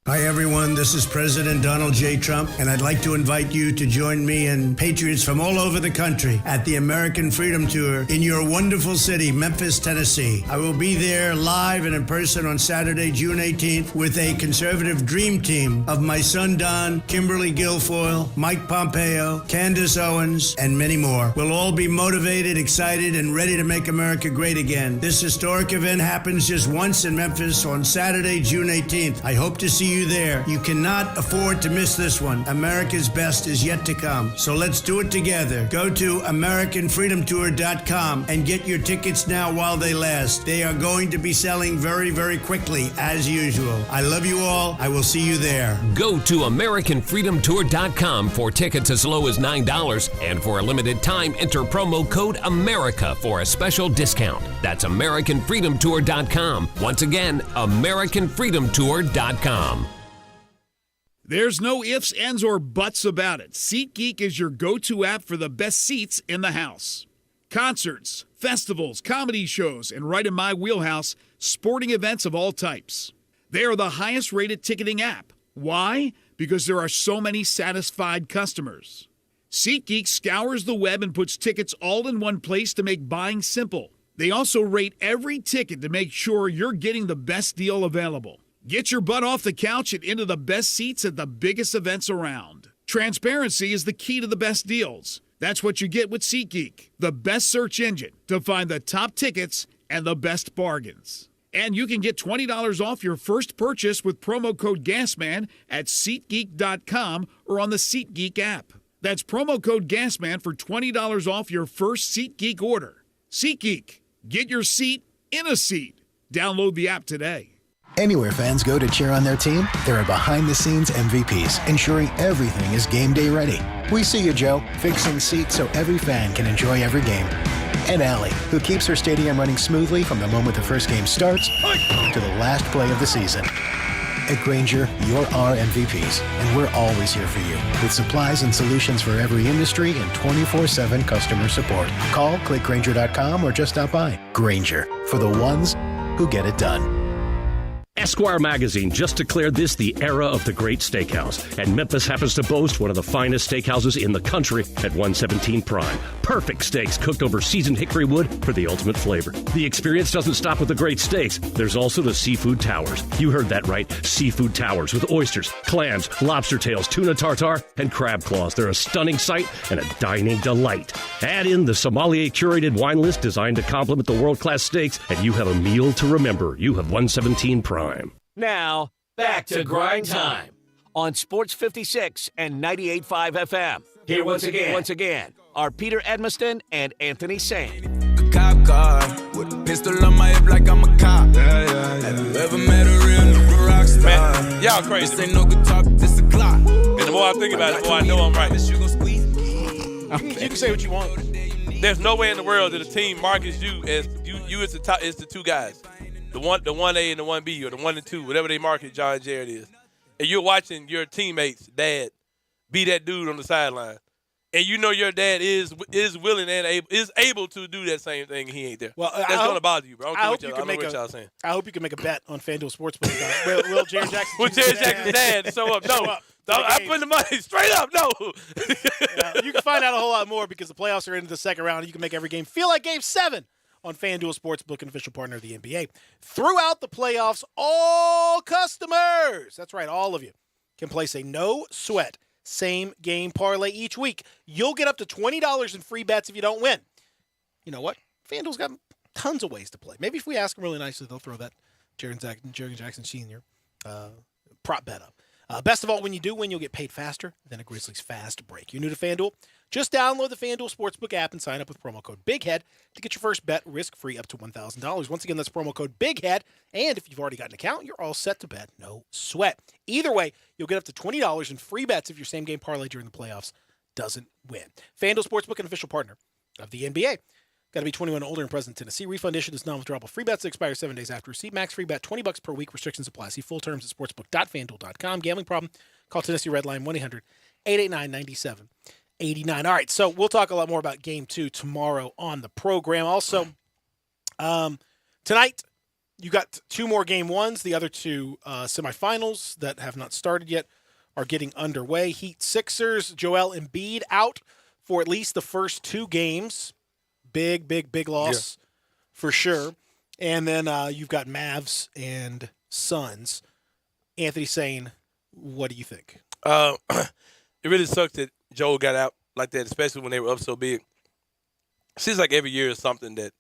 Hi, everyone. This is President Donald J. Trump, and I'd like to invite you to join me and patriots from all over the country at the American Freedom Tour in your wonderful city, Memphis, Tennessee. I will be there live and in person on Saturday, June 18th, with a conservative dream team of my son, Don, Kimberly Guilfoyle, Mike Pompeo, Candace Owens, and many more. We'll all be motivated, excited, and ready to make America great again. This historic event happens just once in Memphis on Saturday, June 18th. I hope to see you there. You cannot afford to miss this one. America's best is yet to come. So let's do it together. Go to AmericanFreedomTour.com and get your tickets now while they last. They are going to be selling very, very quickly, as usual. I love you all. I will see you there. Go to AmericanFreedomTour.com for tickets as low as $9. And for a limited time, enter promo code AMERICA for a special discount. That's AmericanFreedomTour.com. Once again, AmericanFreedomTour.com. There's no ifs, ands, or buts about it. SeatGeek is your go-to app for the best seats in the house. Concerts, festivals, comedy shows, and right in my wheelhouse, sporting events of all types. They are the highest-rated ticketing app. Why? Because there are so many satisfied customers. SeatGeek scours the web and puts tickets all in one place to make buying simple. They also rate every ticket to make sure you're getting the best deal available. Get your butt off the couch and into the best seats at the biggest events around. Transparency is the key to the best deals. That's what you get with SeatGeek, the best search engine to find the top tickets and the best bargains. And you can get $20 off your first purchase with promo code GASMAN at SeatGeek.com or on the SeatGeek app. That's promo code GASMAN for $20 off your first SeatGeek order. SeatGeek, get your seat in a seat. Download the app today. Anywhere fans go to cheer on their team, there are behind-the-scenes MVPs ensuring everything is game day ready. We see you, Joe, fixing seats so every fan can enjoy every game. And Allie, who keeps her stadium running smoothly from the moment the first game starts to the last play of the season. At Grainger, you're our MVPs, and we're always here for you with supplies and solutions for every industry and 24/7 customer support. Call, click Grainger.com, or just stop by. Grainger, for the ones who get it done. Esquire magazine just declared this the era of the great steakhouse, and Memphis happens to boast one of the finest steakhouses in the country at 117 Prime. Perfect steaks cooked over seasoned hickory wood for the ultimate flavor. The experience doesn't stop with the great steaks. There's also the seafood towers. You heard that right, seafood towers with oysters, clams, lobster tails, tuna tartare, and crab claws. They're a stunning sight and a dining delight. Add in the sommelier curated wine list designed to complement the world-class steaks, and you have a meal to remember. You have 117 Prime. Now, back to Grind Time on Sports 56 and 98.5 FM. Here once again, are Peter Edmiston and Anthony Sand. A cop car with a pistol on my hip like I'm a cop. Have you ever met a real nigga rock star? Man, y'all crazy. This ain't no good talk, this a clock. And the more I think about it, the more I know I'm right. You can say what you want. There's no way in the world that a team markets you as the top is the two guys, the 1A and the 1B, or the 1 and 2, whatever they market John Jarrett is, and you're watching your teammates' dad be that dude on the sideline, and you know your dad is willing and able to do that same thing, and he ain't there. Well, that's gonna bother you, bro. I don't care what y'all saying. I hope you can make a bet on FanDuel Sportsbook. Will Jared Jackson? Will Jared Jackson's dad show up? No. I'm putting the money straight up. No. You can find out a whole lot more because the playoffs are into the second round. And you can make every game feel like Game 7 on FanDuel Sportsbook, an official partner of the NBA. Throughout the playoffs, all customers, that's right, all of you, can place a no-sweat same-game parlay each week. You'll get up to $20 in free bets if you don't win. You know what? FanDuel's got tons of ways to play. Maybe if we ask them really nicely, they'll throw that Jared Jackson Sr. Prop bet up. Best of all, when you do win, you'll get paid faster than a Grizzlies fast break. You're new to FanDuel? Just download the FanDuel Sportsbook app and sign up with promo code BIGHEAD to get your first bet risk-free up to $1,000. Once again, that's promo code BIGHEAD. And if you've already got an account, you're all set to bet. No sweat. Either way, you'll get up to $20 in free bets if your same-game parlay during the playoffs doesn't win. FanDuel Sportsbook, an official partner of the NBA. Got to be 21 or older and present in Tennessee. Refund issued is non-withdrawable. Free bets expire 7 days after receipt. Max free bet $20 per week. Restrictions apply. See full terms at sportsbook.fanduel.com. Gambling problem? Call Tennessee Red Line 1-800-889-9789. All right, so we'll talk a lot more about Game 2 tomorrow on the program. Also, tonight you got 2 more Game 1s. The other 2 semifinals that have not started yet are getting underway. Heat Sixers, Joel Embiid out for at least the first 2 games. Big loss for sure. And then you've got Mavs and Suns. Anthony saying, what do you think? It really sucks that Joel got out like that, especially when they were up so big. Seems like every year is something that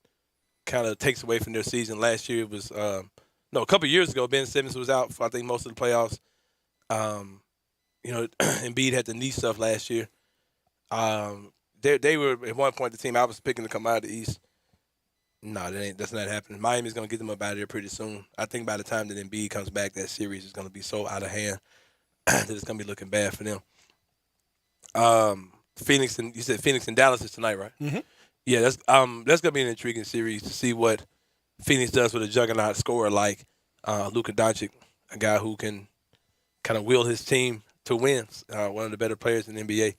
kind of takes away from their season. Last year it was a couple of years ago, Ben Simmons was out for I think most of the playoffs. Embiid had the knee stuff last year. They were at one point the team I was picking to come out of the East. No, that's not happening. Miami's going to get them up out of there pretty soon. I think by the time that Embiid comes back, that series is going to be so out of hand that it's going to be looking bad for them. You said Phoenix and Dallas is tonight, right? Mm-hmm. Yeah, that's going to be an intriguing series to see what Phoenix does with a juggernaut scorer like Luka Doncic, a guy who can kind of will his team to wins. One of the better players in the NBA.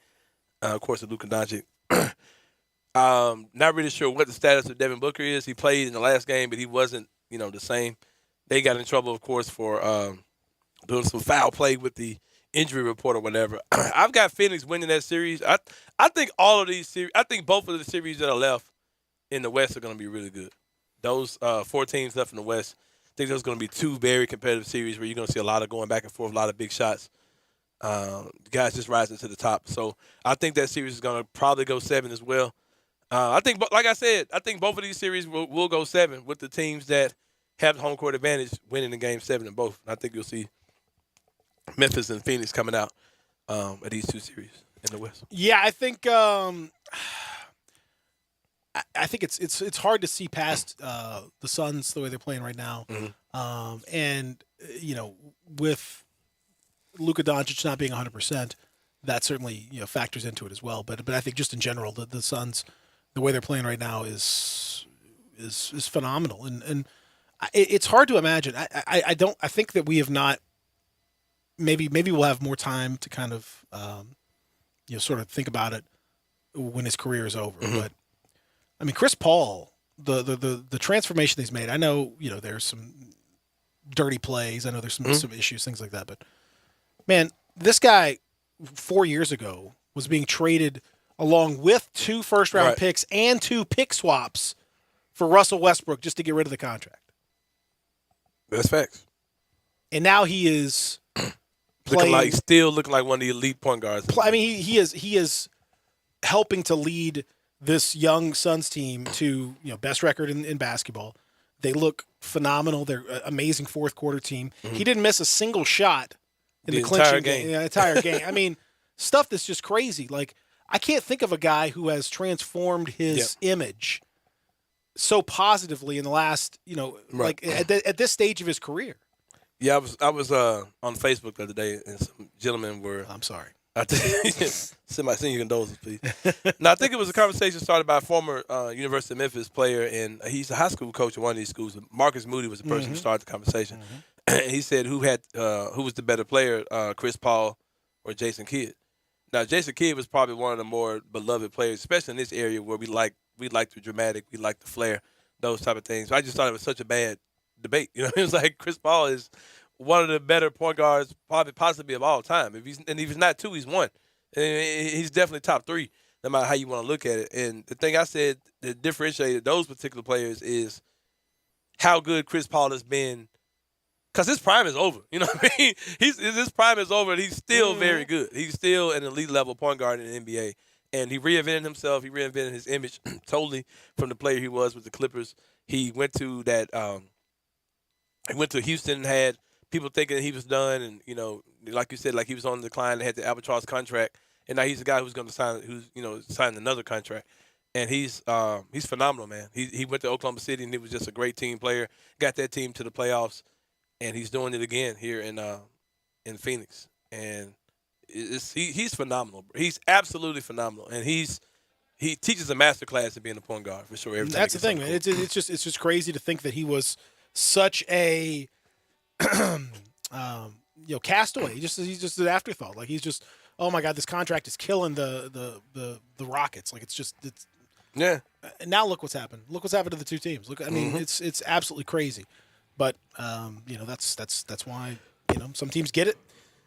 Of course, Luka Doncic. Not really sure what the status of Devin Booker is. He played in the last game, but he wasn't, the same. They got in trouble, of course, for doing some foul play with the injury report or whatever. I've got Phoenix winning that series. I think all of these series. I think both of the series that are left in the West are going to be really good. Those 4 teams left in the West. I think there's going to be 2 very competitive series where you're going to see a lot of going back and forth, a lot of big shots. Guys just rising to the top. So I think that series is going to probably go 7 as well. I think, like I said, I think both of these series will go 7 with the teams that have the home court advantage winning in Game 7 in both. I think you'll see Memphis and Phoenix coming out at these 2 series in the West. Yeah, I think it's hard to see past the Suns the way they're playing right now, and with Luka Doncic not being 100%, that certainly factors into it as well. But I think just in general, the Suns, the way they're playing right now is phenomenal, and it's hard to imagine. I think that we have not. Maybe we'll have more time to kind of sort of think about it when his career is over. Mm-hmm. But I mean, Chris Paul, the transformation he's made. I know there's some dirty plays. I know there's some issues, things like that. But man, this guy 4 years ago was being traded along with 2 first-round picks and 2 pick swaps for Russell Westbrook just to get rid of the contract. That's facts. And now he is looking like one of the elite point guards. I mean, he is helping to lead this young Suns team to best record in basketball. They look phenomenal. They're an amazing fourth quarter team. He didn't miss a single shot in the clinching game. Entire game. I mean, stuff that's just crazy. Like I can't think of a guy who has transformed his image so positively in the last, like at this stage of his career. Yeah, I was on Facebook the other day, and some gentlemen were. I'm sorry. Send your condolences, please. Now, I think it was a conversation started by a former University of Memphis player, and he's a high school coach at one of these schools. Marcus Moody was the person who started the conversation. And he said who was the better player, Chris Paul or Jason Kidd. Now, Jason Kidd was probably one of the more beloved players, especially in this area where we like the dramatic, we like the flair, those type of things. So I just thought it was such a bad debate. It was like Chris Paul is one of the better point guards, possibly of all time. If he's not two, he's one. And he's definitely top three, no matter how you want to look at it. And the thing I said that differentiated those particular players is how good Chris Paul has been. Because his prime is over. You know what I mean? His prime is over, and he's still very good. He's still an elite-level point guard in the NBA. And he reinvented himself. He reinvented his image totally from the player he was with the Clippers. He went to that he went to Houston and had people thinking he was done. And, like you said, like he was on the decline and had the Albatross contract. And now he's the guy who's going to sign another contract. And he's phenomenal, man. He went to Oklahoma City, and he was just a great team player. Got that team to the playoffs. And he's doing it again here in Phoenix, and he's phenomenal. He's absolutely phenomenal, and he teaches a masterclass in being a point guard for sure. That's the thing, man. It's just crazy to think that he was such a castaway. He's just an afterthought. Like he's just, oh my God, this contract is killing the Rockets. Like it's. Yeah. And now look what's happened. Look what's happened to the two teams. Look, I mean, it's absolutely crazy. But that's why some teams get it,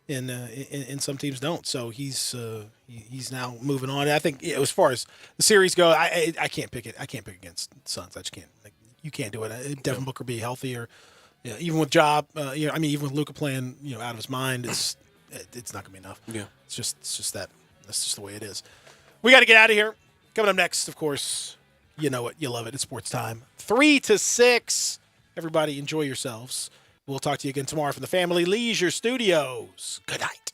and some teams don't. So he's now moving on. I think as far as the series go, I can't pick it. I can't pick against Suns. I just can't. You can't do it. Devin Booker be healthier, even with Job. Even with Luka playing out of his mind, it's not gonna be enough. Yeah, it's just that. That's just the way it is. We got to get out of here. Coming up next, of course, you know it, you love it. It's sports time. 3 to 6. Everybody enjoy yourselves. We'll talk to you again tomorrow from the Family Leisure Studios. Good night.